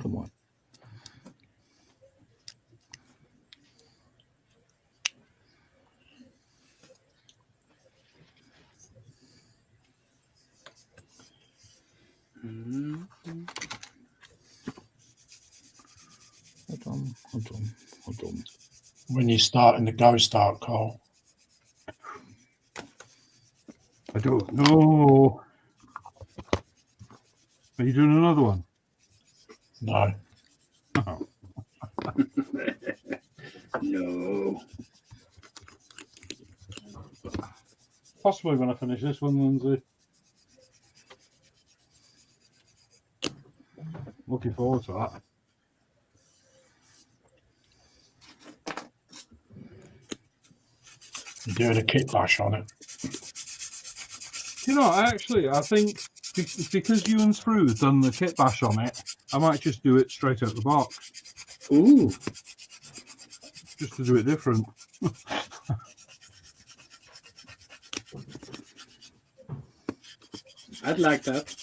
Come on. Hold on. When you start in the go start, Carl. I don't know. Are you doing another one? No. Oh. No. Possibly when I finish this one, Lindsay. Looking forward to that. You're doing a kit lash on it. You know, actually, I think because you and Sprue have done the kit bash on it, I might just do it straight out the box, Ooh, just to do it different. I'd like that.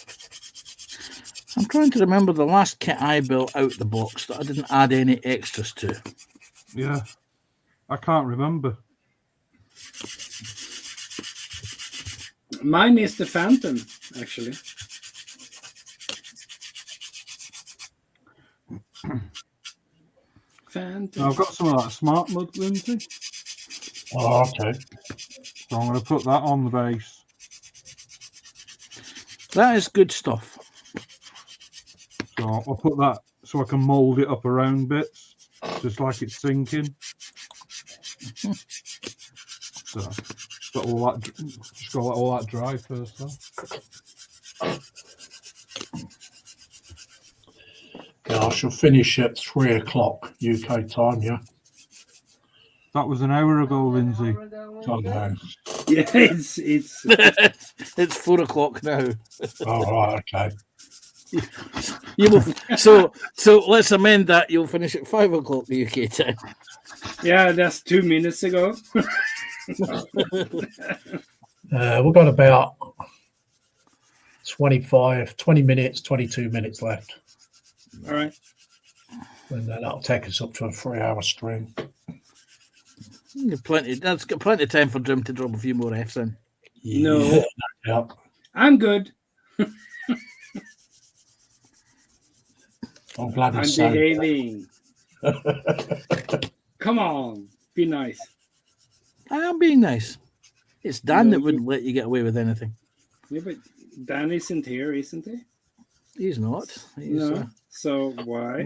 I'm trying to remember the last kit I built out the box that I didn't add any extras to. Yeah, I can't remember. Mine is the Phantom, actually. Phantom. I've got some of that smart mud, Lindsay, Oh, okay. so I'm going to put that on the base. That is good stuff. So I'll put that so I can mould it up around bits, just like it's sinking. So got all that, just got to let all that dry first, though. Yeah, I shall finish at 3 o'clock UK time. Yeah. That was an hour ago, Lindsay. Oh no. Yeah, it's It's 4 o'clock now. All right. Okay. You will, so let's amend that. You'll finish at 5 o'clock the UK time. yeah, that's 2 minutes ago. We've got about 20 minutes, 22 minutes left. All right. And then that'll take us up to a 3-hour stream. That's got plenty of time for Jim to drop a few more Fs in. No. Yeah. I'm good. I'm glad I'm it's so. behaving. Come on, be nice. I am being nice. It's Dan No, that wouldn't let you get away with anything. Yeah, but Dan isn't here, isn't he? He's not. He's, No. So why?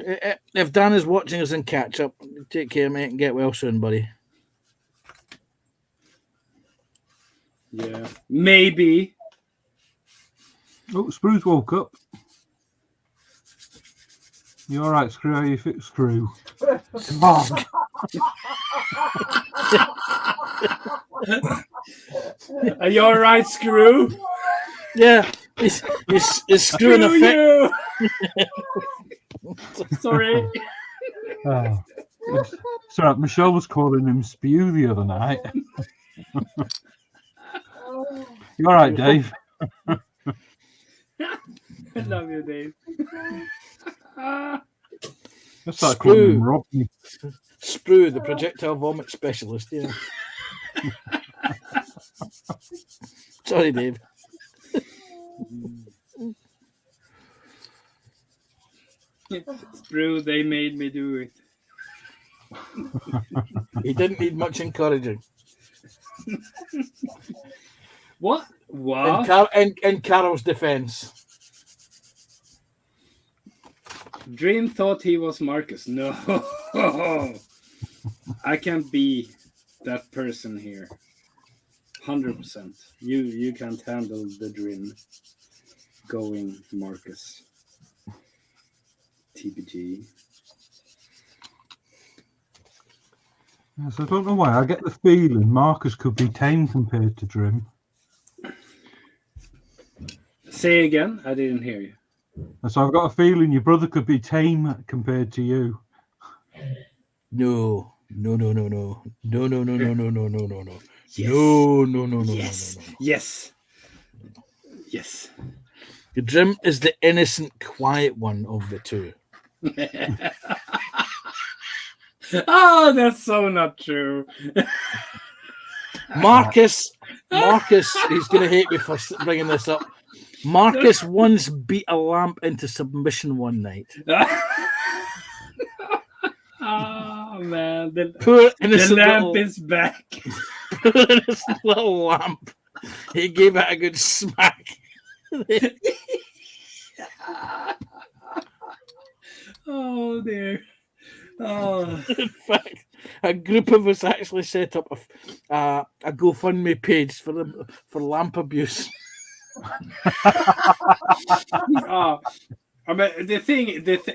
if Dan is watching us in catch up, take care, mate, and get well soon, buddy. Yeah, maybe. Oh, Sprue's woke up. You all right, Screw? How you fit, Screw? Come on. Are you all right, Screw? Yeah, he's screwing a fit. you. Sorry. Oh. Sorry, Michelle was calling him Spew the other night. You all right, Dave? I love you, Dave. Let's start calling him Sprue. Robbie. Sprue, the projectile vomit specialist. Yeah. Sorry, Dave. Screw, they made me do it. He didn't need much encouraging. What? What? In Carol's defense. Dream thought he was Marcus. No. I can't be that person here. 100%. You can't handle the Dream going Marcus. TBG. Yes, I don't know why. I get the feeling Marcus could be tame compared to Drim. Say again. I didn't hear you. And so I've got a feeling your brother could be tame compared to you. No. No. No. Yes. No. Yes. Yes. Yes. The Drim is the innocent, quiet one of the two. Oh, that's so not true. Marcus, he's going to hate me for bringing this up. Marcus once beat a lamp into submission one night. Oh man, Poor the innocent lamp little, is back. poor innocent little lamp. He gave it a good smack. Oh dear. Oh. In fact, a group of us actually set up a GoFundMe page for lamp abuse. Oh, I mean,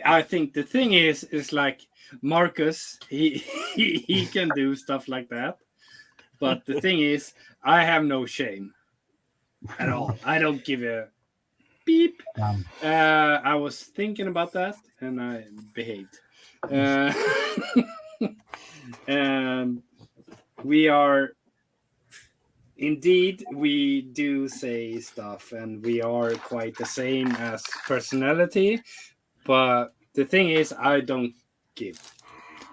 I think the thing is like Marcus, he can do stuff like that, but the thing is, I have no shame. at all. I don't give a beep. Damn. I was thinking about that and I behaved. And we are indeed, we do say stuff and we are quite the same as personality, but the thing is, I don't give.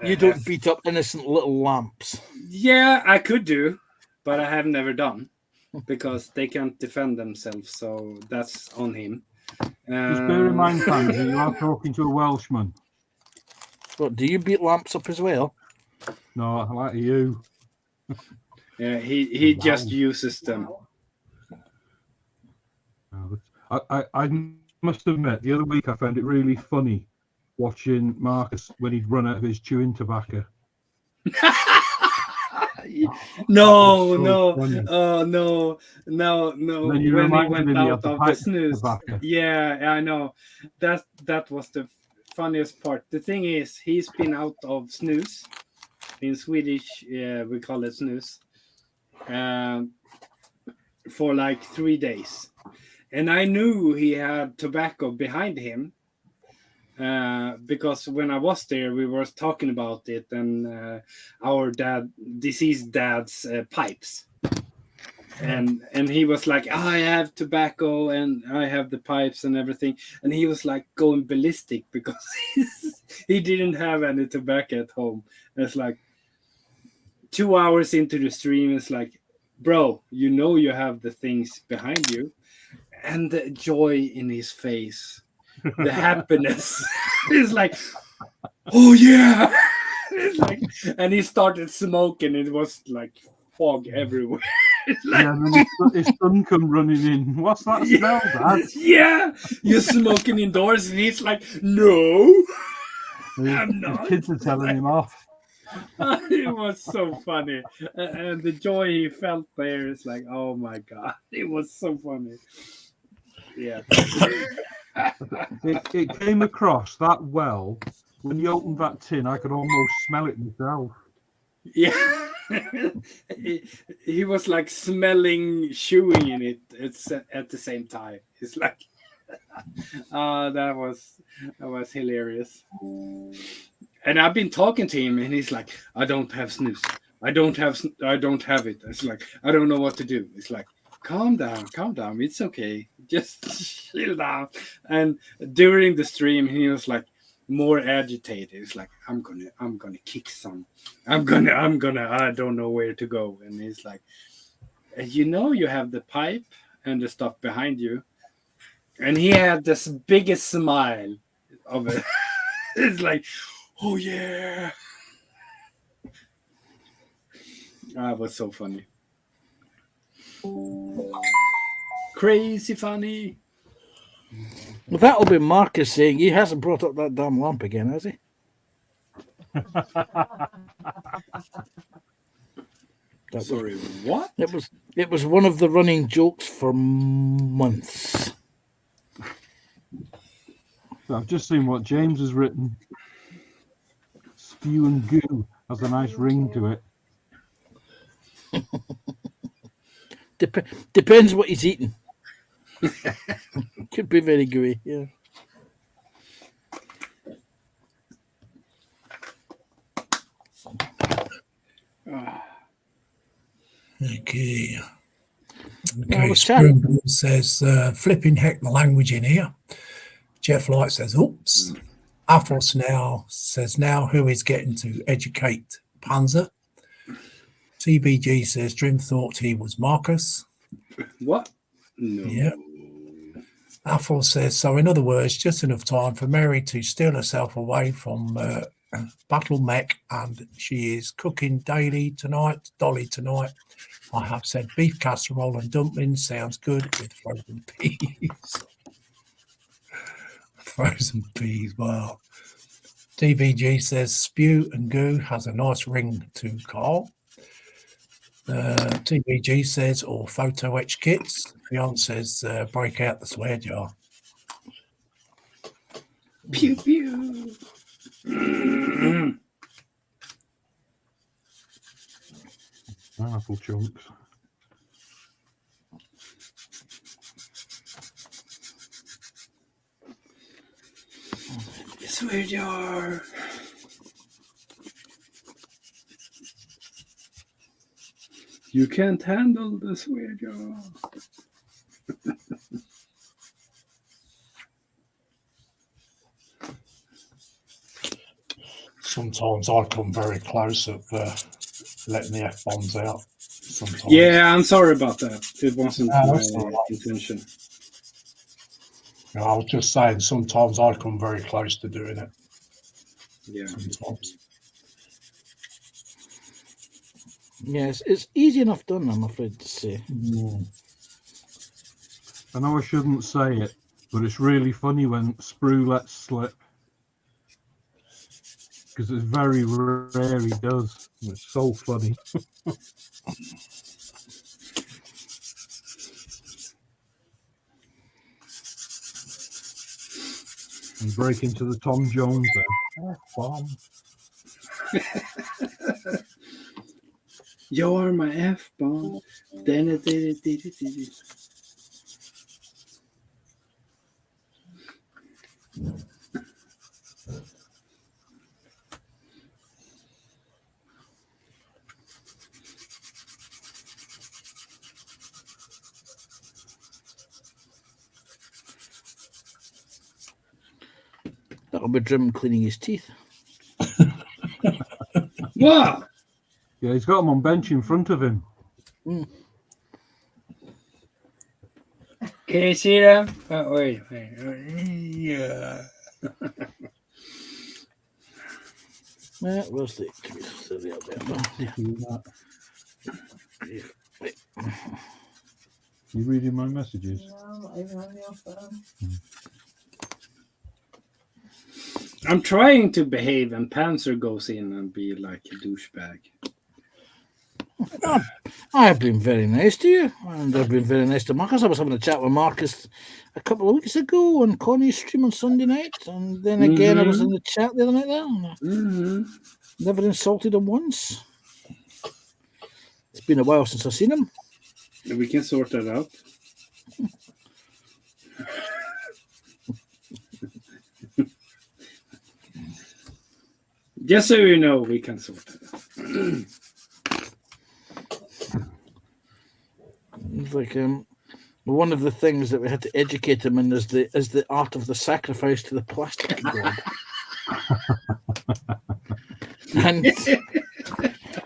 You don't beat up innocent little lamps. Yeah, I could do, but I have never done because they can't defend themselves, so that's on him. Just bear in mind, Pansy, you are talking to a Welshman. What, do you beat lamps up as well? No, like you. Yeah, he just Wow. uses them. I must admit, the other week I found it really funny watching Marcus when he'd run out of his chewing tobacco. No, so no, funny. no. Then you When he reminded went me out of the of the pipe snooze. tobacco. Yeah, I know. That was the funniest part. The thing is, he's been out of snooze. In Swedish, we call it snooze. For like 3 days. And I knew he had tobacco behind him. Because when I was there, we were talking about it and our deceased dad's pipes, and he was like, I have tobacco and I have the pipes and everything, and he was like going ballistic because he didn't have any tobacco at home. And it's like 2 hours into the stream, it's like, bro, you know you have the things behind you, and the joy in his face. The happiness is like, oh yeah. It's like, and he started smoking. It was like fog everywhere. It's like, Yeah, and then his son come running in. What's that smell, Dad? yeah, you're smoking indoors, and he's like, no, I'm not. His kids are telling him off. It was so funny, and the joy he felt there is like, oh my god, it was so funny. Yeah. It came across that well. When you opened that tin, I could almost smell it myself. Yeah. he was like smelling, chewing in it. It's at the same time. It's like, that was hilarious. And I've been talking to him, and he's like, I don't have snooze. I don't have it. It's like, I don't know what to do. It's like, calm down. It's okay. Just chill down. And during the stream, he was like more agitated. It's like, I'm gonna kick some. I don't know where to go. And he's like, you have the pipe and the stuff behind you. And he had this biggest smile of it. It's like, oh yeah. That was so funny. Crazy funny. Well, that'll be Marcus saying he hasn't brought up that damn lamp again, has he? Sorry, what? It was one of the running jokes for months. So I've just seen what James has written. Spew and goo has a nice ring to it. Depends what he's eating. Could be very gooey, yeah. Okay. I Okay, was chatting. Spoon says, flipping heck the language in here. Jeff Light says, oops. Athos now says, now who is getting to educate Panzer? TBG says, Dream thought he was Marcus. What? No. Yeah. Athos says, so in other words, just enough time for Mary to steal herself away from Battle Mech, and she is cooking Dolly tonight. I have said beef casserole and dumplings sounds good with frozen peas. Frozen peas, wow. TBG says spew and goo has a nice ring to Carl. TBG says, or photo etch kits. Beyond says, break out the swear jar. Pew pew. Powerful chunks. swear jar. You can't handle the swear jar. Sometimes I come very close of letting the F-bombs out. Sometimes. Yeah, I'm sorry about that. It wasn't No, my that's all right. intention. You know, I was just saying, sometimes I come very close to doing it. Yeah. Sometimes. Yes, it's easy enough done, I'm afraid to say. I know I shouldn't say it, but it's really funny when Sprue lets slip. Because it's very rare he does. It's so funny. And break into the Tom Jones then. F-bomb. You're my F-bomb. Then it did it. That'll be Drim cleaning his teeth. What? Yeah, he's got him on bench in front of him. Can you see them? Oh, wait. Yeah. Where's the You reading my messages? No, I'm not even on your phone. I'm trying to behave, and Panzer goes in and be like a douchebag. I've been very nice to you, and I've been very nice to Marcus. I was having a chat with Marcus a couple of weeks ago on Connie's stream on Sunday night, and then again I was in the chat the other night there. And I never insulted him once. It's been a while since I've seen him. We can sort that out. Just so you know, we can sort that out. It's like one of the things that we had to educate him in is the art of the sacrifice to the plastic god. And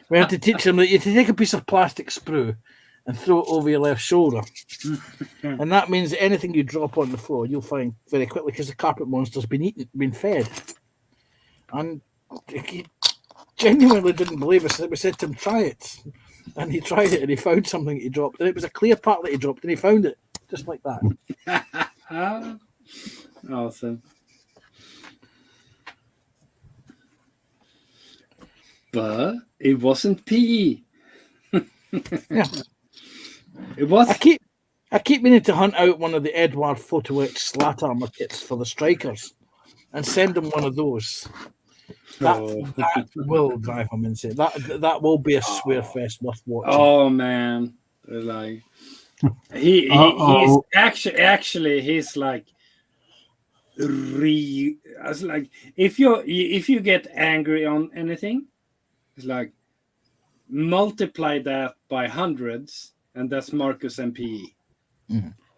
we had to teach him that you take a piece of plastic sprue and throw it over your left shoulder. And that means that anything you drop on the floor, you'll find very quickly, because the carpet monster's been fed. And he genuinely didn't believe us. We said to him, try it. And he tried it, and he found something that he dropped. And it was a clear part that he dropped, and he found it, just like that. Awesome. But it wasn't PE. Yeah. It was. I keep meaning to hunt out one of the Edward Photo X slat armor kits for the strikers and send them one of those. That will drive him insane. That will be a swear fest worth watching. Oh man, like he's actually he's like it's like if you get angry on anything, it's like multiply that by hundreds, and that's Marcus and PE.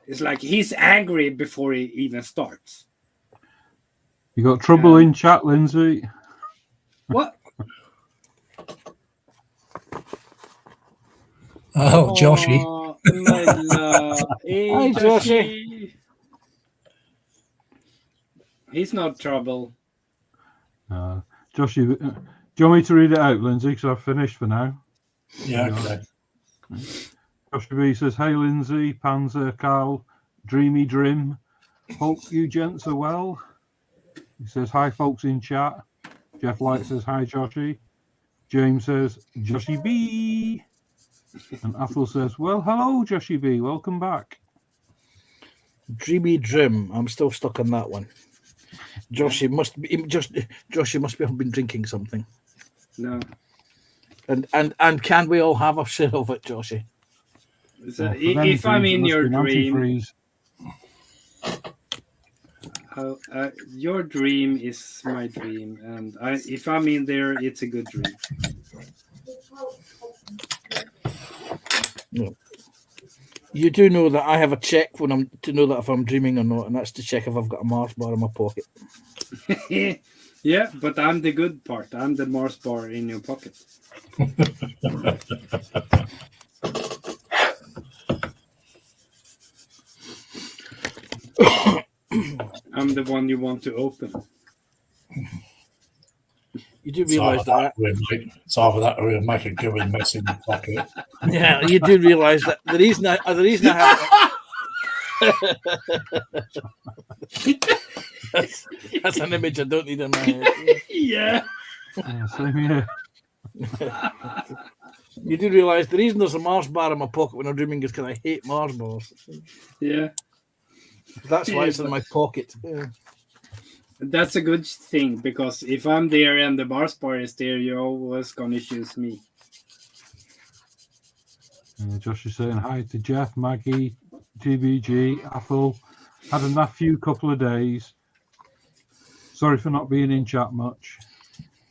It's like he's angry before he even starts. You got trouble in chat, Lindsay? What? Oh, Joshy. Oh, my love. Hey, Hi, Joshy. He's not trouble. Joshy, do you want me to read it out, Lindsay? Because I've finished for now. Yeah, okay. Josh B says, "Hey Lindsay, Panzer, Carl, Dreamy Drim. Hope you gents are well." He says, "Hi folks in chat." Jeff Light says, "Hi Joshy." James says, "Joshy B." And Athel says, "Well, hello Joshy B, welcome back." Dreamy Drim. I'm still stuck on that one. Joshy must have been drinking something. No. And can we all have a share of it, Joshy? So if I'm in your dream, Your dream is my dream, and if I'm in there, it's a good dream. You do know that I have a check when I'm to know that if I'm dreaming or not, and that's to check if I've got a Mars bar in my pocket. Yeah, but I'm the good part. I'm the Mars bar in your pocket. I'm the one you want to open. You do realise that. It's either that or he'll make a gooey mess in the pocket. Yeah, you do realise that the reason I have that's an image I don't need in my head. Yeah. Yeah, same here. You do realise the reason there's a Mars bar in my pocket when I'm dreaming is because I hate Mars bars. Yeah. That's why it's in my pocket. Yeah. That's a good thing, because if I'm there and the Mars bar is there, you're always gonna choose me. Josh is saying hi to Jeff, Maggie, TBG, Athel. Had a nephew couple of days. Sorry for not being in chat much.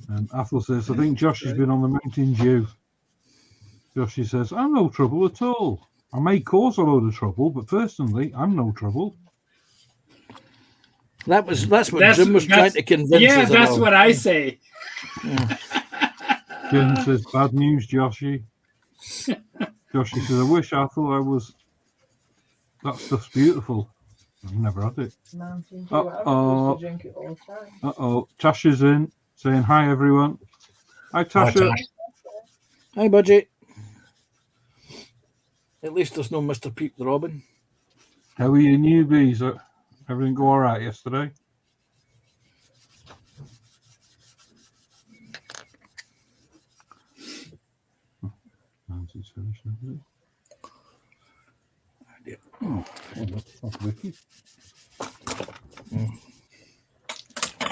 And Athel says, I think Josh has been on the Mountain Dew. Josh says, I'm no trouble at all. I may cause a load of trouble, but personally, I'm no trouble. That's what Jim was trying to convince Yeah, us that's about. what I say. Jim says, bad news, Joshy. Joshy says, I wish I thought I was. That stuff's beautiful. I've never had it. Mountain Dew. I used to drink it all the time. Tasha's in, saying hi, everyone. Hi, Tasha. Tash. Hi, Budgie. At least there's no Mr. Peep the Robin. How are your newbies? Everything go all right yesterday? Nancy's finished, isn't it? Oh, that's wicked.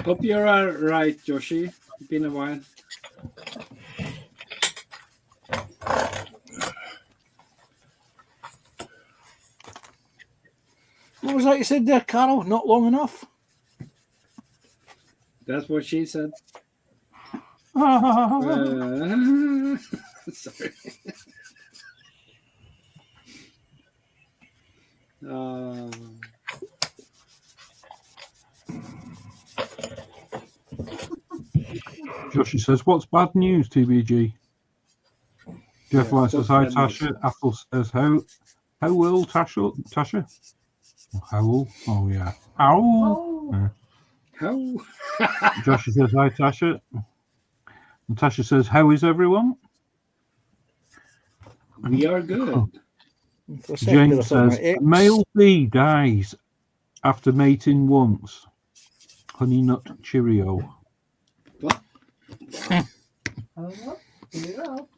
Hope you're all right, Joshi. Been a while. What was that you said there, Carol? Not long enough? That's what she said. Sorry. Joshi says, what's bad news, TBG? Jeff Light says, hi, Tasha. Athel says, how will Tasha? Howl? Oh, yeah. Owl? Yeah. How? Joshi says, hi, Tasha. And Tasha says, how is everyone? We are good. For a second, I James thought my says, ex- male bee dies after mating once. Honey Nut Cheerio. What? Oh, well, here you go.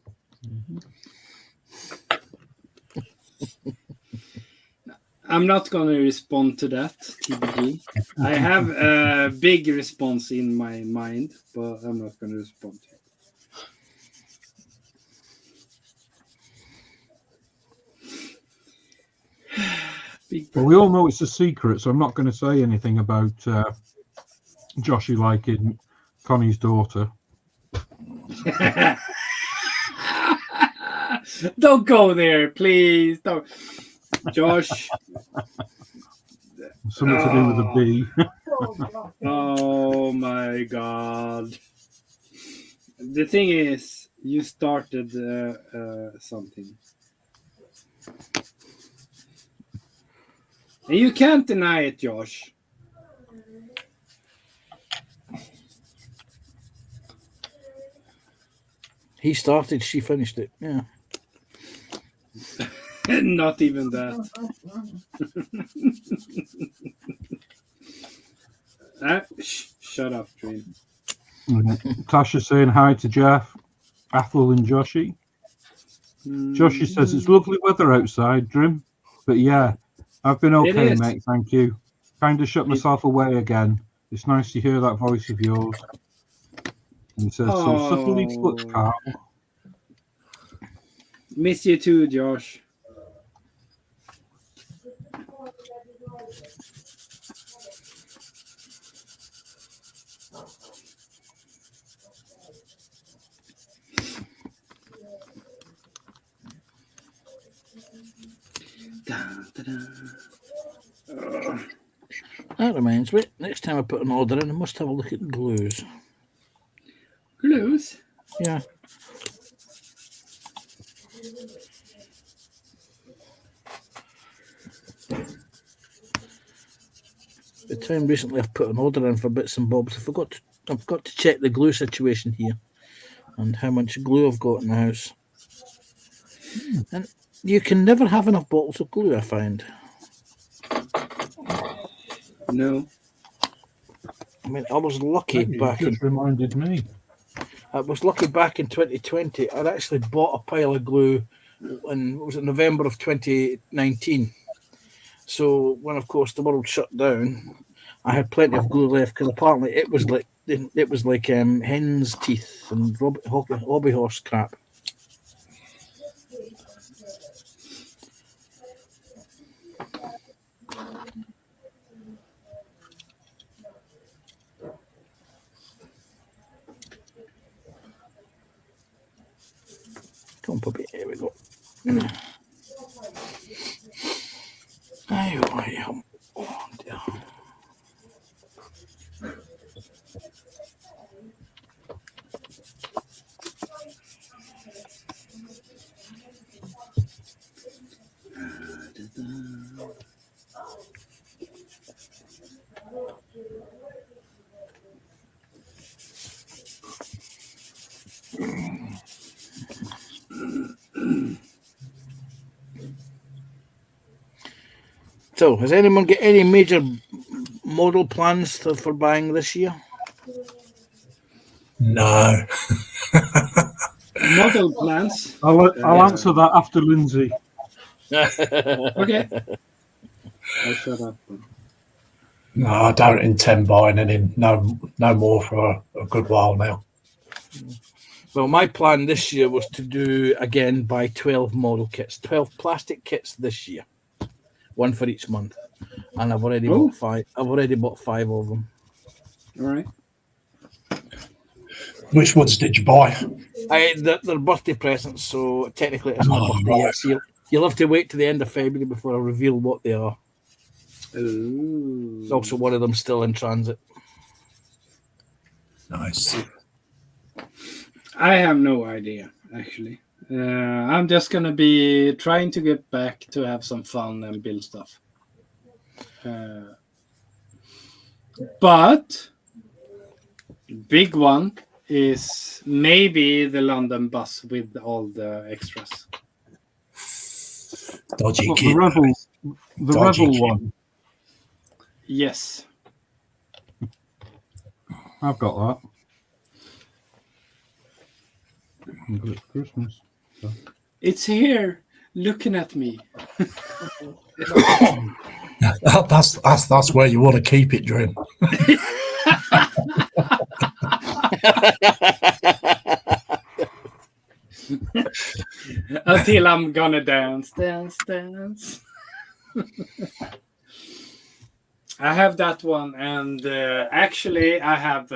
I'm not going to respond to that, TBG. I have a big response in my mind, but I'm not going to respond to it. Well, we all know it's a secret, so I'm not going to say anything about Joshi liking Connie's daughter. Don't go there, please. Don't. Josh. Something to do with a bee. Oh my God. The thing is, you started something. And you can't deny it, Josh. He started, she finished it. Yeah. Not even that. Shut up, Dream. Tasha saying hi to Jeff, Athel, and Joshi. Joshi says it's lovely weather outside, Drim. But yeah, I've been okay, mate. Thank you. Kind of shut myself away again. It's nice to hear that voice of yours. And he says, so subtly touch, Carl. Miss you too, Josh. That reminds me, next time I put an order in, I must have a look at the glues. Glues? Yeah. The time recently I've put an order in for bits and bobs. I've got to check the glue situation here and how much glue I've got in the house. And you can never have enough bottles of glue, I find. No. I mean, I was lucky You back in just reminded me. 2020. I'd actually bought a pile of glue in, what was it, November of 2019. So when, of course, the world shut down, I had plenty of glue left because apparently it was like hen's teeth and hobby horse crap. Come on, puppy. Here we go. Oh, dear. So, has anyone got any major model plans for buying this year? No. Model plans. I'll answer that after Lindsay. Okay. I'll shut up. No, I don't intend buying any. No more for a good while now. Well, my plan this year was to buy 12 model kits, 12 plastic kits this year, one for each month, and I've already bought 5. I've already bought 5 of them. All right. Which ones did you buy? They're birthday presents, so technically it's not birthday yet. So you'll have to wait to the end of February before I reveal what they are. Ooh. Also, one of them still in transit. Nice. I have no idea, actually. I'm just going to be trying to get back to have some fun and build stuff. But big one is maybe the London bus with all the extras. Dodgy What, kid. the Dodgy Rebel kid. one. Yes. I've got that. I've got it for Christmas. It's here, looking at me. That's where you want to keep it, Dream. Until I'm gonna dance. I have that one, and actually I have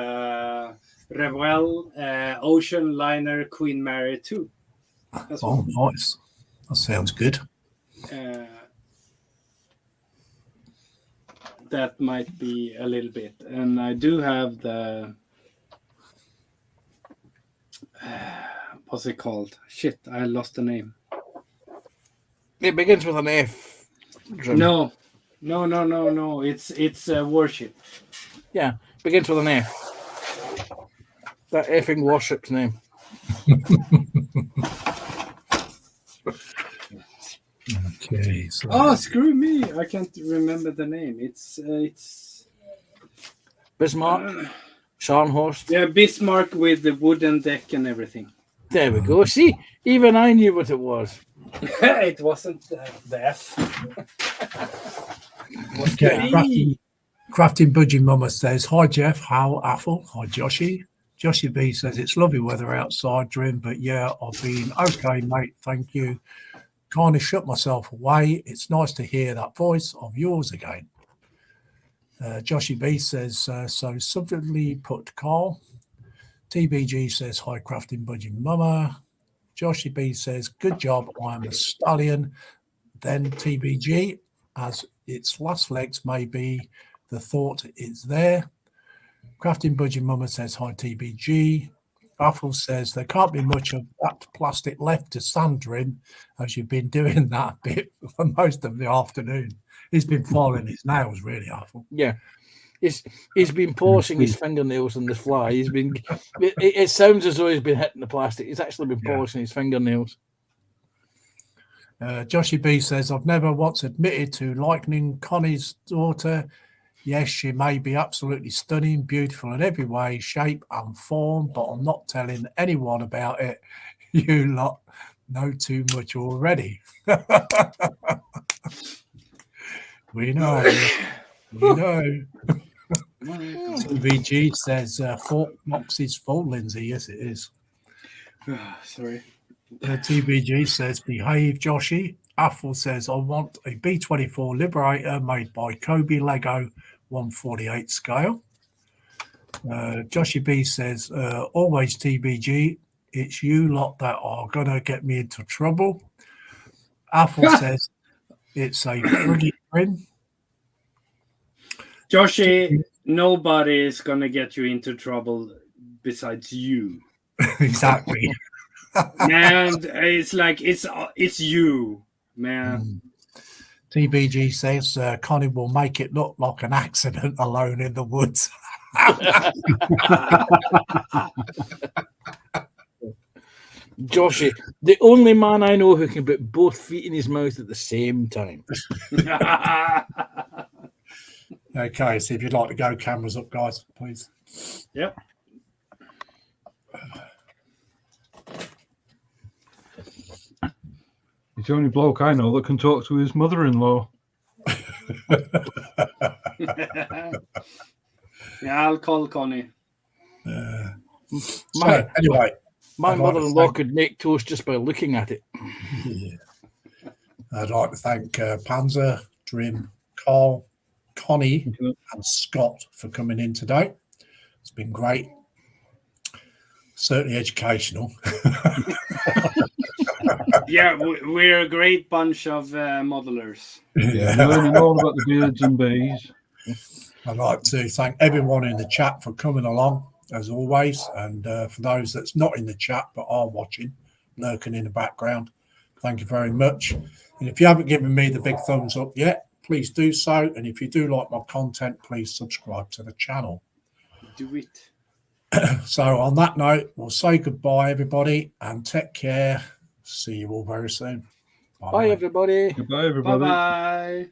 Revell Ocean Liner Queen Mary 2. That's Oh, nice. That sounds good. That might be a little bit, and I do have the what's it called? Shit, I lost the name. It begins with an F. Jim. No. It's a warship. Yeah, begins with an F. That effing warship's name. Okay. So Oh, screw me! I can't remember the name. It's Bismarck, Scharnhorst. yeah, Bismarck with the wooden deck and everything. There we go. See, even I knew what it was. It wasn't the F. okay. Crafting Budgie Mama says, "Hi Jeff, how Apple? Hi Joshy." Joshy B says it's lovely weather outside, Dream, but yeah, I've been okay, mate. Thank you. Kind of shut myself away. It's nice to hear that voice of yours again. Joshy B says, so subtly put, Carl. TBG says, hi, Crafting Budgie Mama. Joshy B says, good job. I'm a stallion. Then TBG, as its last legs may be, the thought is there. Crafting Budgie Mumma says, hi, TBG. Raffle says, there can't be much of that plastic left to sander in, as you've been doing that bit for most of the afternoon. He's been filing his nails, really, Raffle. Yeah. He's been polishing his fingernails on the fly. He's been. It sounds as though he's been hitting the plastic. He's actually been polishing his fingernails. Joshy B says, I've never once admitted to liking Connie's daughter. Yes, she may be absolutely stunning, beautiful in every way, shape and form, but I'm not telling anyone about it. You lot know too much already. We know. We know. VG says, Fort Knox is full, Lindsay. Yes, it is. Sorry. TBG says, behave, Joshy. Affle says, I want a B-24 Liberator made by Kobe Lego 148 scale. Joshy B says, always TBG. It's you lot that are going to get me into trouble. Affle says, it's a frigate grin. Joshy, nobody is going to get you into trouble besides you. Exactly. And it's like, it's you, man. TBG says, Connie will make it look like an accident alone in the woods. Joshy, the only man I know who can put both feet in his mouth at the same time. Okay, so if you'd like to go, cameras up, guys, please. Yep. He's the only bloke I know that can talk to his mother-in-law. Yeah, I'll call Connie. So, anyway, My I'd like to mother-in-law thank- could make toast just by looking at it. yeah. I'd like to thank Panzer, Drim, Carl, Connie, and Scott for coming in today. It's been great. Certainly educational. Yeah, we're a great bunch of modelers. Learning all about the beards and bees. I'd like to thank everyone in the chat for coming along, as always. And for those that's not in the chat but are watching, lurking in the background, thank you very much. And if you haven't given me the big thumbs up yet, please do so. And if you do like my content, please subscribe to the channel. Do it. So on that note, we'll say goodbye, everybody, and take care. See you all very soon. Bye, everybody. Goodbye, everybody. Bye-bye.